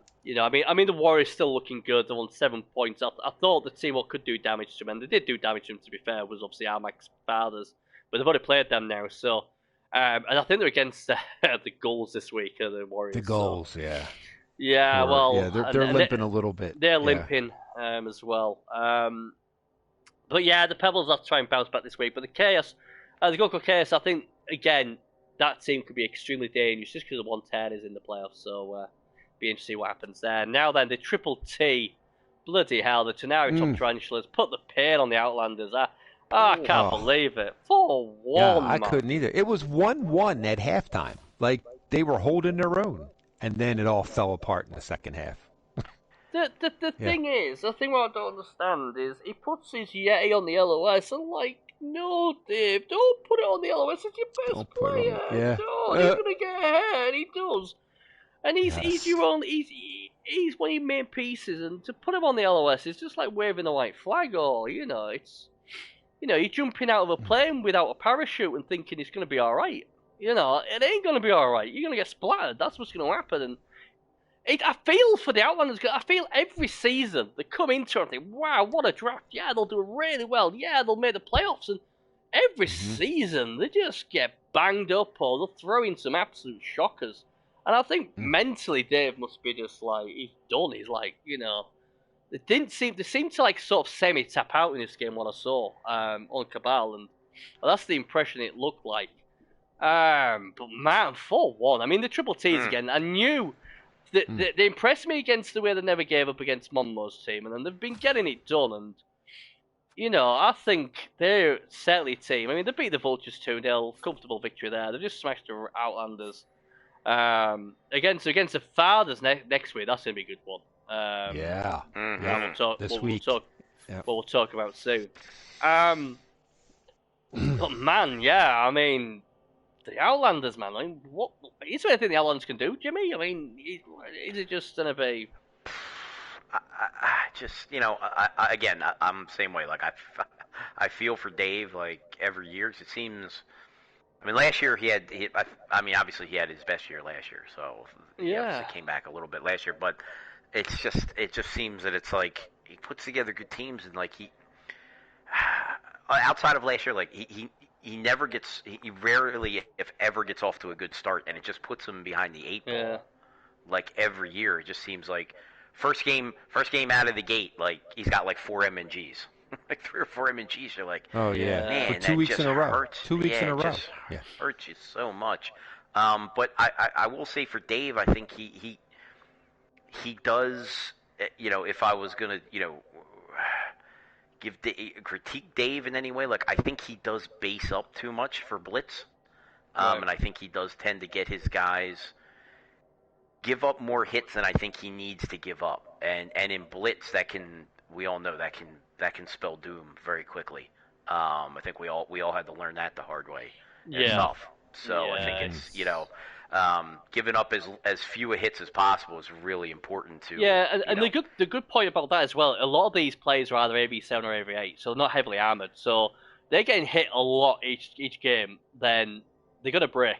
mean, the Warriors still looking good. They won 7 points. I thought the team what could do damage to them, and they did do damage to them. To be fair, was obviously Armac's Fathers, but they've already played them now. So, and I think they're against the Gulls this week. The Warriors. The Gulls, they're limping a little bit. They're limping as well. But the Pebbles have to try and bounce back this week. But the Chaos, the Gulf Chaos, I think again that team could be extremely dangerous just because the 110 is in the playoffs. So. Be interesting to see what happens there. Now then, the Triple T, bloody hell, the Tenari Top Tarantulas put the pain on the Outlanders. I can't believe it. 4-1. Yeah, I couldn't either. It was 1-1 at halftime. Like, they were holding their own. And then it all fell apart in the second half. the thing is, the thing what I don't understand is he puts his Yeti on the LOS and like, no, Dave, don't put it on the LOS. It's your best player. No, he's gonna get ahead. He does, and he's your own. He's one of your main pieces, and to put him on the LOS is just like waving the white flag. Or it's you're jumping out of a plane without a parachute and thinking it's gonna be all right. It ain't gonna be all right. You're gonna get splattered. That's what's gonna happen. And I feel for the Outlanders. I feel every season they come into it and think, wow, what a draft. Yeah, they'll do really well. Yeah, they'll make the playoffs. And every season they just get banged up or they'll throw in some absolute shockers. And I think mentally Dave must be just like, he's done. He's like, they seemed to like sort of semi-tap out in this game, what I saw on Cabal. And that's the impression it looked like. But man, 4-1. I mean, the triple T's again. I knew... They impressed me against the way they never gave up against Monmo's team, and then they've been getting it done. And I think they're certainly a team. I mean, they beat the Vultures 2-0, comfortable victory there. They've just smashed the Outlanders. Against the Fathers next week, that's gonna be a good one. We'll talk about soon. But man, I mean. The Outlanders, man. I mean, what is there anything the Outlanders can do, Jimmy? I mean, is it just gonna be? I'm the same way. Like I feel for Dave. Like every year, 'cause it seems. I mean, last year obviously he had his best year last year, so he came back a little bit last year. But it just seems that it's like he puts together good teams, and like he outside of last year, like he rarely, if ever, gets off to a good start, and it just puts him behind the 8 ball. Yeah. Like every year, it just seems like first game out of the gate, like he's got like 4 MNGs, like 3 or 4 MNGs. You're like, oh yeah, man, for 2 weeks in a row. Hurts. 2 weeks in a row. Yeah, hurts you so much. But I will say for Dave, I think he does. If I was gonna, critique Dave in any way, like I think he does base up too much for Blitz, and I think he does tend to get his guys give up more hits than I think he needs to give up, and in Blitz we all know that can spell doom very quickly. I think we all had to learn that the hard way. It's tough. So I think it's giving up as few hits as possible is really important to. Yeah, and the good point about that as well, a lot of these players are either AV7 or AV8, so they're not heavily armored. So they're getting hit a lot each game, then they're going to break.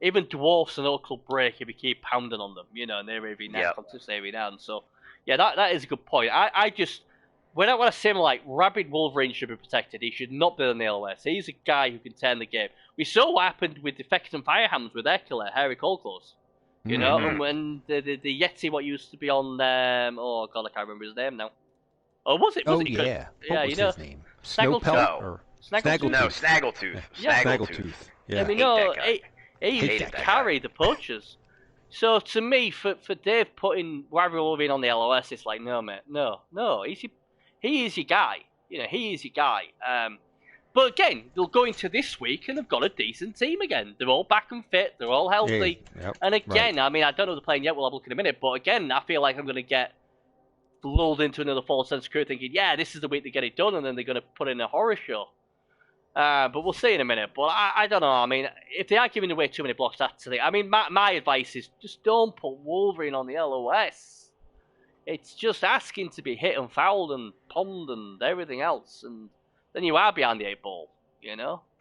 Even Dwarfs and Oak will break if you keep pounding on them, and they're AV9, consistently AV9. So, that is a good point. I just, when I say like Rabid Wolverine should be protected, he should not be on the LOS. He's a guy who can turn the game. We saw what happened with Defects and Firehams with Ekela, Harry Coldclaws. And when the Yeti, what used to be on, oh god, I can't remember his name now. Oh, was it? What was his name? Snowpelt or Snaggletooth? No, Snaggletooth. Snaggletooth. Yeah. I mean, he used to carry the poachers. So to me, for Dave putting Rabid Wolverine on the LOS, it's like, no, mate, no. He is your guy. He is your guy. But again, they'll go into this week and they've got a decent team again. They're all back and fit. They're all healthy. And again, I mean, I don't know if they're playing yet. We'll have a look in a minute. But again, I feel like I'm going to get lulled into another false sense of security thinking, this is the week to get it done. And then they're going to put in a horror show. But we'll see in a minute. But I don't know. I mean, if they are giving away too many blocks, that's the thing. I mean, my advice is just don't put Wolverine on the LOS. It's just asking to be hit and fouled and pummed and everything else. And then you are behind the 8 ball,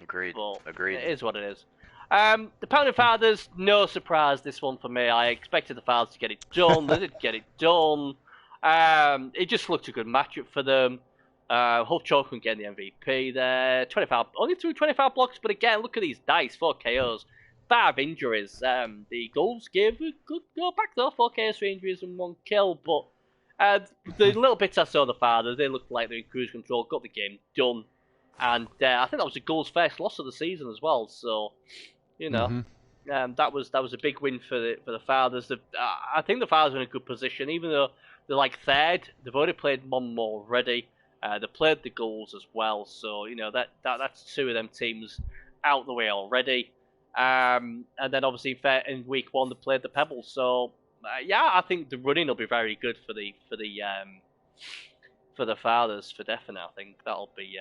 Agreed. But Agreed. It is what it is. The Pounding Fathers, no surprise this one for me. I expected the Fathers to get it done. They did get it done. It just looked a good matchup for them. Huff Chokun getting the MVP there. Only threw 25 blocks, but again, look at these dice. 4 KOs. 5 injuries. The Eagles gave a good go back though. 4 KOs, 3 injuries and 1 kill, but the little bits I saw of the Fathers, they looked like they're in cruise control, got the game done, and I think that was the Gulls' first loss of the season as well. So, that was a big win for the Fathers. I think the Fathers are in a good position, even though they're like third. They've already played Monmouth already. They played the Gulls as well, so that's 2 of them teams out the way already. And then obviously in week 1 they played the Pebbles, so yeah, I think the running will be very good for the fathers for definite. I think that'll be.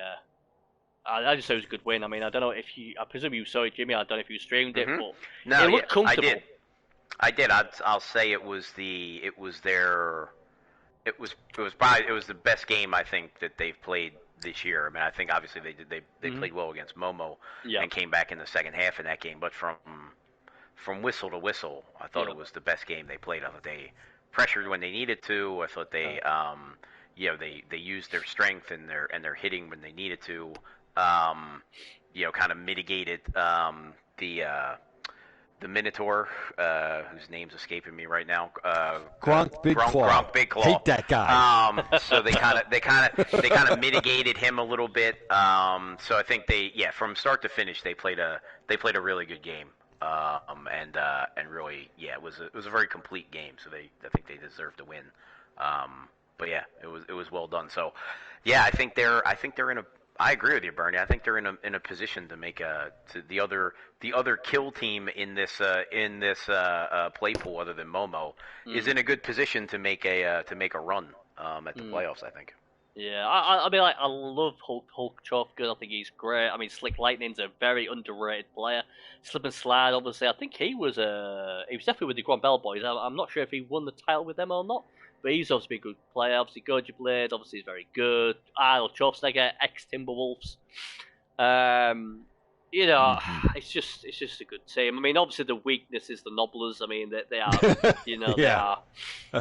I just thought it was a good win. I mean, I don't know if you. I presume you saw it, Jimmy. I don't know if you streamed it, but it looked comfortable. I did. I'll say it was the best game I think that they've played this year. I mean, I think obviously they played well against Momo and came back in the second half in that game. But from whistle to whistle, I thought it was the best game they played. I thought they pressured when they needed to. I thought they they used their strength and their hitting when they needed to. Kind of mitigated the Minotaur, whose name's escaping me right now. Gronk Big Claw. Gronk Big Claw. Hate that guy. So they kind of mitigated him a little bit. So I think from start to finish they played a really good game. And really, it was a very complete game. So I think they deserved to win. But yeah, it was well done. So yeah, I think they're in a. I agree with you, Bernie. I think they're in a position to make the other kill team in this play pool other than Momo is in a good position to make a run at the playoffs. I think. Yeah, I mean, I love Hulk Chofgood. I think he's great. I mean, Slick Lightning's a very underrated player. Slip and Slide, obviously, I think he was definitely with the Grand Bell Boys. I'm not sure if he won the title with them or not. But he's obviously a good player. Obviously, Goji Blade, obviously, is very good. Idle Chofstegger, ex-Timberwolves. It's just a good team. I mean, obviously, the weakness is the Nobblers. I mean, they are,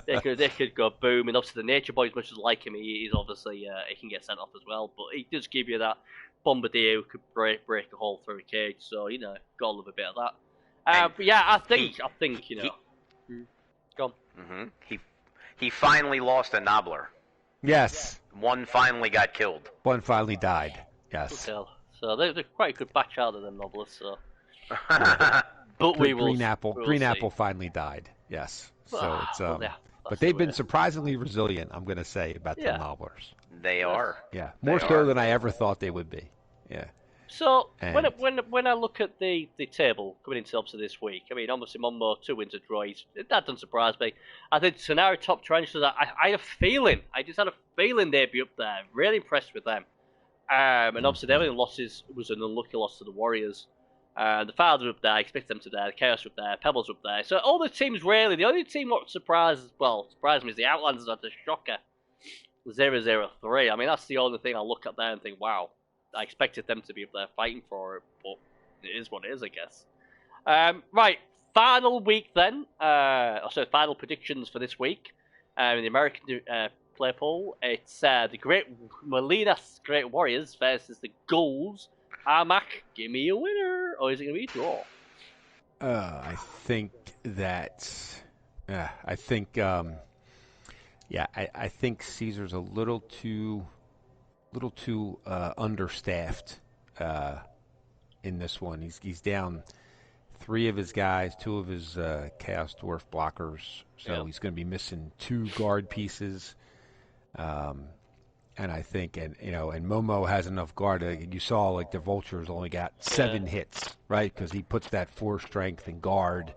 they could go boom. And obviously, the Nature Boy, as much as I like him, he's obviously, he can get sent off as well. But he does give you that Bombardier who could break a hole through a cage. So, gotta love a bit of that. But yeah, I think, go on. Mm-hmm. He finally lost a Nobbler. Yes. One finally got killed. One finally died. Yes. Okay. So they're quite a good batch out of them Nobblers. So. But we will. Green Apple finally died. Yes. So it's but they've been surprisingly resilient. I'm going to say about the Nobblers. They are. Yeah. More so than I ever thought they would be. Yeah. So when I look at the table coming into obviously this week, I mean obviously Monmo 2 wins a draw. That doesn't surprise me. I think Sonari top Tarantulas. I had a feeling. I just had a feeling they'd be up there. Really impressed with them. And obviously their only losses was an unlucky loss to the Warriors. The Father up there. I expect them to there. The Chaos up there. Pebbles up there. So all the teams really. The only team what surprised me is the Outlanders at the shocker 0-0-3. I mean that's the only thing I look at there and think, wow. I expected them to be up there fighting for it, but it is what it is, I guess. Right, final week then. Final predictions for this week. In the American play pool, it's the Great Molina's Great Warriors versus the Ghouls. Armac, give me a winner, or is it going to be a draw? I think that. I think Caesar's a little too understaffed in this one. He's down 3 of his guys, 2 of his Chaos Dwarf blockers, so he's going to be missing 2 guard pieces. And I think, and Momo has enough guard. You saw like the Vultures only got 7 hits, right? Because he puts that 4 strength and guard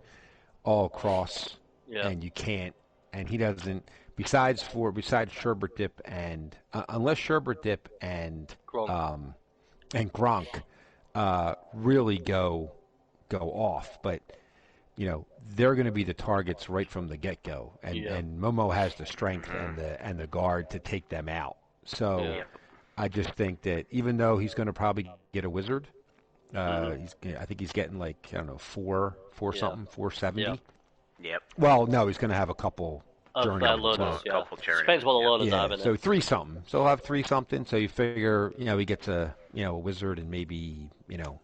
all across, and you can't, and he doesn't. Besides Sherbert Dip and unless Sherbert Dip and Gronk really go off, but they're going to be the targets right from the get go, and Momo has the strength and the guard to take them out. So I just think that even though he's going to probably get a wizard, I think he's getting like 4 something, 470. Yep. Well, no, he's going to have a couple. Depends what the loaders have. So 3 something. So he'll have 3 something. So you figure, he gets a wizard and maybe an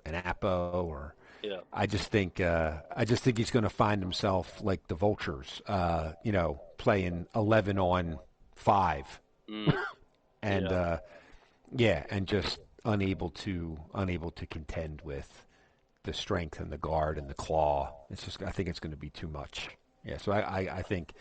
Appo or. Yeah. I just think he's going to find himself like the Vultures, playing 11 on 5, and and just unable to contend with the strength and the guard and the claw. I think it's going to be too much. Yeah, so I think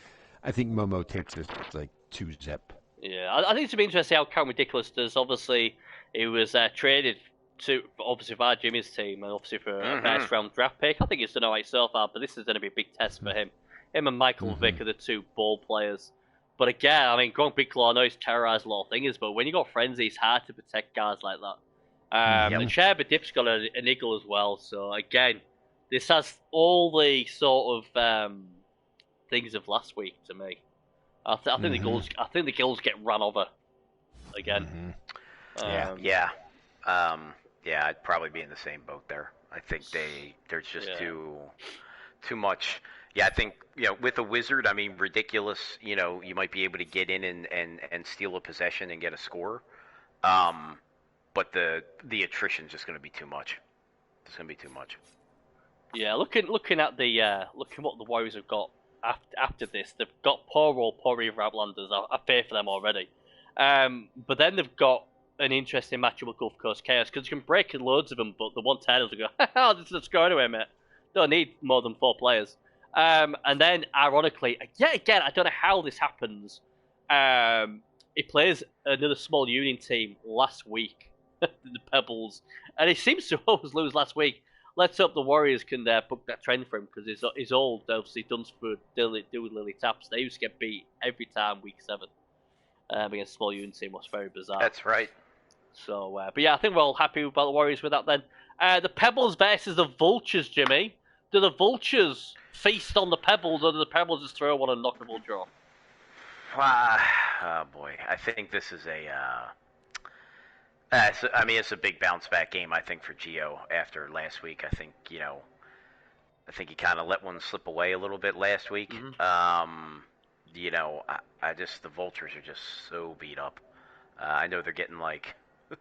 Momo takes this like 2-zip. Yeah, I think it's be interesting how Count Ridiculous does. Obviously, he was traded for Jimmy's team and obviously for a first round draft pick. I think he's done alright so far, but this is going to be a big test for him Him and Michael Vick are the two ball players. But again, I mean, Gronk Big Claw, I know he's terrorized a lot of things, but when you got Frenzy, it's hard to protect guys like that. And Sherba Dip's got an eagle as well, so again, this has all the sort of things of last week to me. I think the Gills get run over again. Yeah, I'd probably be in the same boat there. I think there's just too much. Yeah, I think with a wizard, I mean, ridiculous. You might be able to get in and steal a possession and get a score, but the attrition's just going to be too much. It's going to be too much. Yeah, looking at the looking what the Warriors have got after this, they've got poor River Outlanders. I fear for them already. But then they've got an interesting matchup with Gulf Coast Chaos because you can break loads of them, but the 110ers will go, "Oh, this is a score anyway, mate. Don't need more than 4 players." And then, ironically, yet again, I don't know how this happens. He plays another small union team last week, the Pebbles, and he seems to always lose last week. Let's hope the Warriors can book that trend for him because his old, obviously, Dunsford, Lily Taps, they used to get beat every time week 7 against a small union team. Was very bizarre. That's right. So, but yeah, I think we're all happy about the Warriors with that then. The Pebbles versus the Vultures, Jimmy. Do the Vultures feast on the Pebbles, or do the Pebbles just throw one and knock the Vulture off? Oh boy, I think this is it's a big bounce back game. I think for Gio after last week. I think he kind of let one slip away a little bit last week. I just the Vultures are just so beat up. I know they're getting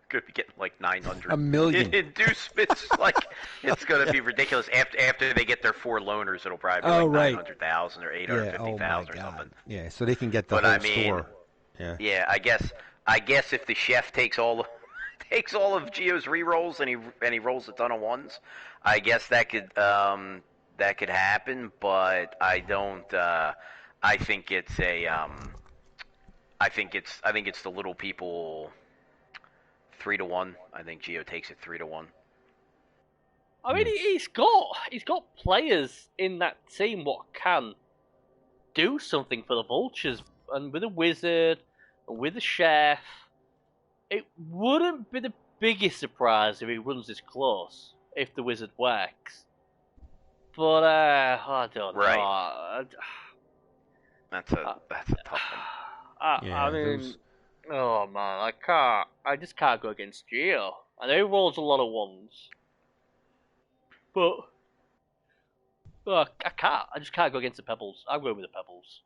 could be getting 900 a million inducements. It's going to be ridiculous. After they get their 4 loners, it'll probably be 900,000 or 850,000 or something. Yeah, so they can get the whole store. Yeah, I guess if the chef takes all of Gio's rerolls and he rolls a ton of ones, I guess that could happen. But I don't. I think it's I think it's the little people. 3-1. I think Gio takes it 3-1. I mean, he's got players in that team what can do something for the Vultures, and with a wizard, and with a chef, it wouldn't be the biggest surprise if he runs this close if the wizard works. But I don't know. Right. That's a tough one. I mean. Oh man, I just can't go against Gio. I know he rolls a lot of ones, but I can't. I just can't go against the Pebbles. I'm going with the Pebbles.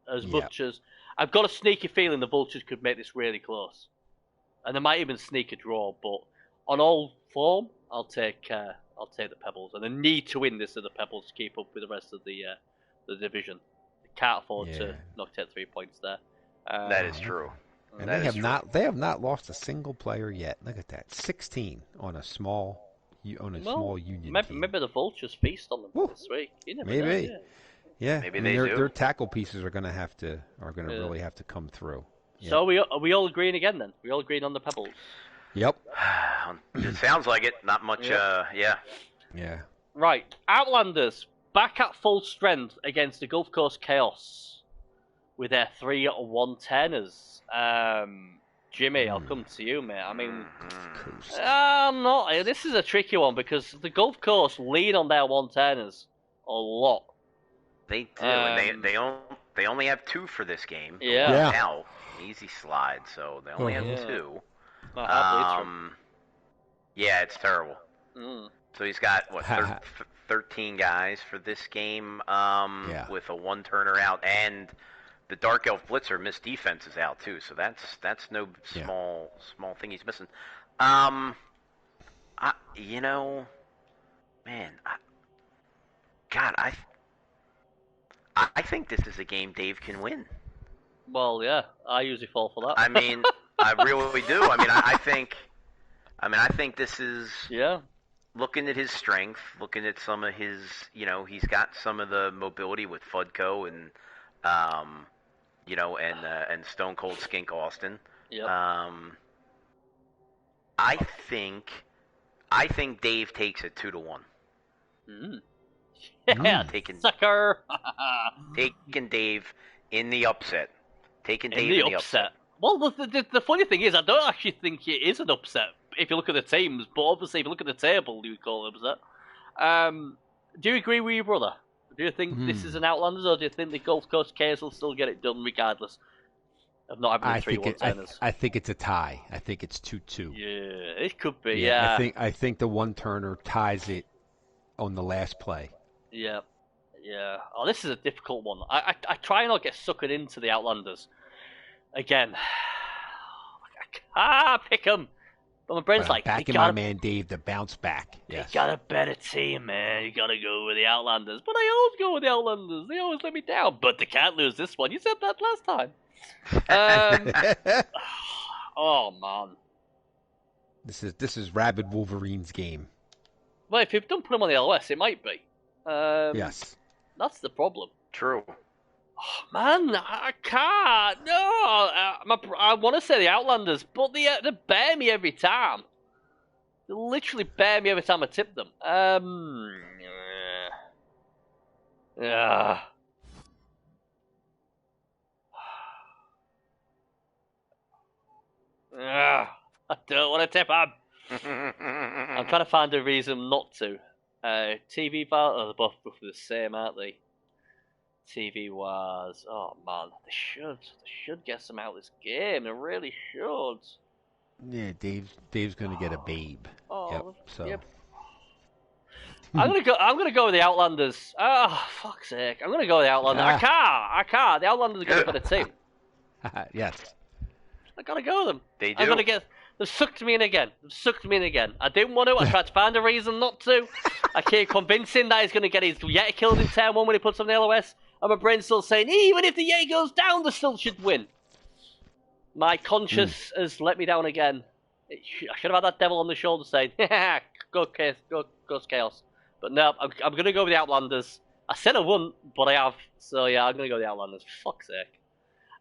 As much as I've got a sneaky feeling the Vultures could make this really close, and they might even sneak a draw. But on all form, I'll take the Pebbles, and they need to win this to the Pebbles to keep up with the rest of the division. They can't afford to not take 3 points there. That is true. And they have not lost a single player yet. Look at that, 16 on a small union team. Maybe the Vultures feast on them this week. You never know. Yeah. Maybe their tackle pieces are going to really have to come through. Yeah. So are we all agreeing again then? We all agreeing on the Pebbles? Yep. It sounds like it. Not much. Yeah. Right, Outlanders back at full strength against the Gulf Coast Chaos. With their 3 110ers. Jimmy, I'll come to you, mate. I mean, I'm not. This is a tricky one because the Gulf Coast lean on their 110ers a lot. They do, and they only have 2 for this game. Yeah. Now, easy slide, so they only have 2. Yeah, it's terrible. So he's got 13 guys for this game. With a 1 turner out and. The Dark Elf Blitzer missed defense is out too, so that's no small thing he's missing. I think this is a game Dave can win. Well, yeah, I usually fall for that. I mean, I really do. I mean, I think this is looking at his strength, looking at some of his, he's got some of the mobility with Fudco and. And Stone Cold Skink Austin. Yep. I think Dave takes it 2-1. Yeah, sucker. Taking Dave in the upset. Taking Dave in the upset. Well, the funny thing is, I don't actually think it is an upset if you look at the teams, but obviously if you look at the table, you call it upset. Do you agree with your brother? Do you think this is an Outlanders, or do you think the Gulf Coast K's will still get it done regardless of not having the 3-1 turners? I think it's a tie. I think it's 2-2. Yeah, it could be, yeah. I think the one-turner ties it on the last play. Yeah. Oh, this is a difficult one. I try not get suckered into the Outlanders. Again, I can't pick them. But my brain's like, backing my man Dave to bounce back. Yes. You got a better team, man. You got to go with the Outlanders. But I always go with the Outlanders. They always let me down. But they can't lose this one. You said that last time. Oh, man. This is Rabid Wolverine's game. Well, if you don't put them on the LOS, it might be. Yes. That's the problem. True. Oh, man, I can't. No, I want to say the Outlanders, but they bear me every time. They literally bear me every time I tip them. Yeah. I don't want to tip them. I'm trying to find a reason not to. TV value, they're both roughly the same, aren't they? TV wise, oh man, they should get some out of this game. They really should. Yeah, Dave's gonna get a babe. Oh, so. Yep. I'm gonna go with the Outlanders. Oh, fuck's sake! I'm gonna go with the Outlanders. I can't. The Outlanders are gonna put a team. Yes. I gotta go with them. They do. They've sucked me in again. I didn't want to. I tried to find a reason not to. I keep convincing that he's going to get his Yeti killed in turn 1 when he puts on the LOS. And my brain's still saying, even if the Yeti goes down, they still should win. My conscience has let me down again. I should have had that devil on the shoulder saying, go Chaos. But no, I'm going to go with the Outlanders. I said I wouldn't, but I have. So yeah, I'm going to go with the Outlanders. Fuck's sake.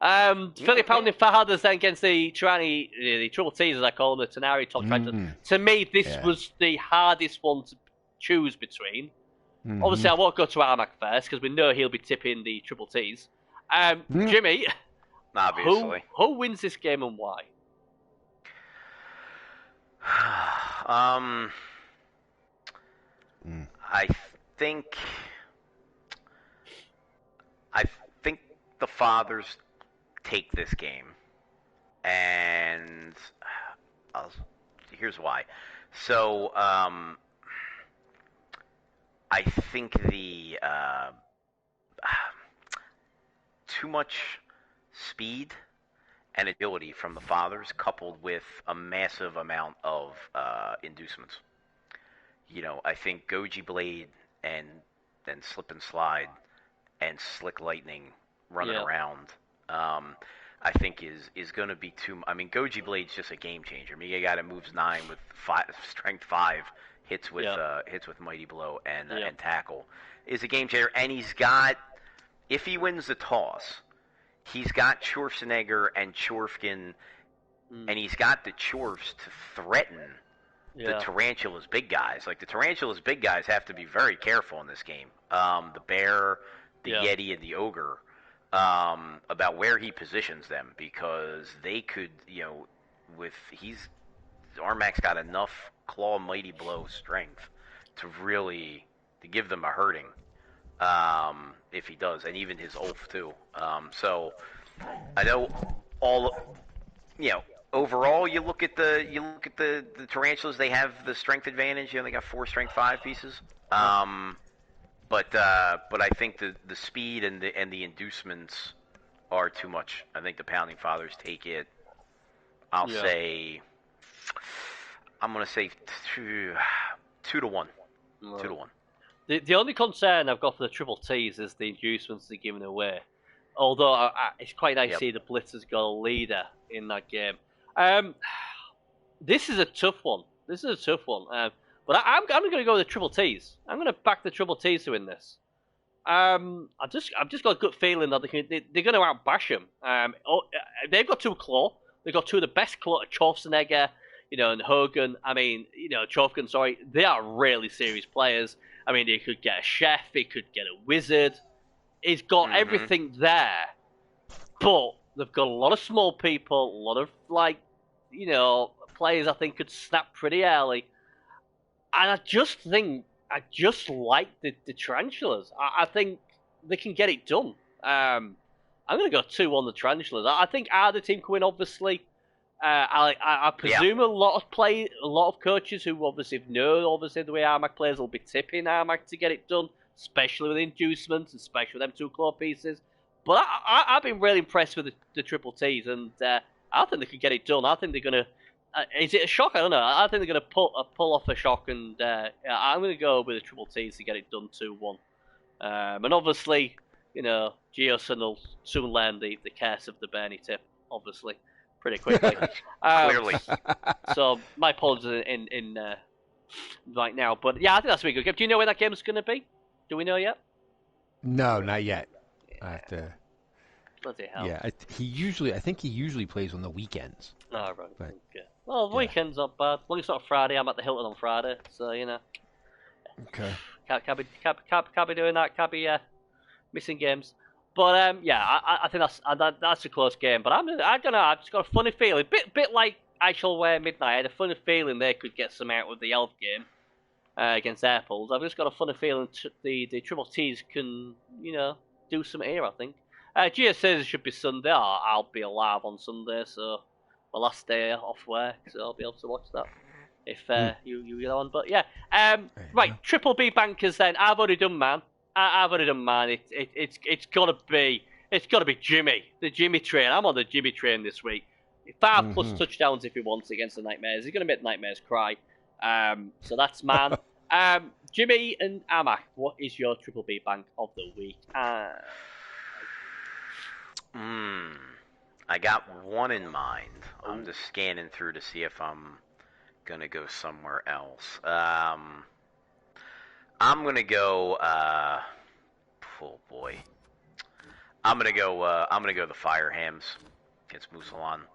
Philly pounding Fajadas then against the Tirani, the Triple T's as I call them, the Tenari top tractor. To me, this was the hardest one to choose between. Obviously, I won't go to Armac first because we know he'll be tipping the Triple T's. Jimmy, obviously, who wins this game and why? I think the Fathers take this game, and here's why. So, I think the too much speed and agility from the Fathers, coupled with a massive amount of inducements. You know, I think Goji Blade and Slip and Slide and Slick Lightning running around, I think is going to be too. I mean, Goji Blade's just a game changer. I mean, a guy that moves 9 with strength 5, hits with Mighty Blow and tackle, is a game changer. And he's got, if he wins the toss, he's got Schwarzenegger and Chorfkin, and he's got the Chorfs to threaten the Tarantula's big guys. Like, the Tarantula's big guys have to be very careful in this game. The Bear, the Yeti, and the Ogre, about where he positions them, because they could, you know, Armac's got enough claw, Mighty Blow strength to give them a hurting, if he does, and even his Ulf too. So I know overall, you look at the Tarantulas, they have the strength advantage. You know, they got 4 strength 5 pieces. But I think the speed and the inducements are too much. I think the Pounding Fathers take it. I'm going to say 2-1. 2-1. The only concern I've got for the Triple T's is the inducements they're giving away. Although it's quite nice to see the Blitzers got a leader in that game. This is a tough one. But I'm going to go with the Triple T's. I'm going to back the Triple T's to win this. I've just got a good feeling that they're going to outbash them. They've got 2 claw. They've got 2 of the best claw, Schwarzenegger, and Hogan. I mean, Chofkin, sorry. They are really serious players. I mean, he could get a chef, he could get a wizard. He's got everything there, but they've got a lot of small people, a lot of players I think could snap pretty early, and I just like the Tarantulas. I think they can get it done. I'm going to go 2-1 the Tarantulas. I think either team can win, obviously. I presume a lot of coaches who obviously know the way Armagh plays will be tipping Armagh to get it done, especially with inducements, especially with them 2 claw pieces. But I've been really impressed with the Triple Ts, and I think they could get it done. I think they're going to... is it a shock? I don't know. I think they're going to pull off a shock, and I'm going to go with the Triple Ts to get it done 2-1. And obviously, Geoson will soon learn the curse of the Bernie tip, obviously, pretty quickly. Clearly. So my apologies in right now, but yeah, I think that's a really good game. Do you know where that game's going to be? Do we know yet? No, not yet. I have to. Bloody hell. Yeah, I think he usually plays on the weekends. Oh, right. But, okay. Well, the weekend's not bad. As long as it's not Friday, I'm at the Hilton on Friday, so Okay. Can't be doing that. Can't be missing games. But I think that's a close game. But I don't know. I've just got a funny feeling, bit like Aishelware Midnight. I had a funny feeling they could get some out with the Elf game against Airpools. I've just got a funny feeling the Triple Ts can do some here. I think. Gia says it should be Sunday. I'll be alive on Sunday, so my last day off work, so I'll be able to watch that if you get on. But yeah, right, Triple B bankers. Then I've already done man. I've already done man. It's gotta be Jimmy, the Jimmy train. I'm on the Jimmy train this week. 5+ touchdowns if he wants against the Nightmares. He's gonna make the Nightmares cry. So that's man. Jimmy and Amak, what is your Triple B bank of the week? I got one in mind. I'm just scanning through to see if I'm gonna go somewhere else. I'm gonna go. Oh boy. I'm gonna go the Fire Hams against Musalan.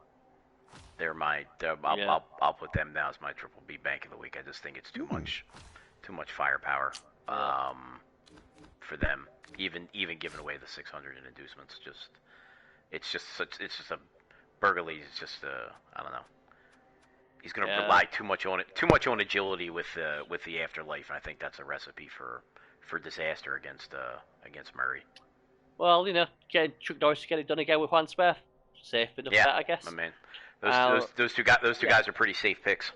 I'll put them down as my Triple B bank of the week. I just think it's too much firepower for them. Even giving away the 600 in inducements, it's just a Burgley is just I don't know. He's going to rely too much on agility with the afterlife, and I think that's a recipe for disaster against Murray. Well, getting Chuck Norris to get it done again with Juan Smith, safe enough bet, I guess. I mean, those two guys are pretty safe picks.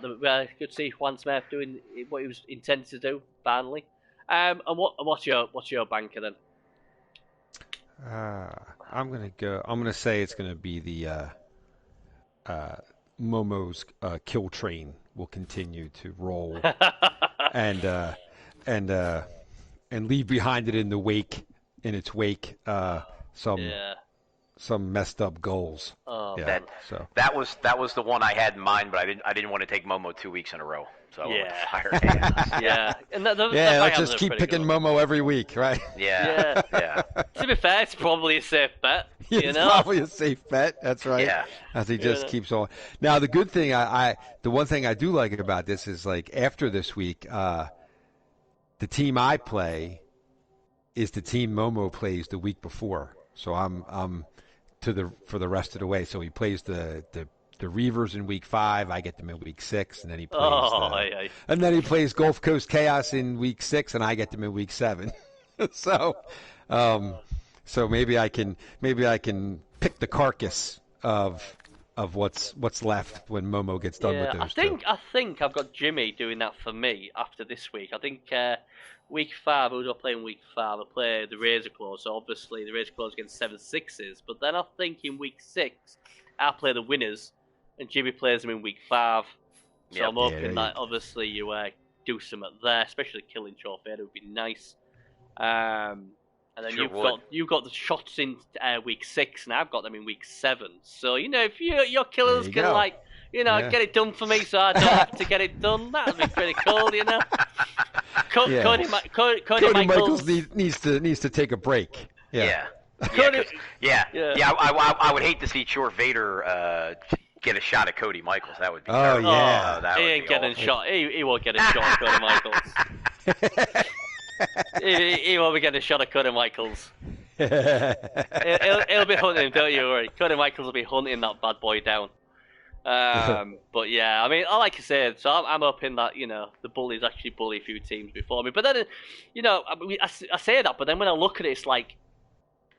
Good to see Juan Smith doing what he was intended to do, finally. And what's your banker then? I'm gonna say it's gonna be the Momo's kill train will continue to roll and leave behind it in its wake some messed up goals. Oh, yeah, that was the one I had in mind, but I didn't want to take Momo 2 weeks in a row. So Fire Hands. And let's just keep picking Momo every week, right? Yeah. To be fair, it's probably a safe bet. It's probably a safe bet. That's right. Yeah. As he just keeps on. Now, the good thing, the one thing I do like about this is, like, after this week, the team I play is the team Momo plays the week before. So I'm for the rest of the way. So he plays the Reavers in week 5. I get them in week 6, and then he plays and then he plays Gulf Coast Chaos in week 6, and I get them in week 7. So maybe I can pick the carcass of what's left when Momo gets done with those. I think I've got Jimmy doing that for me after this week. I think week 5, who do I play in week 5? I play the Razor Claws, so obviously the Razor Claws against 7/6s. But then I think in week 6, I play the winners, and Jimmy plays them in week 5. So I'm hoping that obviously you do something there, especially killing Chorfade. It would be nice. And then you've got the shots in week 6, and I've got them in week 7. So if your killers can get it done for me, so I don't have to get it done, that'd be pretty cool, Cody Michaels needs to take a break. I would hate to see Chor Vader get a shot at Cody Michaels. That would be Oh, terrible. yeah. That He would ain't be getting awful. shot. He won't get a shot at Cody Michaels. He won't be getting a shot at Cody Michaels. He'll be hunting him, don't you worry. Cody Michaels will be hunting that bad boy down. But yeah, I mean, like I said, so I'm hoping that, you know, the bullies actually bully a few teams before me. But then, you know, I say that, but then when I look at it, it's like,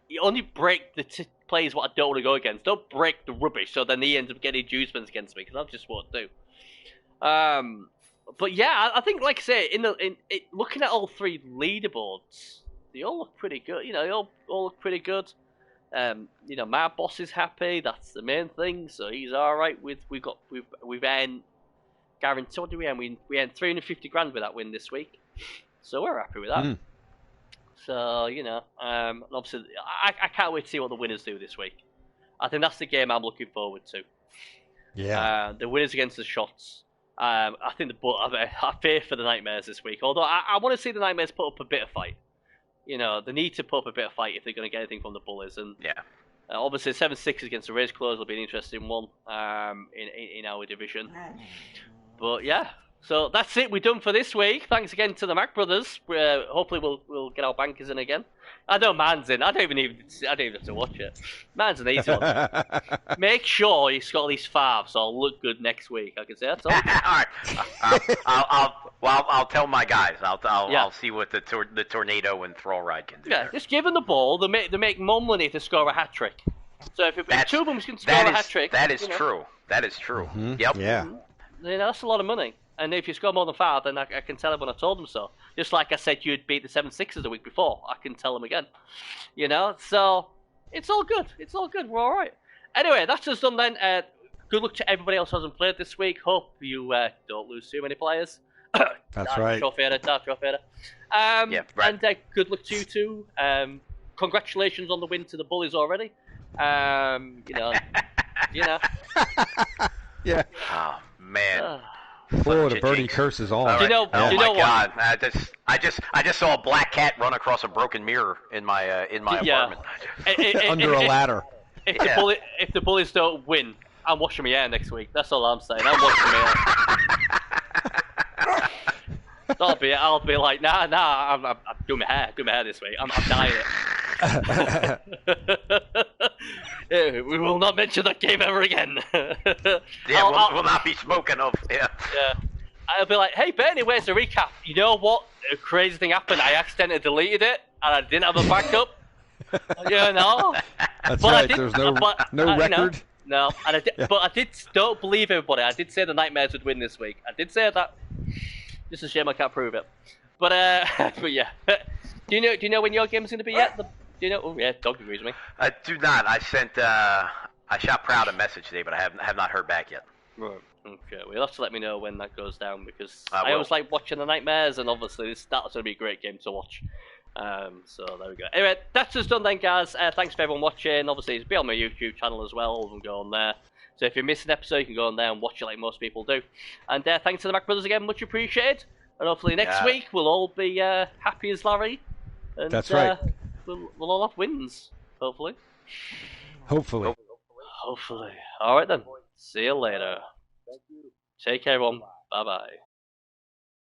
you only break the players what I don't want to go against. Don't break the rubbish, so then he ends up getting inducements against me, because that's just what I do. But yeah, I think, like I say, looking at all three leaderboards, they all look pretty good. You know, they all look pretty good. You know, my boss is happy. That's the main thing. So he's all right. We've earned guaranteed. What do we earn? We earned 350 grand with that win this week. So we're happy with that. Mm. So you know, obviously, I can't wait to see what the winners do this week. I think that's the game I'm looking forward to. Yeah. The winners against the shots. I think I fear for the Nightmares this week. Although I want to see the Nightmares put up a bit of fight. You know, they need to put up a bit of fight if they're going to get anything from the Bullies. And yeah, obviously 7-6 against the Race Close will be an interesting one in our division. But yeah, so that's it. We're done for this week. Thanks again to the Mac Brothers. Hopefully we'll get our bankers in again. I know Man's in. I don't even have to watch it. Man's an easy one. Make sure he's got at least 5, so I'll look good next week. I can say that's all. All right. I'll tell my guys. I'll see what the tornado and throw ride can do. Yeah, just give them the ball. They make more money if they score a hat trick. So if two of them can score a hat trick, that is true. That is true. Mm-hmm. Yep. Yeah. You know, that's a lot of money. And if you score more than 5, then I can tell them when I told them so. Just like I said you'd beat the 7-6s the week before. I can tell them again. You know, so it's all good. It's all good. We're all right. Anyway, that's us done then. Good luck to everybody else who hasn't played this week. Hope you don't lose too many players. That's right. Yeah, right. And good luck to you too. Congratulations on the win to the Bullies already. You know. Yeah. Oh man. Oh, the birdie curse is on. Right. Do you know God! I just saw a black cat run across a broken mirror in my apartment. Under a ladder. If the Bullies don't win, I'm washing my hair next week. That's all I'm saying. I'm washing my hair. I'll be like, nah. I'm doing my hair this week. I'm dyeing it. We will not mention that game ever again. Yeah, we'll not be spoken of. Yeah. I'll be like, hey Bernie, where's the recap? You know what? A crazy thing happened. I accidentally deleted it, and I didn't have a backup. You know. That's right. There's no record. No, and but don't believe everybody. I did say the Nightmares would win this week. I did say that. Just a shame I can't prove it. But yeah. Do you know when your game's going to be yet? Do you know? Oh yeah, Dog agrees with me. I do not. I sent. I shot Proud a message today, but I have not heard back yet. Right. Okay. Well, you'll have to let me know when that goes down, because I always like watching the Nightmares, and obviously that's going to be a great game to watch. So there we go. Anyway, that's just done then, guys. Thanks for everyone watching. Obviously, it's be on my YouTube channel as well. You can go on there. So if you miss an episode, you can go on there and watch it like most people do. And thanks to the Mac Brothers again, much appreciated. And hopefully next week we'll all be happy as Larry. And, that's right. We'll all have wins, hopefully. Hopefully. All right then. See you later. Take care, everyone. Bye-bye.